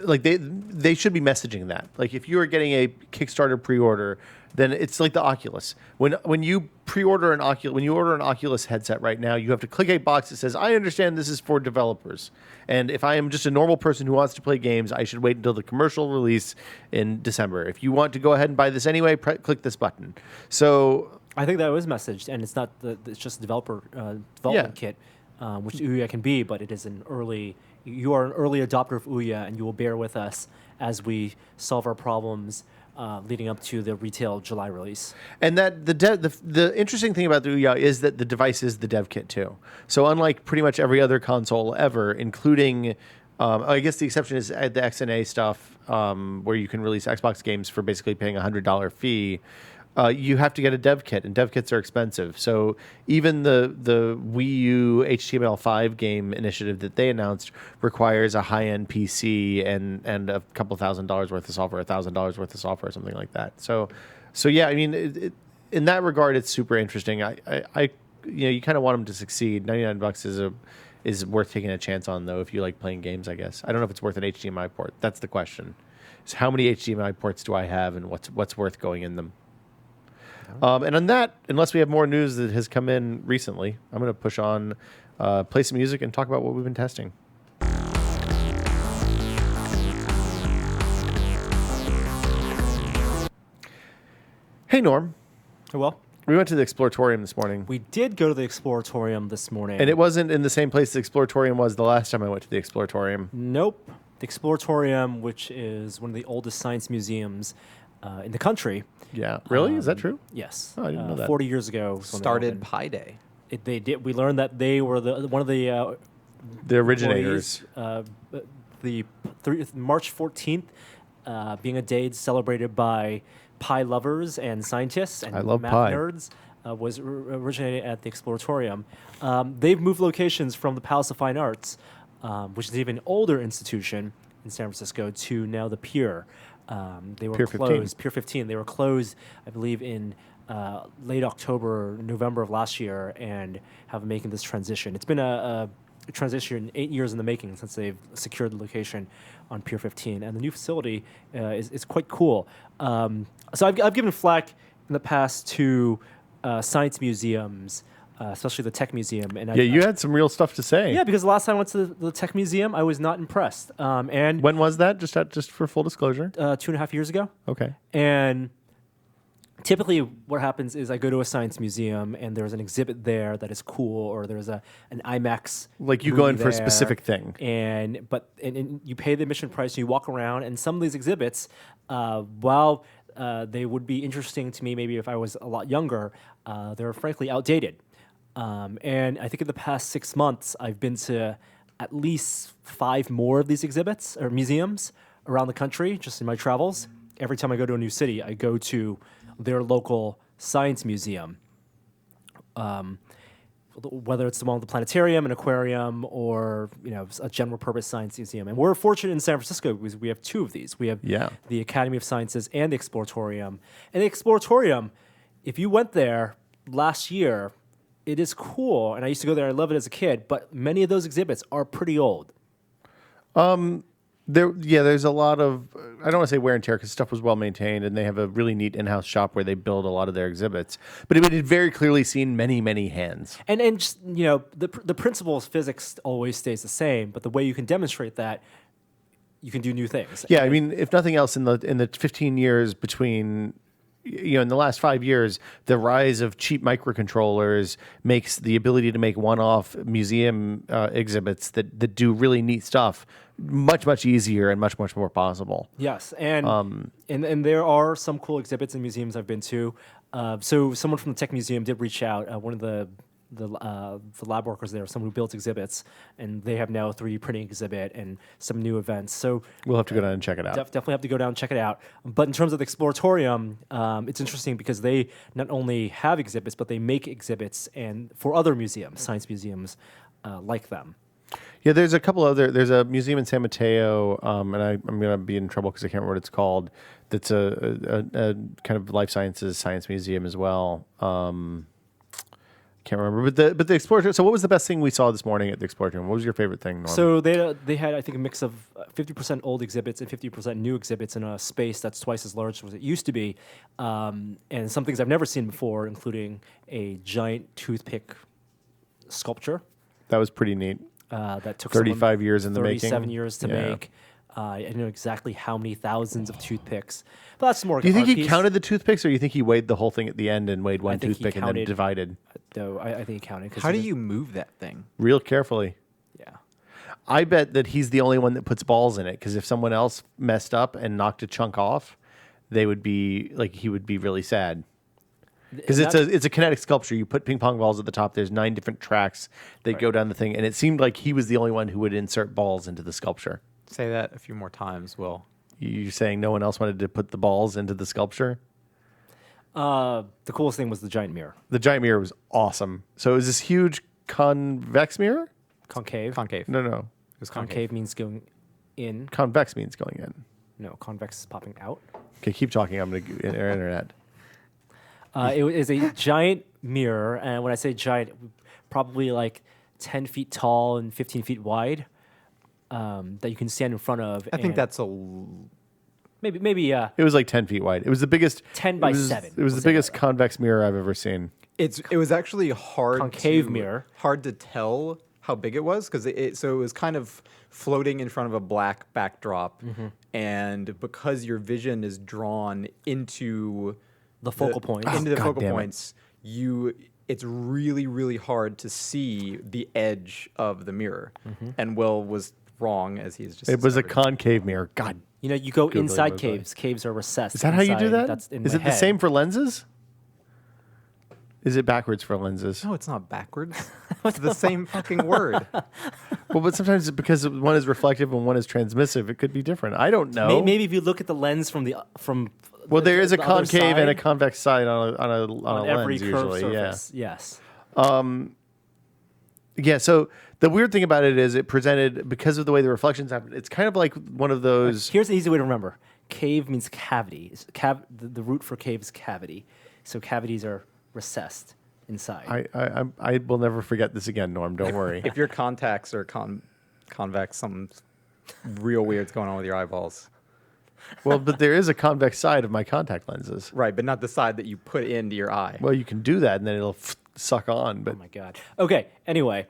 Like they should be messaging that. Like if you are getting a Kickstarter pre-order, then it's like the Oculus. When you pre-order an Oculus, when you order an Oculus headset right now, you have to click a box that says, "I understand this is for developers." And if I am just a normal person who wants to play games, I should wait until the commercial release in December. If you want to go ahead and buy this anyway, click this button. So I think that was messaged, and it's not it's just a development kit, which Ouya can be, but it is an early. You are an early adopter of Ouya, and you will bear with us as we solve our problems leading up to the retail July release. And that the interesting thing about the Ouya is that the device is the dev kit too. So unlike pretty much every other console ever, including, I guess the exception is the XNA stuff, where you can release Xbox games for basically paying $100 fee. You have to get a dev kit, and dev kits are expensive. So even the Wii U HTML5 game initiative that they announced requires a high-end PC and a couple $1,000 worth of software, $1,000 worth of software, something like that. So yeah, I mean, in that regard, it's super interesting. You kind of want them to succeed. $99 is worth taking a chance on, though, if you like playing games, I guess. I don't know if it's worth an HDMI port. That's the question. Is how many HDMI ports do I have, and what's worth going in them? And on that, unless we have more news that has come in recently, I'm going to push on, play some music, and talk about what we've been testing. Hey, Norm. Well, We went to the Exploratorium this morning. we did go to the Exploratorium this morning. And it wasn't in the same place the Exploratorium was the last time I went to the Exploratorium. Nope. The Exploratorium, which is one of the oldest science museums in the country. Yeah. Really? Is that true? Yes. Oh, I didn't know that. 40 years ago. was when they Started opened. Pi Day. They did. We learned that they were one of the The originators. March 14th, being a day celebrated by pie lovers and scientists and I love math pie. nerds, was originated at the Exploratorium. They've moved locations from the Palace of Fine Arts, which is an even older institution in San Francisco, to now the Pier. They were Pier 15. closed. Pier 15. They were closed, I believe, in late October, November of last year, and have making this transition. It's been a transition 8 years in the making since they've secured the location on Pier 15, and the new facility is quite cool. So I've given flack in the past to science museums, especially the Tech Museum. And You had some real stuff to say. yeah, because the last time I went to the Tech Museum, I was not impressed. And When was that? Just for full disclosure. 2.5 years ago. Okay. And typically what happens is I go to a science museum and there's an exhibit there that is cool, or there's an IMAX. Like you go in movie for a there, specific thing. And you pay the admission price and you walk around, and some of these exhibits, while they would be interesting to me maybe if I was a lot younger, they're frankly outdated. And I think in the past 6 months, I've been to at least 5 more of these exhibits or museums around the country, just in my travels. Every time I go to a new city, I go to their local science museum, whether it's the one with the planetarium, an aquarium, or a general purpose science museum. And we're fortunate in San Francisco because we have 2 of these. We have the Academy of Sciences and the Exploratorium. And the Exploratorium, if you went there last year, it is cool, and I used to go there. I love it as a kid, but many of those exhibits are pretty old. There's a lot of, I don't want to say wear and tear because stuff was well maintained, and they have a really neat in-house shop where they build a lot of their exhibits. But it had very clearly seen many, many hands. And just, the principle of physics always stays the same, but the way you can demonstrate that, you can do new things. Yeah, I mean, if nothing else, in the 15 years between, in the last 5 years, the rise of cheap microcontrollers makes the ability to make one-off museum exhibits that do really neat stuff much, much easier and much, much more possible. Yes, and there are some cool exhibits in museums I've been to. So someone from the Tech Museum did reach out. One of the lab workers there, someone who builds exhibits, and they have now a 3D printing exhibit and some new events. So we'll have to go down and check it out. Definitely have to go down and check it out. But in terms of the Exploratorium, it's interesting because they not only have exhibits, but they make exhibits and for other museums, science museums like them. Yeah, there's a couple other. There's a museum in San Mateo, and I'm going to be in trouble because I can't remember what it's called. That's a kind of life sciences science museum as well. Can't remember, but the Exploratorium. So, what was the best thing we saw this morning at the Exploratorium? What was your favorite thing, Norm? So they had, I think, a mix of 50% old exhibits and 50% new exhibits in a space that's twice as large as it used to be, and some things I've never seen before, including a giant toothpick sculpture. That was pretty neat. That took 35 years in the making. 37 years to make. I don't know exactly how many thousands of toothpicks, but that's more. Do you think he counted the toothpicks, or do you think he weighed the whole thing at the end and weighed one toothpick and then divided? No, I think he counted. How do you move that thing? Real carefully. Yeah. I bet that he's the only one that puts balls in it, because if someone else messed up and knocked a chunk off, he would be really sad. Because it's a kinetic sculpture. You put ping pong balls at the top. There's 9 different tracks that go down the thing, and it seemed like he was the only one who would insert balls into the sculpture. Say that a few more times, Will. You're saying no one else wanted to put the balls into the sculpture? The coolest thing was the giant mirror. The giant mirror was awesome. So it was this huge convex mirror? Concave. No. It was Concave means going in. Convex means going in. No, convex is popping out. Okay, keep talking. I'm going to get our internet. It is a giant mirror, and when I say giant, probably like 10 feet tall and 15 feet wide, that you can stand in front of. I think that's maybe It was like 10 feet wide. It was the biggest. 10 by 7. It was the biggest convex mirror I've ever seen. It was actually concave mirror. Hard to tell how big it was, because it was kind of floating in front of a black backdrop, and because your vision is drawn into the focal points. Into the focal points, it's really, really hard to see the edge of the mirror. And Will was wrong, as he's just It was a concave mirror. God. You go Googling inside was caves. Caves are recessed. Is that how you do that? That's in Is my it the head. same for lenses? Is it backwards for lenses? No, it's not backwards. It's the same fucking word. Well, but sometimes because one is reflective and one is transmissive, it could be different. I don't know. Maybe if you look at the lens from Well, there is a the other concave and a side, convex side on a every lens curved usually. surface. Yes. Yeah. So the weird thing about it is it presented, because of the way the reflections happen. It's kind of like one of those. Here's an easy way to remember. Cave means cavity. The root for cave is cavity. So cavities are recessed inside. I will never forget this again, Norm. Don't worry. If your contacts are convex, something real weird's going on with your eyeballs. Well, but there is a convex side of my contact lenses. Right, but not the side that you put into your eye. Well, you can do that, and then it'll suck on. But Oh my god. Okay. Anyway,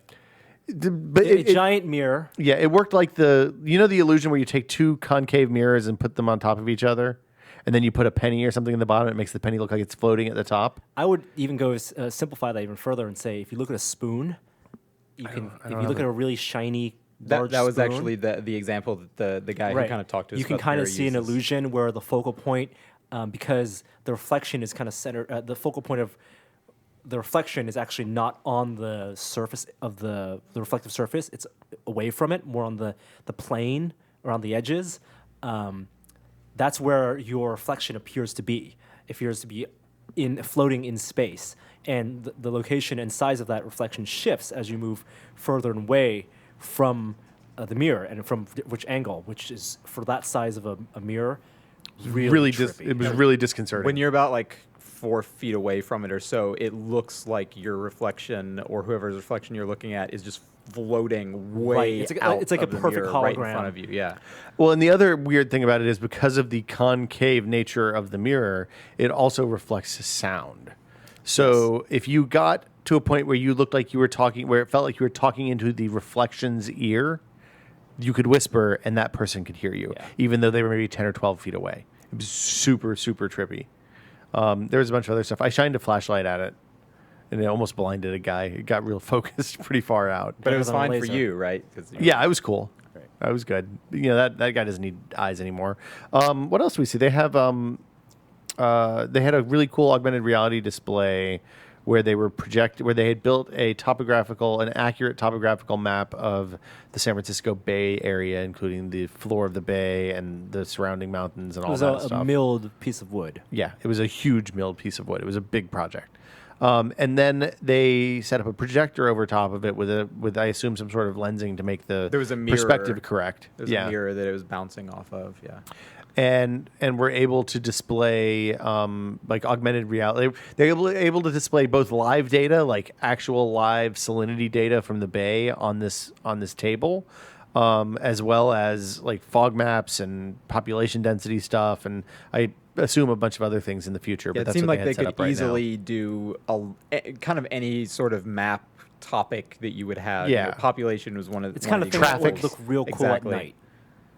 but a giant mirror. yeah, it worked like the illusion where you take 2 concave mirrors and put them on top of each other, and then you put a penny or something in the bottom. It makes the penny look like it's floating at the top. I would even go simplify that even further and say, if you look at a spoon, if you look at a really shiny. That was spoon, actually the example that the guy who kind of talked to us you can about kind of there see an uses. illusion where the focal point, because the reflection is kind of centered, the focal point of the reflection is actually not on the surface of the reflective surface. It's away from it, more on the plane or on the edges. That's where your reflection appears to be. It appears to be floating in space. And the location and size of that reflection shifts as you move further and away from the mirror, and from which angle, which is, for that size of a mirror, really trippy. It was really disconcerting. When you're about like 4 feet away from it or so, it looks like your reflection or whoever's reflection you're looking at is just floating way Right. It's like- out it's like a of the perfect mirror right in hologram. front of you. Yeah. Well, and the other weird thing about it is because of the concave nature of the mirror, it also reflects sound. So if you got to a point where you looked like you were talking, where it felt like you were talking into the reflection's ear, you could whisper and that person could hear you, even though they were maybe 10 or 12 feet away. It was super, super trippy. There was a bunch of other stuff. I shined a flashlight at it, and it almost blinded a guy. It got real focused pretty far out. But it was on a fine for laser. you, right? 'Cause you- Yeah, I was cool. Right. I was good. You know, that guy doesn't need eyes anymore. What else do we see? They have they had a really cool augmented reality display where they were where they had built an accurate topographical map of the San Francisco Bay Area, including the floor of the bay and the surrounding mountains and It all was that a stuff. milled piece of wood. Yeah, it was a huge milled piece of wood. It was a big project. And then they set up a projector over top of it with I assume some sort of lensing to make the There was a mirror. perspective correct. There's a mirror that it was bouncing off of. Yeah. And we're able to display like augmented reality. They're able to display both live data, like actual live salinity data from the bay on this table, as well as like fog maps and population density stuff, and I assume a bunch of other things in the future. Yeah, But it that's seemed what like they they had set could up right now. easily do kind of any sort of map topic that you would have. You Yeah. know, population was one of It's one kind of of the thing that Traffic. would look real cool Exactly. at night.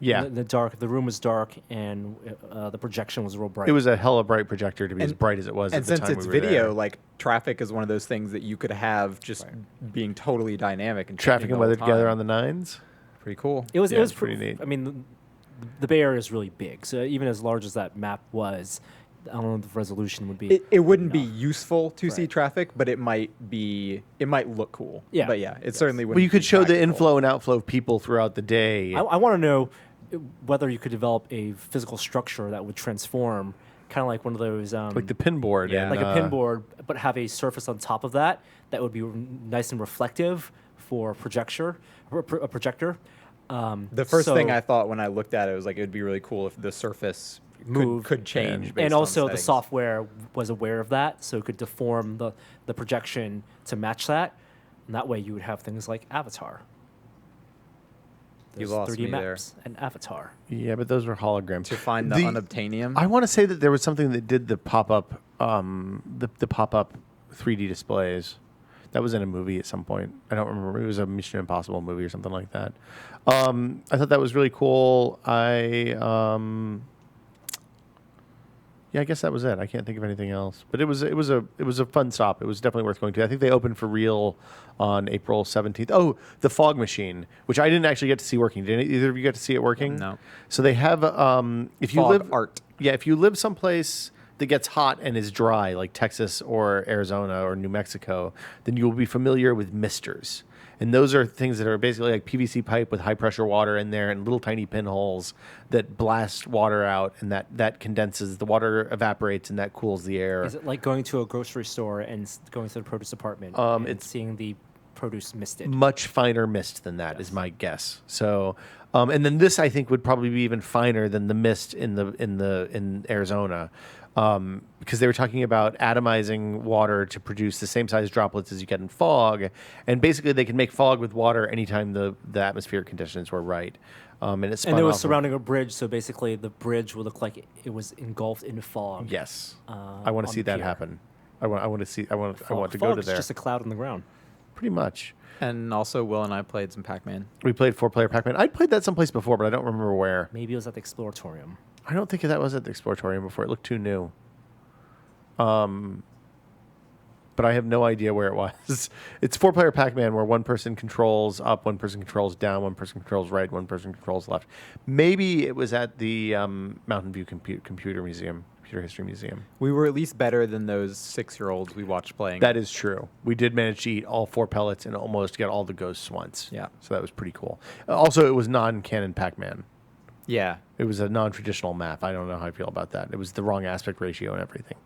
Yeah, In the dark. The room was dark, and the projection was real bright. it was a hella bright projector to be as And- bright as it was. And at the since time it's we were video, there. like traffic is one of those things that you could have just being totally dynamic and Traffic changing and all the weather together time. on the nines. Pretty cool. It was. Yeah, It was it's pretty neat. I mean, the Bay Area is really big, so even as large as that map was, I don't know if the resolution would be. It wouldn't be enough. useful to see Right. traffic, but it might look cool. Yeah. But yeah, it certainly wouldn't. Well, you could be show the practical. inflow and outflow of people throughout the day. I want to know whether you could develop a physical structure that would transform, kind of like one of those, like the pin board. Yeah. and, like a pin board, but have a surface on top of that that would be nice and reflective for a projector. The first thing I thought when I looked at it was like it would be really cool if the surface Move. could change. based and on also the settings. software was aware of that, so it could deform the projection to match that, and that way you would have things like Avatar. You There's lost 3D me there. maps and Avatar. Yeah, but those were holograms. To find the unobtainium. I want to say that there was something that did the pop-up, the pop-up 3D displays. That was in a movie at some point. I don't remember. It was a Mission Impossible movie or something like that. I thought that was really cool. Yeah, I guess that was it. I can't think of anything else. But it was a fun stop. It was definitely worth going to. I think they opened for real on April 17th. Oh, the fog machine, which I didn't actually get to see working. Did either of you get to see it working? No. So they have if you Fog live art. Yeah, if you live someplace that gets hot and is dry, like Texas or Arizona or New Mexico, then you will be familiar with misters. And those are things that are basically like PVC pipe with high pressure water in there and little tiny pinholes that blast water out, and that condenses, the water evaporates and that cools the air. Is it like going to a grocery store and going to the produce department and it's- seeing the produce misted? Much finer mist than that is my guess. So, and then this I think would probably be even finer than the mist in Arizona, because they were talking about atomizing water to produce the same size droplets as you get in fog, and basically they can make fog with water anytime the atmospheric conditions were right. And it spun And it was off of- surrounding a bridge, so basically the bridge would look like it was engulfed in fog. Yes, I want to on see the that pier. happen. I want to see. I want to go Fog to is there. just a cloud on the ground. Pretty much. And also, Will and I played some Pac-Man. We played 4-player Pac-Man. I'd played that someplace before, but I don't remember where. Maybe it was at the Exploratorium. I don't think that was at the Exploratorium before. It looked too new. But I have no idea where it was. It's 4-player Pac-Man where one person controls up, one person controls down, one person controls right, one person controls left. Maybe it was at the Mountain View Computer History Museum. We were at least better than those 6-year-olds we watched playing. That is true. We did manage to eat all 4 pellets and almost get all the ghosts once. Yeah. So that was pretty cool. Also, it was non-canon Pac-Man. Yeah. It was a non-traditional map. I don't know how I feel about that. It was the wrong aspect ratio and everything.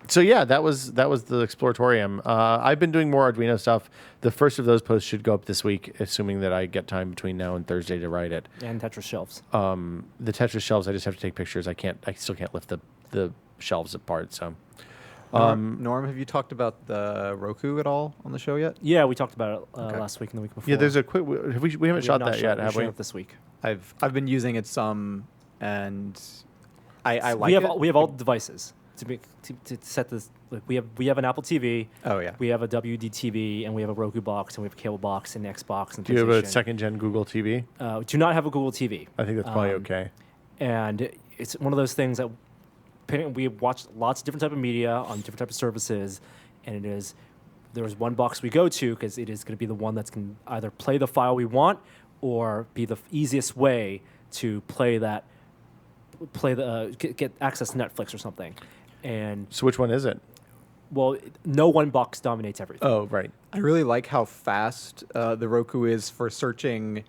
So yeah, that was the Exploratorium. I've been doing more Arduino stuff. The first of those posts should go up this week, assuming that I get time between now and Thursday to write it. And Tetris shelves. The Tetris shelves, I just have to take pictures. I still can't lift the shelves apart. So Norm, have you talked about the Roku at all on the show yet? Yeah, we talked about it Okay. last week and the week before. yeah, there's a quick. We haven't shot not that yet, We're have showing we? it this week. I've been using it some, and I like we have it. we have all the devices to set this. Like we have an Apple TV. Oh yeah. We have a WD TV, and we have a Roku box, and we have a cable box, and Xbox, and Do you have a PlayStation. second gen Google TV? Do not have a Google TV, I think that's probably okay. and it's one of those things that we watch lots of different type of media on different type of services, and there's one box we go to because it is going to be the one that's going to either play the file we want or be the easiest way to get access to Netflix or something. And So which one is it? well, no one box dominates everything. Oh, right. I really like how fast the Roku is for searching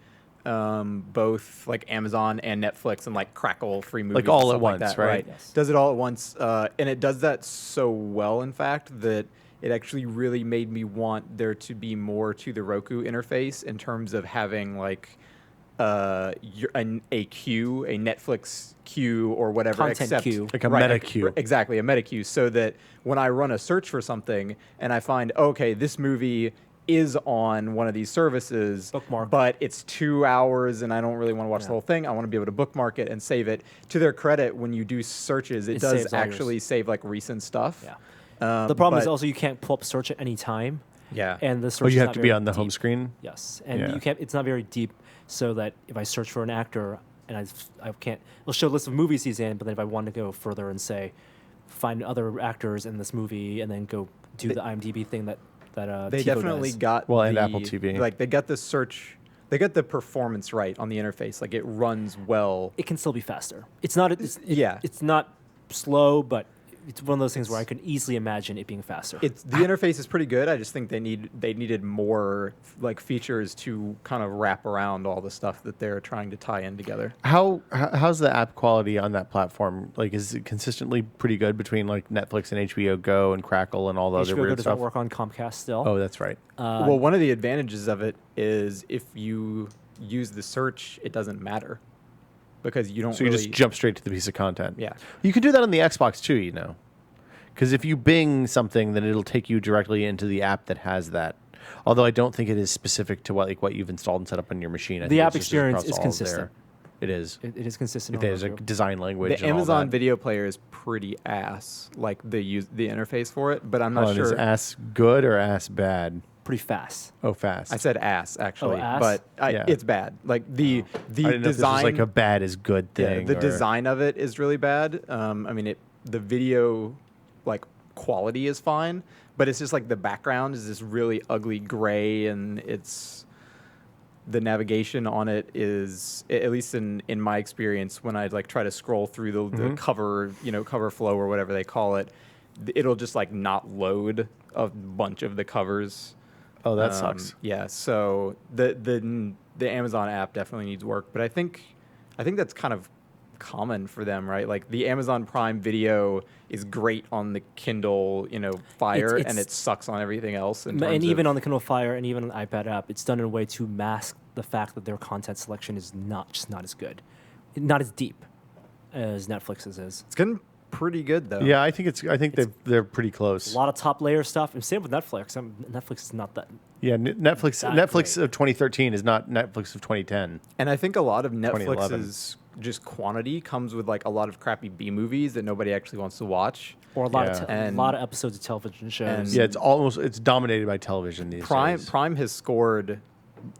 both like Amazon and Netflix and like Crackle free movies. Like all and at stuff like once, that, right? Yes. Does it all at once, and it does that so well, in fact, that it actually really made me want there to be more to the Roku interface in terms of having like a queue, a Netflix queue or whatever, Content except queue. Like a meta queue. Exactly, a meta queue, so that when I run a search for something and I find, okay, this movie is on one of these services, Bookmark. but it's 2 hours and I don't really want to watch the whole thing. I want to be able to bookmark it and save it. To their credit, when you do searches, it does saves all actually save like recent stuff. Yeah. The problem is but- also you can't pull up search at any time. Yeah. And the search Oh, you is have not to be very on the home deep. screen? Yes, and Yeah. you can't. It's not very deep, so that if I search for an actor and I can't, it'll show a list of movies he's in. But then if I want to go further and say, find other actors in this movie, and then go do the IMDb thing that They TiVo definitely does. got and the, Apple TV. Like they got the search, they got the performance right on the interface. Like it runs well. It can still be faster. It's not. Yeah. It's not slow, but it's one of those things where I can easily imagine it being faster. The interface is pretty good. I just think they needed more like features to kind of wrap around all the stuff that they're trying to tie in together. How's the app quality on that platform? Like, is it consistently pretty good between like Netflix and HBO Go and Crackle and all the other HBO weird does stuff? not work on Comcast still. Oh, that's right. Well, one of the advantages of it is if you use the search, it doesn't matter because you don't. So you really, just jump straight to the piece of content. Yeah. You can do that on the Xbox too, you know. Because if you Bing something, then it'll take you directly into the app that has that. Although I don't think it is specific to what you've installed and set up on your machine. I The think app it's just experience across is all of consistent. It is. It is consistent. on There's a Roku. design language. The and all Amazon that. Video Player is pretty ass, like the interface for it. But I'm not Hold on, sure. is ass good or ass bad? pretty fast. Oh, fast. I said ass actually, ass? but Yeah. it's bad. Like the I didn't know if this design, was like a bad is good yeah, thing. the or- design of it is really bad. I mean, the video like quality is fine, but it's just like the background is this really ugly gray, and the navigation on it is, at least in my experience, when I like try to scroll through the cover flow or whatever they call it, it'll just like not load a bunch of the covers. Oh, that sucks. Yeah, so the Amazon app definitely needs work, but I think that's kind of common for them, right? Like the Amazon Prime Video is great on the Kindle, Fire, and it sucks on everything else. And even on the Kindle Fire and even on the iPad app, it's done in a way to mask the fact that their content selection is not as good, not as deep as Netflix's is. it's getting pretty good though. Yeah, I think they're pretty close. A lot of top layer stuff, and same with Netflix. Netflix is not that. Yeah, Netflix That Netflix great. of 2013 is not Netflix of 2010. And I think a lot of 2011. Netflix's just quantity comes with like a lot of crappy B movies that nobody actually wants to watch. Or a lot Yeah. of And- a lot of episodes of television shows. and- Yeah, it's dominated by television these days. Prime has scored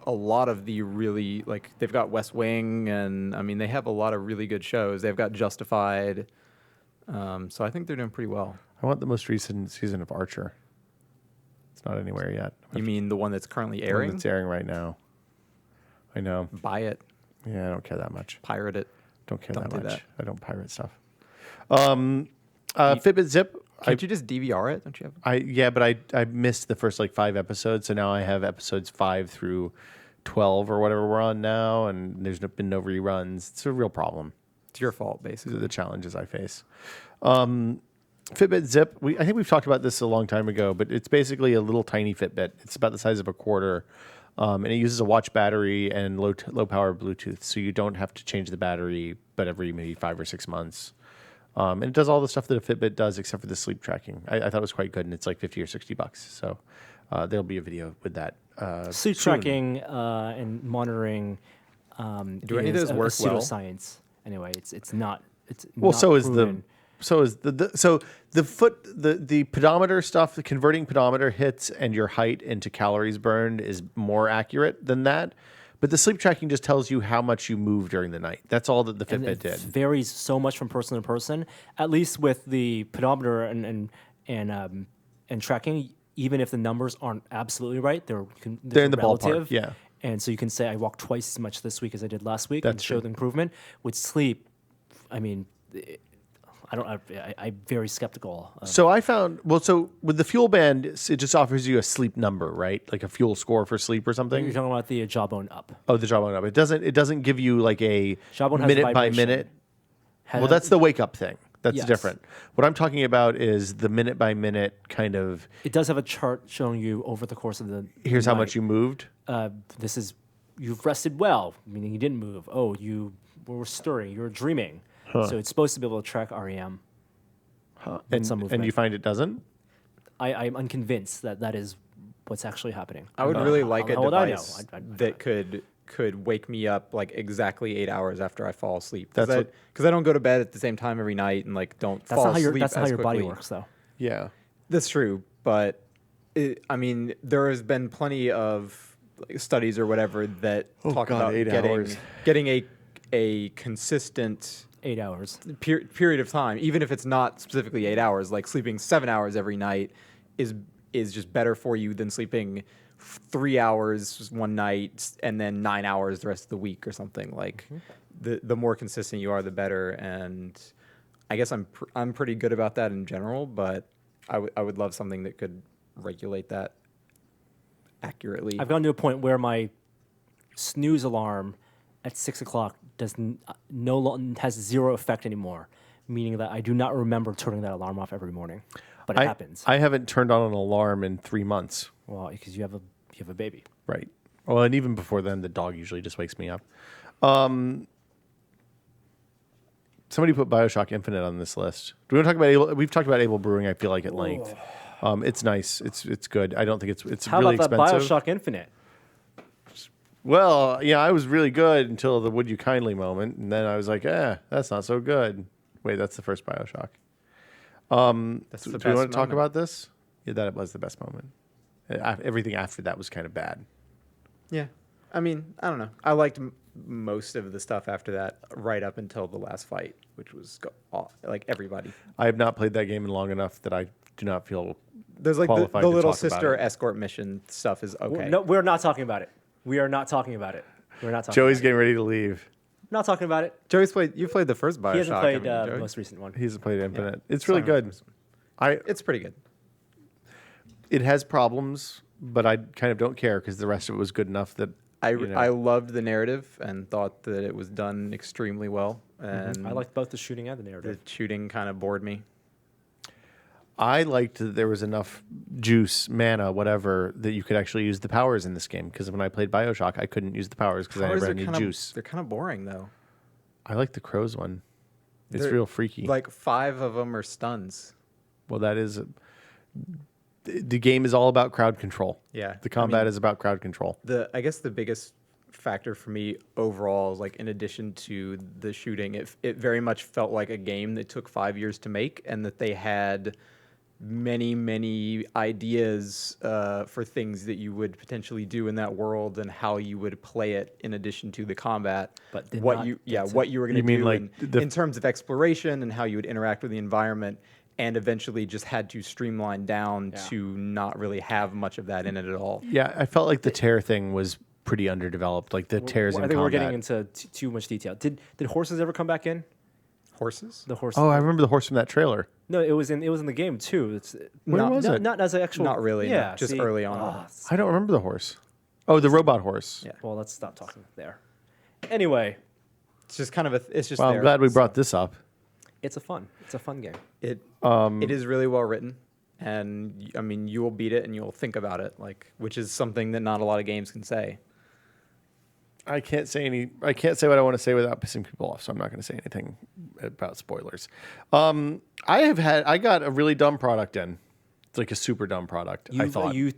a lot of the really, like, they've got West Wing, and I mean they have a lot of really good shows. They've got Justified, so I think they're doing pretty well. I want the most recent season of Archer. It's not anywhere yet. You mean the one that's currently The one airing? that's airing right now. I know. Buy it, Yeah, I don't care that much. pirate it. Don't care Don't that do much. that. I don't pirate stuff. Fitbit Zip. Can't you just DVR it? Don't you have? But I missed the first like 5 episodes, so now I have episodes 5 through 12 or whatever we're on now, and there's been no reruns. It's a real problem. It's your fault, These are basically. the challenges I face. Fitbit Zip. I think we've talked about this a long time ago, but it's basically a little tiny Fitbit. It's about the size of a quarter, and it uses a watch battery and low power Bluetooth, so you don't have to change the battery, but every maybe 5 or 6 months. And it does all the stuff that a Fitbit does, except for the sleep tracking. I thought it was quite good, and it's like $50 or $60. So there'll be a video with that. Sleep soon. tracking and monitoring. Do any of those work well? Pseudoscience. Anyway, it's not. It's Well, not so is proven. the pedometer stuff, the converting pedometer hits and your height into calories burned is more accurate than that. But the sleep tracking just tells you how much you move during the night. That's all that the And Fitbit it did. varies so much from person to person. At least with the pedometer and tracking, even if the numbers aren't absolutely right, they're in the relative. ballpark, yeah. And so you can say I walked twice as much this week as I did last week, and That's show true. the improvement. With sleep, I mean, I'm very skeptical. So I found so with the Fuel Band, it just offers you a sleep number, right? Like a fuel score for sleep or You're something. talking about the Jawbone Up. Oh, the Jawbone Up. It doesn't give you like a Jawbone has minute by vibration. minute. Well, that's the wake up thing. That's Yes. different. What I'm talking about is the minute by minute kind of. It does have a chart showing you over the course of the. Here's how night. much you moved. This is you've rested well, meaning you didn't move. Oh, you were stirring. You were dreaming. So it's supposed to be able to track REM. some movement. And you find it doesn't? I'm unconvinced that is what's actually happening. I would really like a how would I know? device I'd that could wake me up like exactly 8 hours after I fall asleep. That's what- Because I don't go to bed at the same time every night and like don't That's fall not how asleep that's not how as your body quickly. works, though. Yeah. That's true, but I mean, there has been plenty of studies or whatever that talk God, about 8 hours. getting a consistent 8 hours. period of time, even if it's not specifically 8 hours. Like sleeping 7 hours every night is just better for you than sleeping 3 hours one night and then 9 hours the rest of the week or something. Like the more consistent you are, the better. And I guess I'm pretty good about that in general, but I would love something that could regulate that accurately. I've gotten to a point where my snooze alarm at 6 o'clock has zero effect anymore, meaning that I do not remember turning that alarm off every morning, but it happens. I haven't turned on an alarm in 3 months. Well, because you have a baby. Right. Well, and even before then, the dog usually just wakes me up. Somebody put BioShock Infinite on this list. Do we want to talk about Able? We've talked about Able Brewing, I feel like, at length. It's nice. It's good. I don't think it's How really about that expensive. BioShock Infinite? Well, yeah, I was really good until the "Would You Kindly" moment, and then I was like, that's not so good. Wait, that's the first BioShock. That's Do the we best want to talk moment. about this? Yeah, that was the best moment. Everything after that was kind of bad. Yeah. I mean, I don't know. I liked most of the stuff after that, right up until the last fight, which was like everybody. I have not played that game in long enough that I do not feel There's like qualified the to little talk about sister it. escort mission stuff is okay. No, we're not talking about it. We are not talking about it. We're not talking. Joey's about getting ready to leave. Not talking about it. You played the first BioShock. He hasn't played haven't you, the Joey? most recent one. He hasn't played Yeah. Infinite. It's really Sorry, good. first one. It's pretty good. It has problems, but I kind of don't care because the rest of it was good enough that I you know. I loved the narrative and thought that it was done extremely well. And I liked both the shooting and the the narrative. shooting kind of bored me. I liked that there was enough juice, mana, whatever, that you could actually use the powers in this game. Because when I played BioShock, I couldn't use the powers because I Powers never are had any kinda- juice. They're kind of boring though. I like the crows one. It's They're- real freaky. Like 5 of them are stuns. Well, that is. The game is all about crowd control. Yeah. The combat is about crowd control. I guess the biggest factor for me overall is like in addition to the shooting, it very much felt like a game that took 5 years to make and that they had many ideas for things that you would potentially do in that world and how you would play it in addition to the combat. But did what not you get to- what you were going You to mean do like in terms of exploration and how you would interact with the environment, and eventually just had to streamline down to not really have much of that in it at all. Yeah, I felt like the tear thing was pretty underdeveloped. Like the tears in I think combat. we're getting into too much detail. Did horses ever come back in? Horses? The horse. Oh, I remember the horse from that trailer. No, it was in the game too. It's Where not, was not, it? Not as an actual. Not really, no, Yeah, just see? early on. Ah, I don't remember the horse. Oh, the robot horse. Yeah. well, let's stop talking there. Anyway, It's just kind of it's just Well, there. I'm glad we So brought this up. it's a fun game. it is really well written, and I mean you will beat it and you'll think about it, like, which is something that not a lot of games can say. I can't say what I want to say without pissing people off, so I'm not going to say anything about spoilers. I got a really dumb product in. It's like a super dumb product. I thought you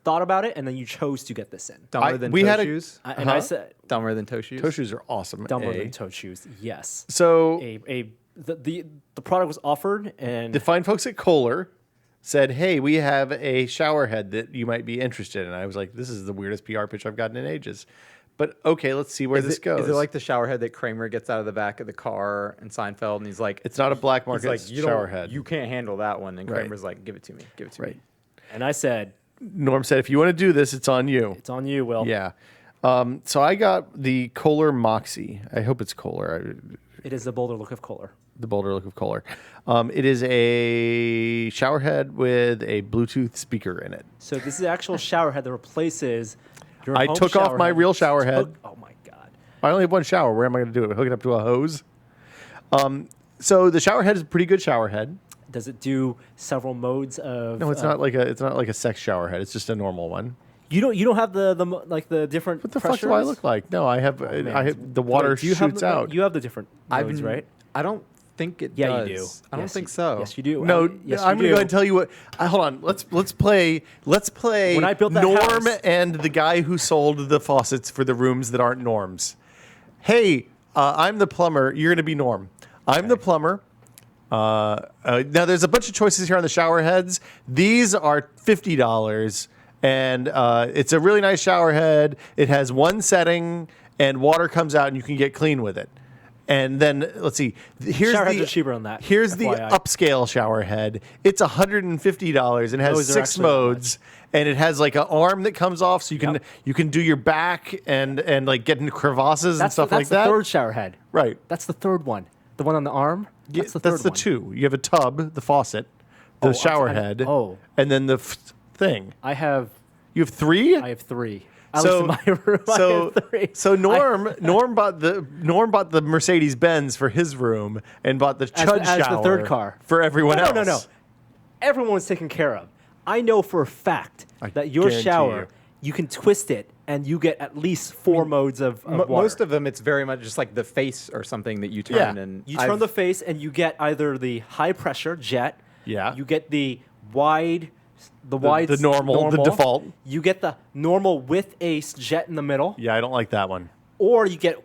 thought about it and then you chose to get this in. Dumber than toe shoes? And I said Dumber than toe shoes? toe shoes are awesome. dumber than toe shoes. Yes. So The product was offered and the fine folks at Kohler said, "Hey, we have a shower head that you might be interested in." I was like, "This is the weirdest PR pitch I've gotten in ages." But okay, let's see where this goes. Is it like the shower head that Kramer gets out of the back of the car in Seinfeld, and he's like, it's not a black he's market like, shower head. You can't handle that one. And Right. Kramer's like, give it to me. Give it to me. and I said, Norm said, "If you want to do this, it's on you." "It's on you, Will." Yeah. So I got the Kohler Moxie. I hope it's Kohler. It is the bolder look of Kohler. The bolder look of Kohler. It is a shower head with a Bluetooth speaker in it. So this is the actual shower head that replaces your I home took off shower my head. real shower head. Oh my god. I only have one shower. Where am I going to do it? Hook it up to a hose? So the shower head is a pretty good shower head. Does it do several modes of No, it's not like a sex shower head. It's just a normal one. You don't have the different What the fuck do I look like? No, I have the water Wait, do you have shoots the, out. You have the different modes, right? I don't think it Yeah, does. you do. I don't Yes, think you- so. Yes, you do. No, Yes, I'm you going to go do. ahead and tell you what. Hold on. Let's play. When I built that Norm house- and the guy who sold the faucets for the rooms that aren't Norm's. Hey, I'm the plumber. You're going to be Norm. I'm the plumber. Now there's a bunch of choices here on the shower heads. These are $50, and it's a really nice shower head. It has one setting, and water comes out, and you can get clean with it. And then let's see. Here's Shower heads the are cheaper than that, Here's the FYI. upscale shower head. It's $150 and has Those are 6 actually not modes. And it has like an arm that comes off, so you can do your back and like get into crevasses and stuff like that. That's the third shower head. Right. That's the third one. The one on the arm. That's the third That's the one. two. You have a tub, the faucet, the shower head, and then the thing. I have You have 3. I have 3. At least in my room, I have 3. So Norm bought the Mercedes Benz for his room and bought the Chud as the shower third car for everyone else. No. Everyone's taken care of. I know for a fact that your guarantee shower, you can twist it and you get at least 4 modes of water. Most of them, it's very much just like the face or something that you turn. Yeah. And You turn the face and you get either the high pressure jet. Yeah. You get the wide, the normal, the default. You get the normal with a jet in the middle, Yeah, I don't like that one. or you get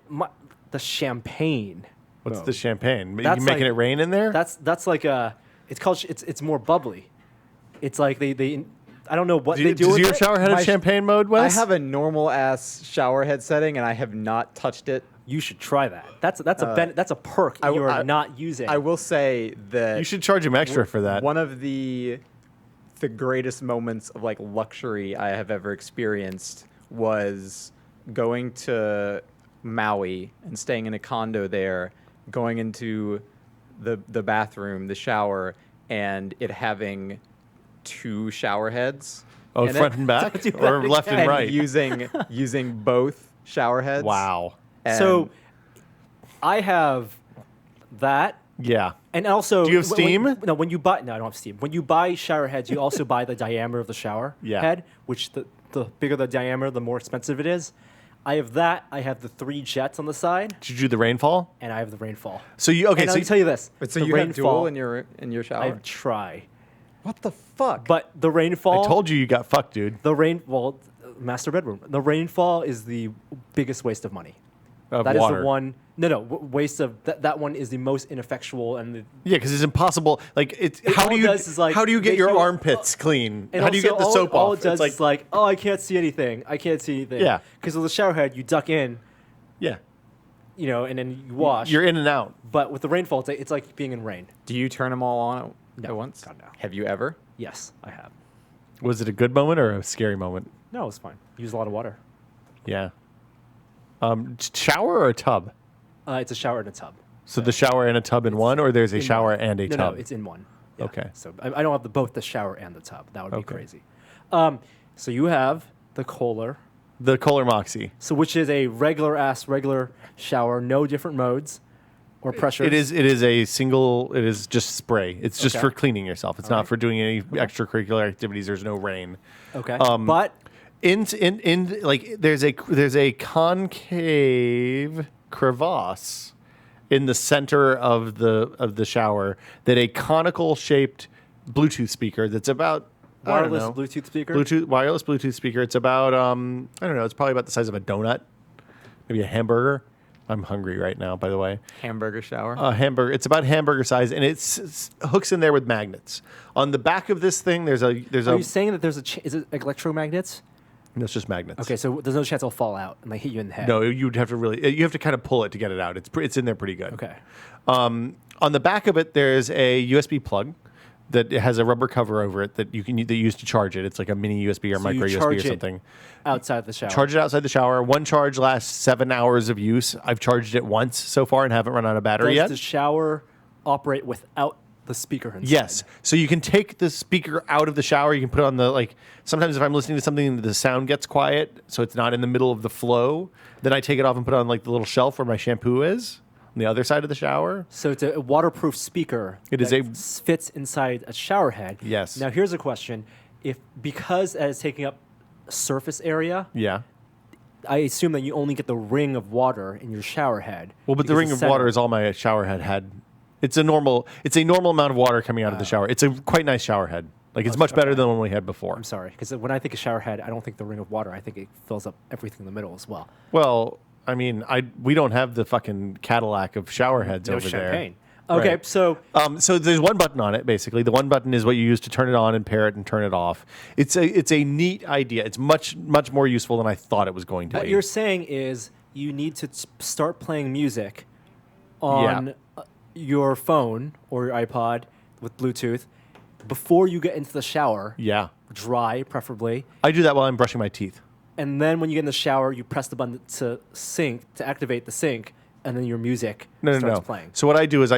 the champagne. What's the champagne? That's You making like- it rain in there? That's like a. It's called. It's more bubbly. It's like they I don't know what they do. Does with your it. shower head have champagne mode, I Wes? have a normal ass shower head setting, and I have not touched it. You should try that. That's a perk you are not using. I will say that You should charge him extra for that. one of the greatest moments of like luxury I have ever experienced was going to Maui and staying in a condo there, going into the bathroom, the shower, and it having 2 shower heads. Oh, and front it- and back, Don't do that or left and and right. using both shower heads. Wow. And so I have that. Yeah. And also, Do you have steam? When you buy, no, I don't have steam. When you buy shower heads, you also buy the diameter of the shower head, which the bigger the diameter, the more expensive it is. I have that. I have the 3 jets on the side, Did you do the rainfall? and I have the rainfall. So you okay? And So I'll tell you this: But so the you have rainfall, dual in your shower? I try, What the fuck? but the rainfall. I told you got fucked, dude. Master bedroom. The rainfall is the biggest waste of money. Of That is water. the one. No, waste of that one is the most ineffectual and the. Yeah, because it's impossible. Like it's how all do it you does is, like, how do you get make your you- armpits clean? And How do you get also, the soap all off? it does It's is like, oh, I can't see anything. I can't see anything. Yeah. Because with the shower head, you duck in, yeah, and then you wash. you're in and out. But with the rainfall, it's like being in rain. Do you turn them all on No. at once? God, no. Have you ever? Yes, I have. Was it a good moment or a scary moment? No, it's fine. Use a lot of water. Yeah. Shower or a tub? It's a shower and a tub. So the shower and a tub in one, or there's a In shower one. and a No, tub? No, it's in one. Yeah. Okay. So I don't have both the shower and the tub. That would be Okay. crazy. So you have the Kohler, The Kohler Moxie. which is a regular shower, no different modes or pressures. It is a single. It is just spray. It's just Okay. for cleaning yourself. It's not for doing any extracurricular activities. There's no rain. Okay. Um, But in like there's a concave crevasse in the center of the shower that a conical shaped Bluetooth speaker that's about Wireless Bluetooth speaker. wireless Bluetooth speaker. It's about I don't know. It's probably about the size of a donut, maybe a hamburger. I'm hungry right now, by the way. Hamburger shower. Hamburger. It's about hamburger size, and it's hooks in there with magnets. On the back of this thing, there's a. Are you saying that there's is it electromagnets? No, it's just magnets. Okay, so there's no chance it'll fall out and like hit you in the head. No, you'd have to you have to kind of pull it to get it out. It's in there pretty good. Okay. On the back of it, there's a USB plug that has a rubber cover over it that you use to charge it. It's like a mini USB or So micro you USB charge or it something. Outside the shower. Charge it outside the shower. One charge lasts 7 hours of use. I've charged it once so far and haven't run out of battery Does yet. the shower operate without the speaker inside? Yes. So you can take the speaker out of the shower. You can put it on the, like, sometimes if I'm listening to something, the sound gets quiet, so it's not in the middle of the flow. Then I take it off and put it on, like, the little shelf where my shampoo is on the other side of the shower. So it's a waterproof speaker. It is that fits inside a shower head. Yes. Now here's a question: because it's taking up surface area, Yeah. I assume that you only get the ring of water in your shower head. Well, but the ring of water is all my shower head had. It's a normal amount of water coming out of the shower. It's a quite nice shower head. Like, it's much better than the one we had before. I'm sorry, because when I think of shower head, I don't think the ring of water. I think it fills up everything in the middle as well. Well, I mean, we don't have the fucking Cadillac of shower heads No over champagne. there. Okay, Right. so So there's one button on it, basically. The one button is what you use to turn it on and pair it and turn it off. It's a neat idea. It's much more useful than I thought it was going to what be. you're saying is you need to start playing music on your phone or your iPod with Bluetooth before you get into the shower. Yeah. Dry, preferably. I do that while I'm brushing my teeth. And then when you get in the shower, you press the button to activate the sink, and then your music starts playing. So what I do is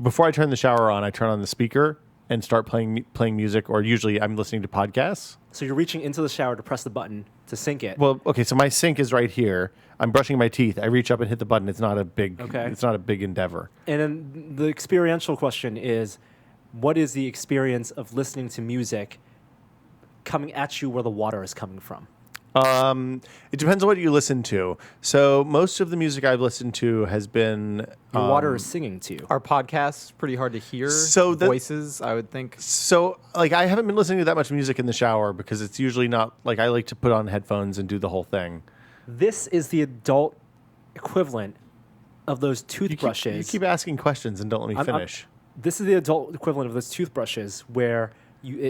before I turn the shower on, I turn on the speaker and start playing music, or usually I'm listening to podcasts. So you're reaching into the shower to press the button to sync it. Well, okay, so my sink is right here. I'm brushing my teeth. I reach up and hit the button. It's not a big endeavor. And then the experiential question is, what is the experience of listening to music coming at you where the water is coming from? It depends on what you listen to. So most of the music I've listened to has been Your water is singing to you. Are podcasts pretty hard to hear? So voices, I would think. So, like, I haven't been listening to that much music in the shower because it's usually not, like, I like to put on headphones and do the whole thing. This is the adult equivalent of those toothbrushes. You keep asking questions and don't let me finish. This is the adult equivalent of those toothbrushes where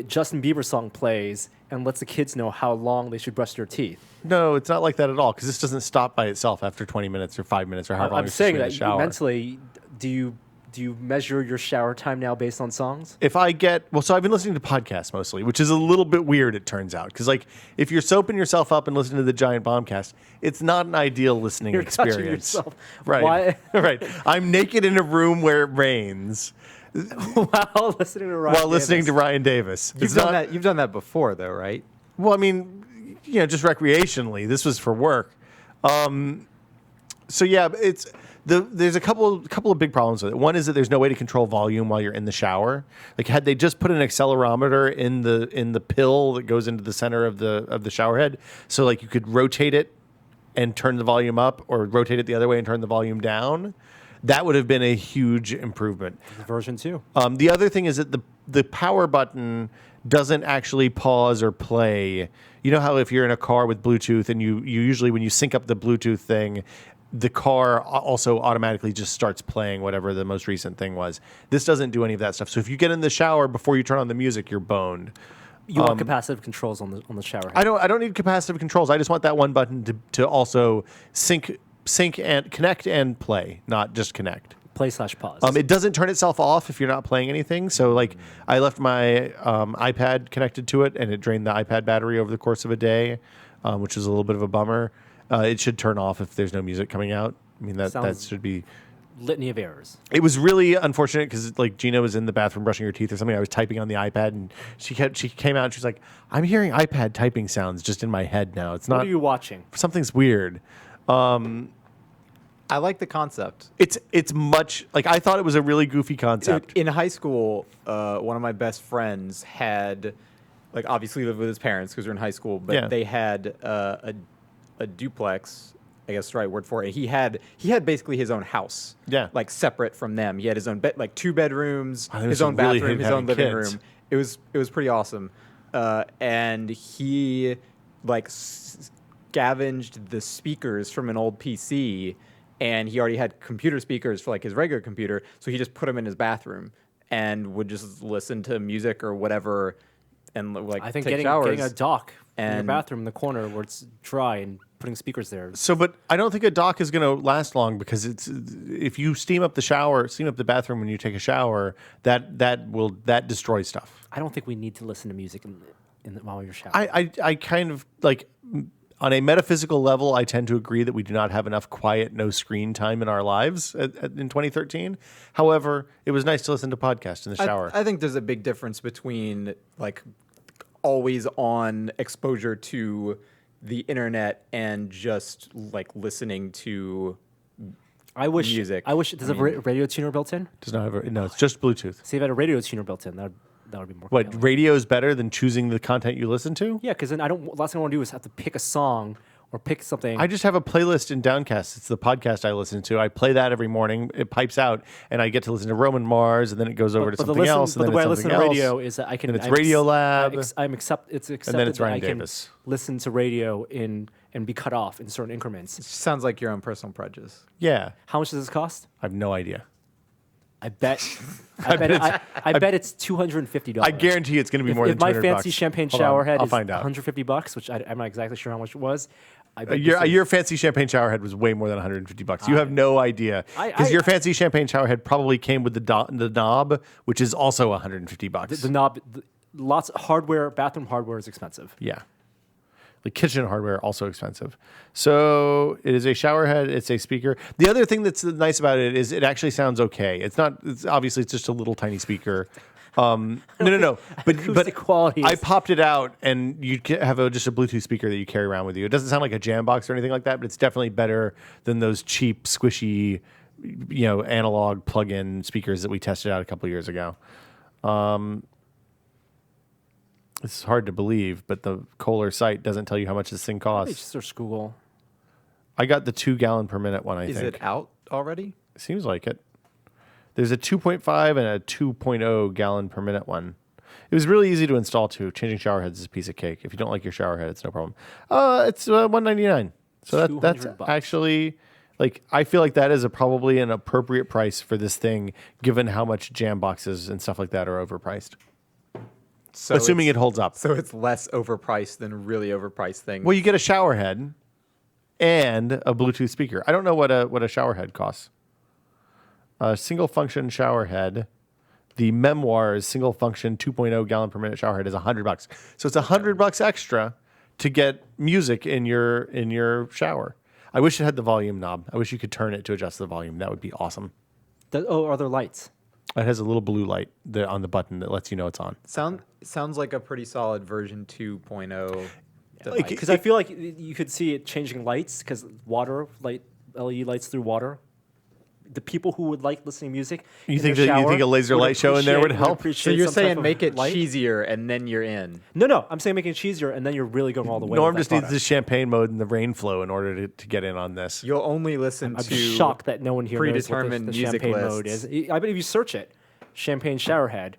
Justin Bieber song plays and lets the kids know how long they should brush their teeth. No, it's not like that at all because this doesn't stop by itself after 20 minutes or 5 minutes or however long I'm you're saying in the that shower. mentally, do you measure your shower time now based on songs? So I've been listening to podcasts mostly, which is a little bit weird, it turns out. Because, like, if you're soaping yourself up and listening to the Giant Bombcast, it's not an ideal listening You're experience. touching yourself. Right. Why? Right. I'm naked in a room where it rains While listening to Ryan Davis. You've Done that before, though, right? Well, I mean, just recreationally. This was for work. So yeah, there's a couple of big problems with it. One is that there's no way to control volume while you're in the shower. Like, had they just put an accelerometer in the pill that goes into the center of the shower head, so like you could rotate it and turn the volume up, or rotate it the other way and turn the volume down, that would have been a huge improvement. Version 2. The other thing is that the power button doesn't actually pause or play. You know how if you're in a car with Bluetooth and you usually, when you sync up the Bluetooth thing, the car also automatically just starts playing whatever the most recent thing was. This doesn't do any of that stuff. So if you get in the shower before you turn on the music, you're boned. You want capacitive controls on the shower head. I don't need capacitive controls. I just want that one button to also sync and connect and play, not just connect. Play/pause. It doesn't turn itself off if you're not playing anything. So, like, I left my iPad connected to it, and it drained the iPad battery over the course of a day, which is a little bit of a bummer. It should turn off if there's no music coming out. I mean, that should be... Litany of errors. It was really unfortunate because, like, Gina was in the bathroom brushing her teeth or something. I was typing on the iPad, and she came out and she's like, "I'm hearing iPad typing sounds just in my head now. It's not." What are you watching? Something's weird. I like the concept. It's much like I thought it was a really goofy concept. In high school, one of my best friends had like obviously lived with his parents because they're in high school, but Yeah. they had a duplex. I guess the right word for it. He had basically his own house. Yeah. Like separate from them. He had his own bed, like 2 bedrooms, Wow, they his must own have really bathroom, hated his own having living kids. room. It was pretty awesome. And he like scavenged the speakers from an old PC, and he already had computer speakers for like his regular computer, so he just put them in his bathroom and would just listen to music or whatever, and like I think take getting showers. a dock in your and- bathroom in the corner where it's dry and putting speakers there. So, but I don't think a dock is going to last long because it's if you steam up the bathroom when you take a shower, that destroys stuff. I don't think we need to listen to music while you're showering. I kind of like on a metaphysical level, I tend to agree that we do not have enough quiet, no screen time in our lives in 2013. However, it was nice to listen to podcasts in the shower. I think there's a big difference between like always on exposure to the internet and just like listening to I wish music. I wish does it have a radio tuner built in? Does not have no, it's just Bluetooth. See if it had a radio tuner built in, that would be more. What, compelling. radio is better than choosing the content you listen to? Yeah, because then last thing I want to do is have to pick a song or pick something. I just have a playlist in Downcast. It's the podcast I listen to. I play that every morning. It pipes out, and I get to listen to Roman Mars, and then it goes over to something else, and But then the way I it's listen something to else. radio is that I can. And it's I'm ex- Radio Lab. It's accepted then it's that Ryan I can Davis. listen to radio and be cut off in certain increments. Sounds like your own personal prejudice. Yeah, How much does this cost? I have no idea. I bet. I bet it's $250. I guarantee it's going to be more if than my $200. fancy champagne Hold on, shower head I'll is find out. $150, which I'm not exactly sure how much it was. I bet this is- Your fancy champagne shower head was way more than $150. You have no idea because your fancy champagne shower head probably came with the knob, which is also $150. the knob. Lots hardware. Bathroom hardware is expensive. Yeah. The kitchen hardware also expensive. So it is a shower head. It's a speaker. The other thing that's nice about it is it actually sounds okay. It's not. It's obviously it's just a little tiny speaker. No. But Acoustic quality I is- popped it out, and you have just a Bluetooth speaker that you carry around with you. It doesn't sound like a jam box or anything like that, but it's definitely better than those cheap, squishy, analog plug-in speakers that we tested out a couple years ago. It's hard to believe, but the Kohler site doesn't tell you how much this thing Maybe costs. just search Google. I got the 2 gallon per minute one, I Is think. it out already? Seems like it. There's a 2.5 and a 2.0 gallon per minute one. It was really easy to install too. Changing shower heads is a piece of cake. If you don't like your shower head, it's no problem. It's $199. So that's $200. actually like I feel like that is probably an appropriate price for this thing, given how much jam boxes and stuff like that are overpriced. So Assuming it it's- holds up. So it's less overpriced than really overpriced things. Well, you get a shower head and a Bluetooth speaker. I don't know what a shower head costs. A single function shower head. The Memoirs single function 2.0 gallon per minute shower head is $100. So it's $100 extra to get music in your shower. I wish it had the volume knob. I wish you could turn it to adjust the volume. That would be awesome. Are there lights? It has a little blue light on the button that lets you know it's on. Sounds like a pretty solid version 2.0. Like, Because I feel like you could see it changing lights because LED lights through water. The people who would like listening to music. You in think their that you shower think a laser would light show in there would appreciate- help? So appreciate you're some type saying of make it light? cheesier and then you're in. No, I'm saying making it cheesier, and then you're really going all the way. Norm with just that needs product. the champagne mode and the rain flow in order to get in on this. You'll only listen I'm to shocked that no one here knows what predetermined the music champagne mode lists. is. I bet if you search it, champagne showerhead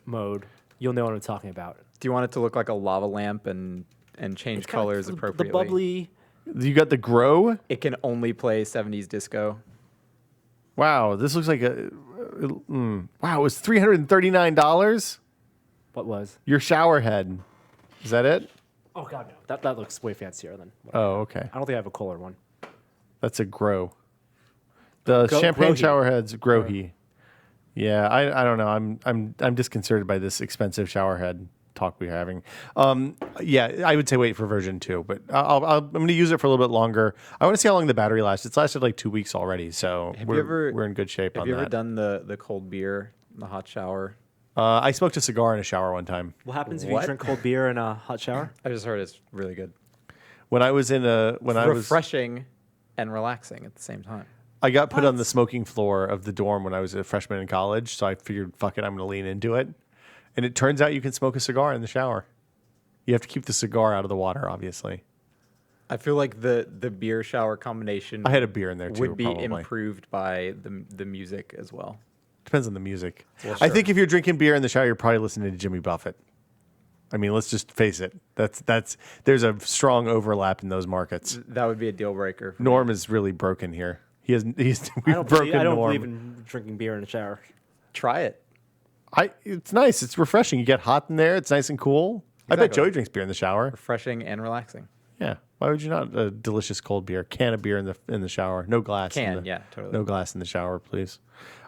mode, you'll know what I'm talking about. Do you want it to look like a lava lamp and change It's kinda colors the appropriately? bubbly. You got the Grow? It can only play 70s disco. Wow, this looks like wow, it was $339? What was? Your shower head. Is that it? Oh God, no. That looks way fancier than. Oh, okay. I don't think I have a Kohler one. That's a Grow. The champagne Grohe. shower head's Grohe. Yeah, I don't know. I'm disconcerted by this expensive shower head talk we're having. Yeah, I would say wait for version 2, but I'm going to use it for a little bit longer. I want to see how long the battery lasts. It's lasted like 2 weeks already, so we're in good shape on Have you ever that. done the cold beer in the hot shower? I smoked a cigar in a shower one time. What happens if What? you drink cold beer in a hot shower? I just heard it's really good. When I was Refreshing and relaxing at the same time. I got put on the smoking floor of the dorm when I was a freshman in college, so I figured, fuck it, I'm going to lean into it. And it turns out you can smoke a cigar in the shower. You have to keep the cigar out of the water, obviously. I feel like the beer shower combination I had a beer in there too. would be probably. improved by the music as well. Depends on the music. Well, I sure. think if you're drinking beer in the shower, you're probably listening to Jimmy Buffett. I mean, let's just face it. There's a strong overlap in those markets. That would be a deal breaker. for me. Norm is really broken here. We've I don't broken Norm. believe in drinking beer in the shower. Try it. It's nice. It's refreshing. You get hot in there. It's nice and cool. I bet Exactly. Joey drinks beer in the shower. Refreshing and relaxing. Yeah. Why would you not? A delicious cold beer, can of beer in the shower, no glass. Yeah, totally. No glass in the shower, please.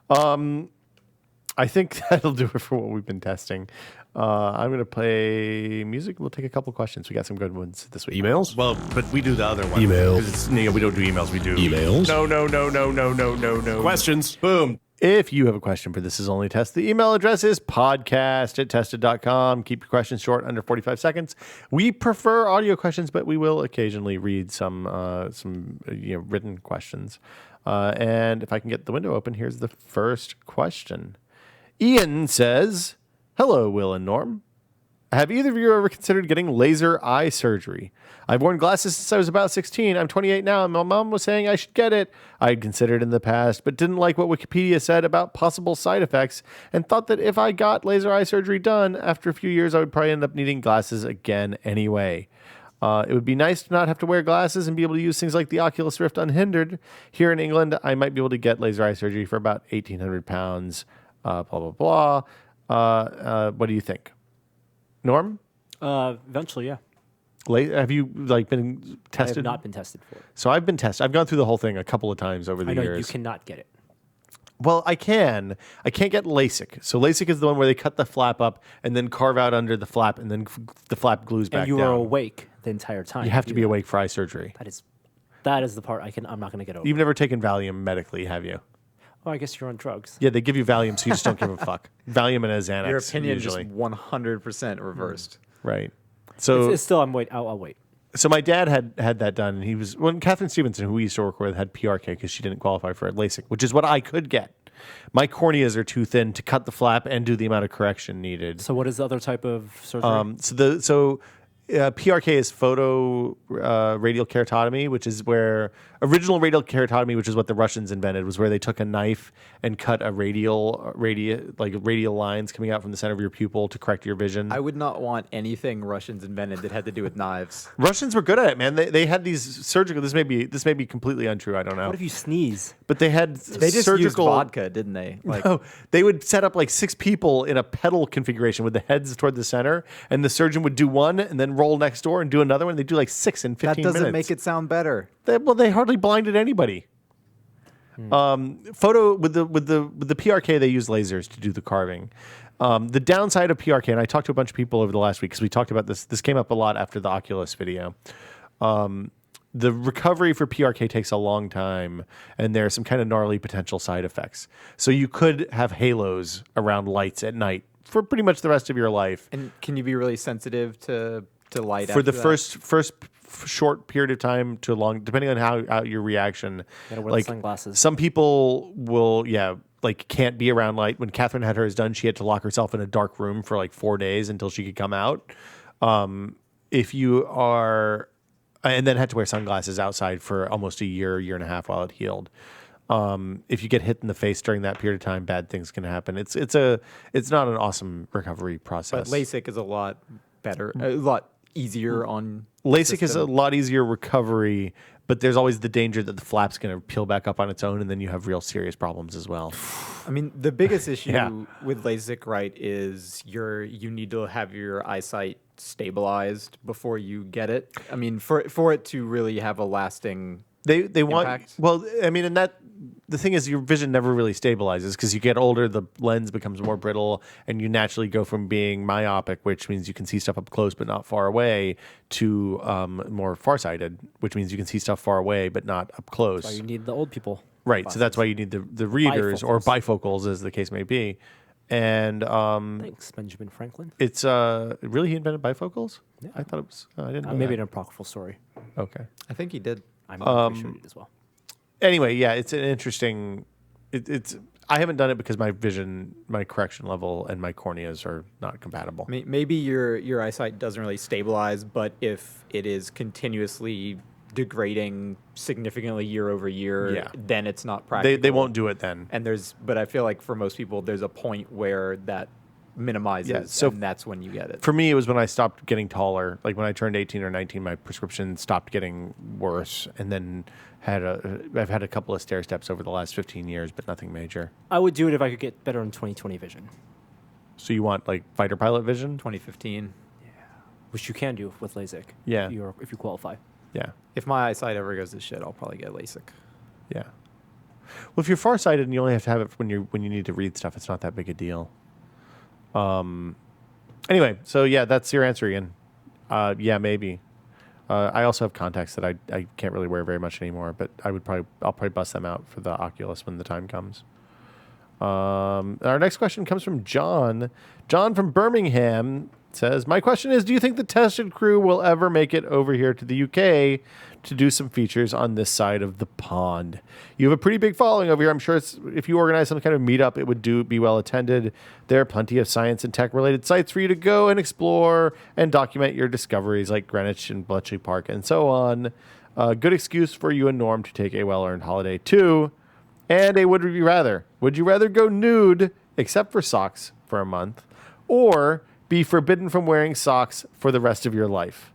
I think that'll do it for what we've been testing. I'm going to play music. We'll take a couple questions. We got some good ones this week. Emails? Well, but we do the other one. Emails. 'Cause it's, we don't do emails. We do Emails? No. Questions. Boom. If you have a question for This Is Only Test, the email address is podcast@tested.com. Keep your questions short, under 45 seconds. We prefer audio questions, but we will occasionally read some written questions. And if I can get the window open, here's the first question. Ian says, "Hello, Will and Norm. Have either of you ever considered getting laser eye surgery? I've worn glasses since I was about 16. I'm 28 now, and my mom was saying I should get it. I had considered in the past, but didn't like what Wikipedia said about possible side effects and thought that if I got laser eye surgery done, after a few years, I would probably end up needing glasses again anyway. It would be nice to not have to wear glasses and be able to use things like the Oculus Rift unhindered. Here in England, I might be able to get laser eye surgery for about £1,800, blah, blah, blah. What do you think? Norm? Eventually, yeah. Have you been I tested? have not been tested for it. So I've been tested. I've gone through the whole thing a couple of times over the I know years. you cannot get it. Well, I can. I can't get LASIK. So LASIK is the one where they cut the flap up and then carve out under the flap, and then the flap glues back And you down. are awake the entire time. You have to do be that. awake for eye surgery. That is the part I'm not going to get over. You've never taken Valium medically, have you? Well, I guess you're on drugs. Yeah, they give you Valium, so you just don't give a fuck. Valium and a Xanax. Your opinion usually. just 100% reversed. Right. So It's still, I'll wait. So my dad had that done, and he was Catherine Stevenson, who we used to work with, had PRK because she didn't qualify for LASIK, which is what I could get. My corneas are too thin to cut the flap and do the amount of correction needed. So what is the other type of surgery? PRK is photo radial keratotomy, which is where original radial keratotomy, which is what the Russians invented, was where they took a knife and cut a radial lines coming out from the center of your pupil to correct your vision. I would not want anything Russians invented that had to do with knives. Russians were good at it, man. They had these surgical. This may be completely untrue. I don't know. What if you sneeze? But they had They just used surgical vodka, didn't they? Like, No, they would set up like 6 people in a pedal configuration with the heads toward the center, and the surgeon would do one and then roll next door and do another one. They do like 6 in 15 that minutes. doesn't make it sound better. They hardly blinded anybody. Photo with the PRK, they use lasers to do the carving. The downside of PRK, and I talked to a bunch of people over the last week because we talked about this. This came up a lot after the Oculus video. The recovery for PRK takes a long time, and there are some kind of gnarly potential side effects. So you could have halos around lights at night for pretty much the rest of your life. And can you be really sensitive to light For after the that? first short period of time to long, depending on how your reaction. Gotta wear the sunglasses. Some people will, can't be around light. When Catherine had hers done, she had to lock herself in a dark room for like 4 days until she could come out. If you are, and then had to wear sunglasses outside for almost a year and a half while it healed. If you get hit in the face during that period of time, bad things can happen. It's not an awesome recovery But process. LASIK is a lot better, a lot easier on LASIK is a system. lot easier recovery, but there's always the danger that the flap's going to peel back up on its own, and then you have real serious problems as well. I mean, the biggest issue Yeah. with LASIK, right, is you need to have your eyesight stabilized before you get it. I mean, for it to really have a lasting They want impact. well, I mean, and that the thing is, your vision never really stabilizes because you get older, the lens becomes more brittle, and you naturally go from being myopic, which means you can see stuff up close but not far away, to more farsighted, which means you can see stuff far away but not up close. Why you need the old people. Right. So that's why you need the readers or bifocals, as the case may be. And Thanks, Benjamin Franklin. it's really he invented bifocals? Yeah. I thought it was. I didn't know Maybe that. an apocryphal story. Okay. I think he did. I'm pretty sure it as well. Anyway, yeah, it's an interesting. I haven't done it because my vision, my correction level, and my corneas are not compatible. Maybe your eyesight doesn't really stabilize, but if it is continuously degrading significantly year over year, Yeah. then it's not practical. They won't do it then. And but I feel like for most people, there's a point where that minimizes, Yeah, so and that's when you get it. For me, it was when I stopped getting taller. Like when I turned 18 or 19, my prescription stopped getting worse, and then I've had a couple of stair steps over the last 15 years, but nothing major. I would do it if I could get better in 20/20 vision, So you want like fighter pilot vision? 2015. which you can do with LASIK. Yeah. If you qualify. Yeah, If my eyesight ever goes to shit, I'll probably get LASIK. yeah. Well, if you're farsighted and you only have to have it when you need to read stuff, it's not that big a deal. Anyway, so yeah, that's your answer, Ian. Yeah, maybe. I also have contacts that I can't really wear very much anymore, but I'll probably bust them out for the Oculus when the time comes. Our next question comes from John. John from Birmingham says, my question is, do you think the tested crew will ever make it over here to the UK to do some features on this side of the pond? You have a pretty big following over here. I'm sure if you organize some kind of meetup, it would be well attended. There are plenty of science and tech related sites for you to go and explore and document your discoveries, like Greenwich and Bletchley Park and so on. Good excuse for you and Norm to take a well-earned holiday too. And a would you rather? Would you rather go nude, except for socks, for a month, or be forbidden from wearing socks for the rest of your life?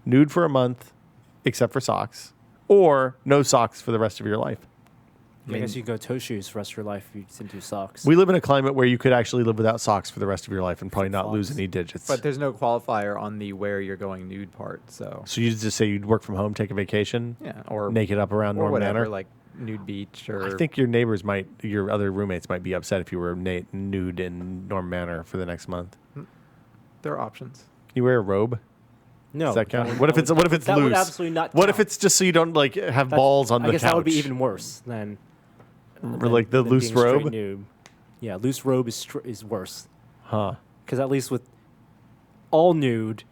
Nude for a month, except for socks, or no socks for the rest of your life. I guess you could go toe shoes for the rest of your life if you didn't do socks. We live in a climate where you could actually live without socks for the rest of your life and probably not lose Socks. any digits. But there's no qualifier on the where you're going nude part, so So you just say you'd work from home, take a vacation, yeah, or naked up around or Norm whatever, Manor? like nude beach or I think your other roommates might be upset if you were nude in Norm Manor for the next month. there are options. Can you wear a robe? No. Does that count? would- What if it's that loose? would absolutely not What if count. it's just so you don't like have That's- balls on the I guess couch? that would be even worse than Or like the than loose being straight robe? nude. Yeah, loose robe is worse. Huh. Because at least with all nude,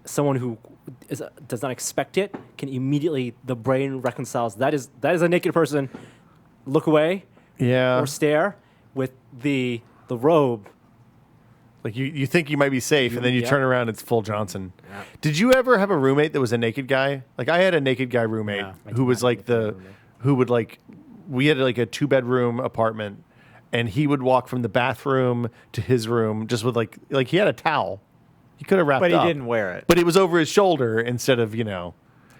someone who does not expect it can immediately, the brain reconciles that is a naked person. Look away Yeah. or stare. With the robe. Like you think you might be safe, and then you yeah. turn around, it's full Johnson. Yeah. Did you ever have a roommate that was a naked guy? Like I had a naked guy roommate No, I who did was not like have a roommate. who would like, we had like a 2-bedroom apartment, and he would walk from the bathroom to his room just with like he had a towel. He could have wrapped But he up, didn't wear it. but it was over his shoulder instead of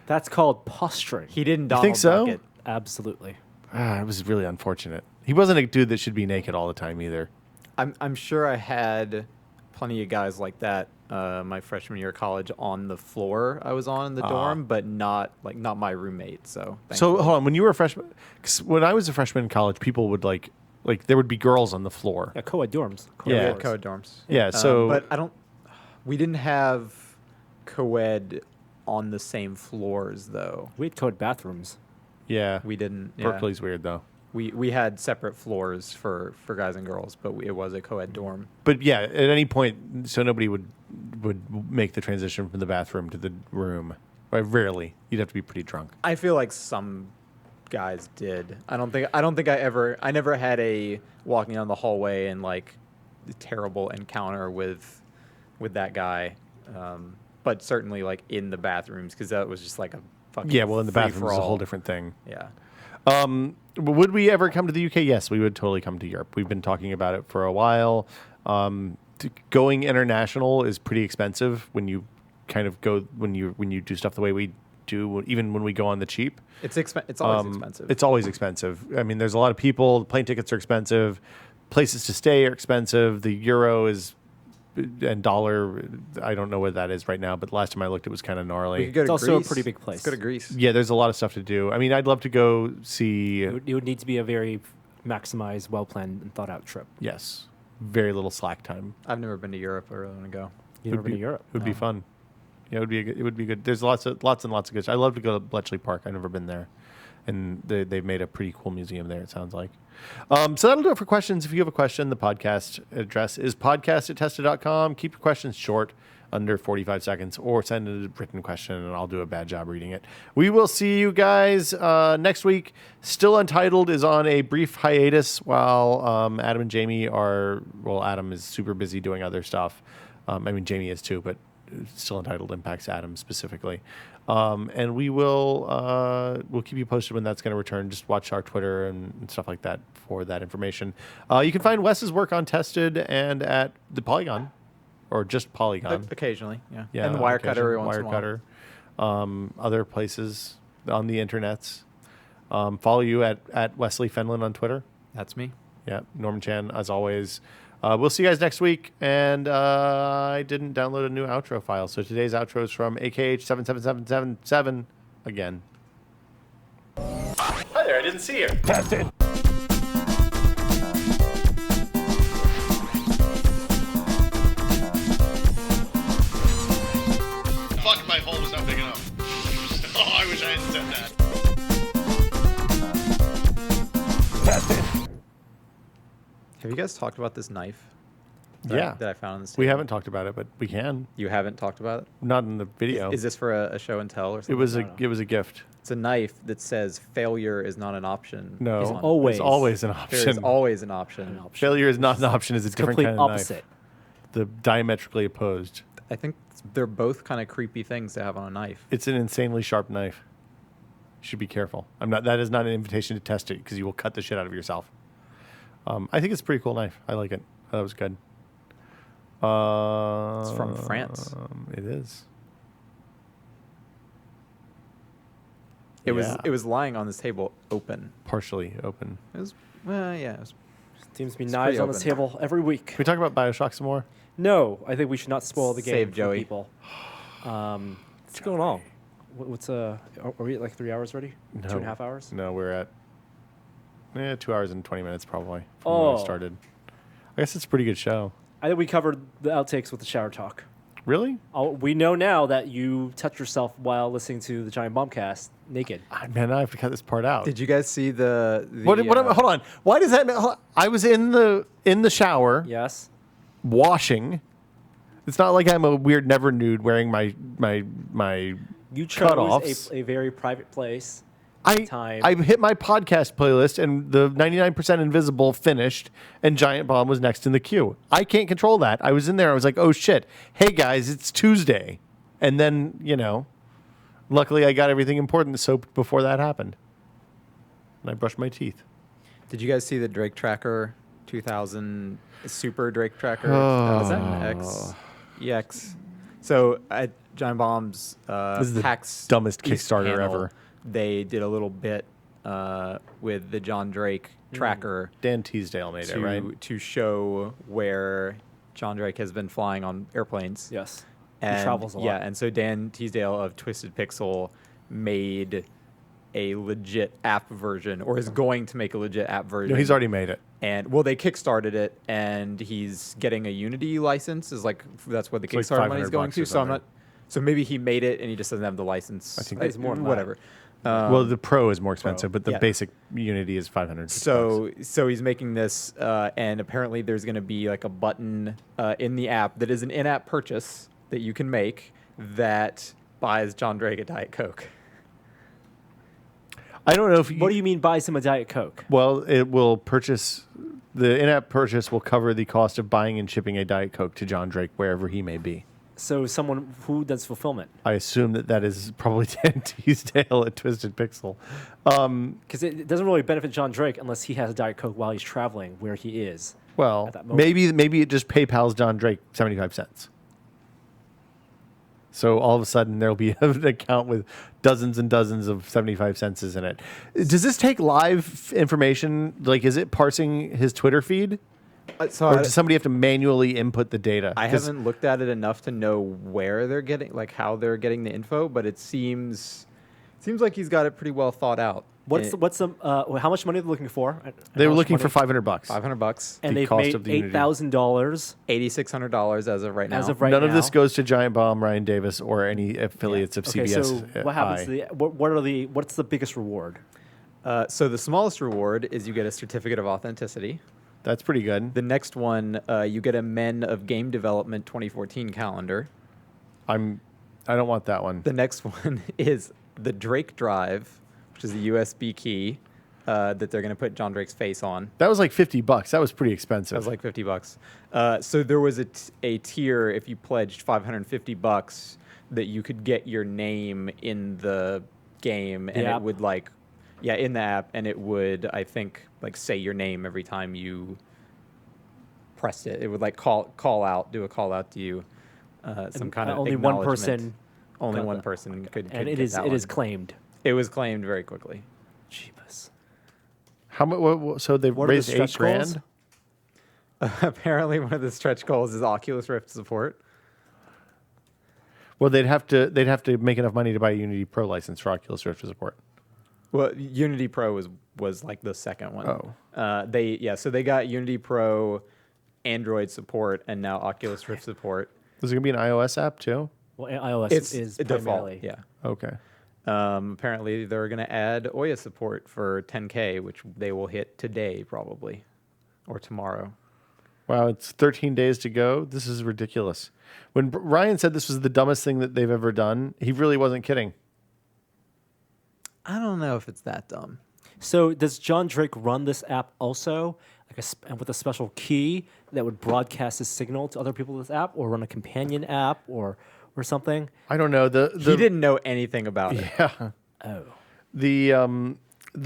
That's called posturing. He didn't. You think Donald so? Duck it. Absolutely. It was really unfortunate. He wasn't a dude that should be naked all the time either. I'm sure I had plenty of guys like that my freshman year of college on the floor I was on in the dorm, but not my roommate. So So hold on, when you were a freshman, 'cause when I was a freshman in college, people would like there would be girls on the floor. Yeah, co-ed dorms. Yeah. we had floors. co-ed dorms. Yeah, so but we didn't have co-ed on the same floors though. We had co-ed bathrooms. yeah, We didn't. Yeah. Berkeley's weird though. We had separate floors for guys and girls, but it was a co-ed dorm. But yeah, at any point, so nobody would make the transition from the bathroom to the room. Rarely, you'd have to be pretty drunk. I feel like some guys did. I never had a walking down the hallway and like terrible encounter with that guy. But certainly like in the bathrooms, because that was just like a fucking Yeah, well, in the bathroom is a free-for-all. whole different thing. Yeah. Would we ever come to the UK? Yes, we would totally come to Europe. We've been talking about it for a while. Going international is pretty expensive when you kind of go when you do stuff the way we do. Even when we go on the cheap, It's always expensive. It's always expensive. I mean, there's a lot of people. Plane tickets are expensive. Places to stay are expensive. The euro is and dollar. I don't know what that is right now, but last time I looked, it was kind of we gnarly. could go It's to also a Greece. pretty big place. Let's go to Greece. Yeah, there's a lot of stuff to do. I mean, I'd love to go see. It would need to be a very maximized, well-planned, and thought-out trip. Yes, very little slack time. I've never been to Europe. I really want to go. You've never been to Europe? It would be fun. Yeah, it would be good. There's lots and lots of good. I love to go to Bletchley Park. I've never been there, and they've made a pretty cool museum there. It sounds like. So that'll do it for questions. If you have a question, the podcast address is podcast@tested.com. Keep your questions short. under 45 seconds, or send a written question, and I'll do a bad job reading it. We will see you guys next week. Still Untitled is on a brief hiatus while Adam and Jamie are, well, Adam is super busy doing other stuff. I mean, Jamie is too, but Still Untitled impacts Adam specifically. And we'll keep you posted when that's going to return. Just watch our Twitter and stuff like that for that information. You can find Wes's work on Tested and at the Polygon, or just Polygon. Occasionally, yeah. And the Wirecutter every once in a while. Wirecutter. Other places on the internets. Follow you at Wesley Fenlon on Twitter. That's me. Yeah, Norman Chan, as always. We'll see you guys next week. And I didn't download a new outro file, so today's outro is from AKH77777 again. Hi there, I didn't see you. Tested. Fuck, my hole was not big enough. Oh, I wish I hadn't said that. Tested. Have you guys talked about this knife? That I found on this table? We haven't talked about it, but we can. You haven't talked about it? Not in the video. Is this for a show and tell or something? It was a gift. It's a knife that says failure is not an option. No, It's always- it's always an option. There is always an option. Failure is not an option. It's a different Complete kind of opposite. knife. The diametrically opposed. I think they're both kind of creepy things to have on a knife. It's an insanely sharp knife. You should be careful. That is not an invitation to test it because you will cut the shit out of yourself. I think it's a pretty cool knife. I like it. That was good. It's from France. It is. It was lying on this table open. Partially open. It was It was, Seems to be It's knives pretty on this open. table every week. Can we talk about BioShock some more? No, I think we should not spoil the game Save for Joey. people. What's going on? What's are we at like 3 hours already? No. 2.5 hours? No, we're at 2 hours and 20 minutes probably from when we started. I guess it's a pretty good show. I think we covered the outtakes with the shower talk. Really? We know now that you touch yourself while listening to the Giant Bombcast naked. Man, I have to cut this part out. Did you guys see the Hold on. Why does that mean? I was in the shower Yes. washing. It's not like I'm a weird never nude wearing my You chose cutoffs. a very private place. Time. I hit my podcast playlist and the 99% Invisible finished and Giant Bomb was next in the queue. I can't control that. I was in there. I was like, oh shit. Hey guys, it's Tuesday. And then, luckily I got everything important soaped before that happened. And I brushed my teeth. Did you guys see the Drake Tracker 2000 Super Drake Tracker? Oh. Was that an X? EX. So at Giant Bomb's This is the PAX dumbest East Kickstarter panel, ever. They did a little bit with the John Drake tracker Dan Teasdale made it, right? to show where John Drake has been flying on airplanes. Yes. And he travels a lot. Yeah, and so Dan Teasdale of Twisted Pixel made a legit app version, or is going to make a legit app version. No, he's already made it. And they kickstarted it, and he's getting a Unity license. That's what the It's like Kickstarter money's going $500 to. or So I'm something. not. So maybe he made it, and he just doesn't have the license. I think it's more than that. whatever. Well, the Pro is more expensive, but the yeah. basic Unity is $500. So he's making this, and apparently there's going to be like a button in the app that is an in-app purchase that you can make that buys John Drake a Diet Coke. I don't know if What do you mean buys him a Diet Coke? Well, it will purchase. The in-app purchase will cover the cost of buying and shipping a Diet Coke to John Drake wherever he may be. So someone who does fulfillment. I assume that is probably Dan Teasdale at Twisted Pixel. Because it doesn't really benefit John Drake unless he has a Diet Coke while he's traveling where he is. Well, At that moment. maybe it just PayPal's John Drake 75 cents. So all of a sudden there'll be an account with dozens and dozens of 75 cents in it. Does this take live information? Like, is it parsing his Twitter feed? Or does somebody have to manually input the data? I 'Cause haven't looked at it enough to know where they're getting, like how they're getting the info, but it seems like he's got it pretty well thought out. How much money are they looking for? They were looking for $500. $500, And the they've cost made of the Unity. $8,000 $8,600 as of right now. as of right None now. of this goes to Giant Bomb, Ryan Davis, or any affiliates of Okay, CBS. so what happens to what's the biggest reward? So the smallest reward is you get a certificate of authenticity. That's pretty good. The next one, you get a Men of Game Development 2014 calendar. I don't want that one. The next one is the Drake Drive, which is a USB key that they're going to put John Drake's face on. That was like $50. That was pretty expensive. That was like $50. So there was a tier if you pledged $550 that you could get your name in the game, and it would like, in the app, and it would, I think, like say your name every time you pressed it. It would like do a call out to you, some kind of only one acknowledgement. person. Only one person could. And it get is that it one. is claimed. It was claimed very quickly. Jeebus. How much? So they've What are the raised stretch $8,000. Apparently, one of the stretch goals is Oculus Rift support. Well, they'd have to make enough money to buy a Unity Pro license for Oculus Rift support. Well, Unity Pro was like the second one. Oh. So they got Unity Pro, Android support, and now Oculus Rift support. Is it gonna be an iOS app too? Well, iOS It's is a default. primarily. Yeah. Okay. Apparently, they're going to add Ouya support for 10K, which they will hit today probably, or tomorrow. Wow, it's 13 days to go. This is ridiculous. When Ryan said this was the dumbest thing that they've ever done, he really wasn't kidding. I don't know if it's that dumb. So does John Drake run this app also, like and with a special key that would broadcast his signal to other people with this app, or run a companion app, or something? I don't know. He didn't know anything about it. Yeah. Oh. The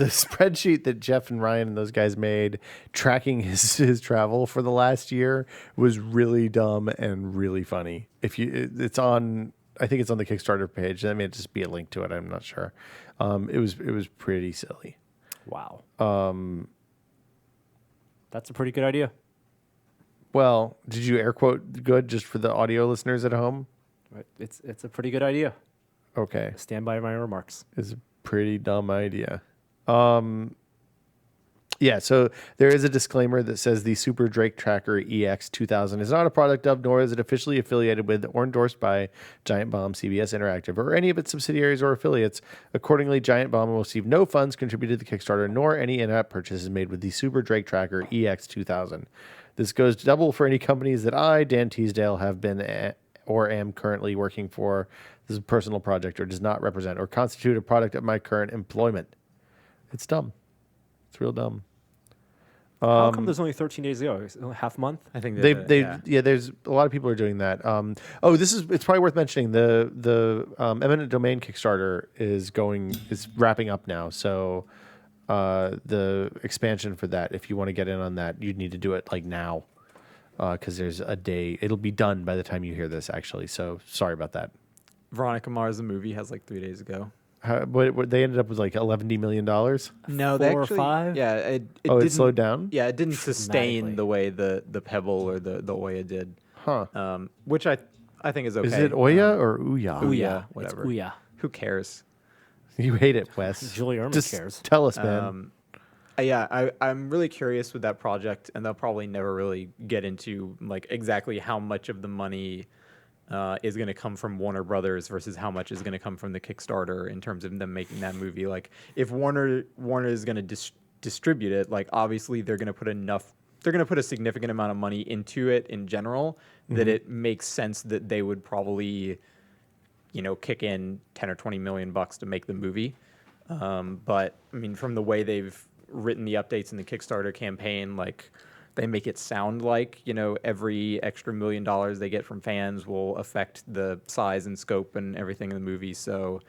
spreadsheet that Jeff and Ryan and those guys made tracking his travel for the last year was really dumb and really funny. It's on, I think it's on the Kickstarter page. That may just be a link to it. I'm not sure. It was pretty silly. Wow. That's a pretty good idea. Well, did you air quote good just for the audio listeners at home? It's a pretty good idea. Okay. Stand by my remarks. It's a pretty dumb idea. Yeah, so there is a disclaimer that says the Super Drake Tracker EX2000 is not a product of, nor is it officially affiliated with or endorsed by Giant Bomb, CBS Interactive, or any of its subsidiaries or affiliates. Accordingly, Giant Bomb will receive no funds contributed to the Kickstarter, nor any in-app purchases made with the Super Drake Tracker EX2000. This goes double for any companies that I, Dan Teasdale, have been or am currently working for. This is a personal project or does not represent or constitute a product of my current employment. It's dumb. It's real dumb. How come there's only 13 days to go? It's only half a month? I think There's a lot of people are doing that. It's probably worth mentioning the Eminent Domain Kickstarter is wrapping up now. So the expansion for that, if you want to get in on that, you'd need to do it like now because there's a day. It'll be done by the time you hear this, actually. So sorry about that. Veronica Mars, the movie, has like 3 days ago. But they ended up with like $11 million. No, 4 or 5? Yeah, it slowed down. Yeah, it didn't sustain Dramatically. the way the Pebble or the Ouya did. Huh? Which I think is okay. Is it Ouya or Ouya? Ouya, whatever. It's Ouya. Who cares? You hate it, Wes. Julie Erman Just cares. tell us, man. I'm really curious with that project, and they'll probably never really get into like exactly how much of the money is going to come from Warner Brothers versus how much is going to come from the Kickstarter in terms of them making that movie. Like, if Warner is going to distribute it, like obviously they're going to put a significant amount of money into it in general that it makes sense that they would probably, kick in 10 or 20 million bucks to make the movie. But I mean, from the way they've written the updates in the Kickstarter campaign, like, they make it sound like, every extra $1 million they get from fans will affect the size and scope and everything in the movie. So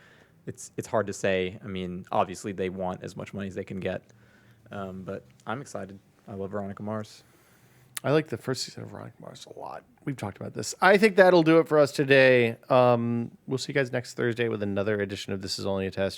it's hard to say. I mean, obviously they want as much money as they can get. But I'm excited. I love Veronica Mars. I like the first season of Veronica Mars a lot. We've talked about this. I think that'll do it for us today. We'll see you guys next Thursday with another edition of This Is Only a Test.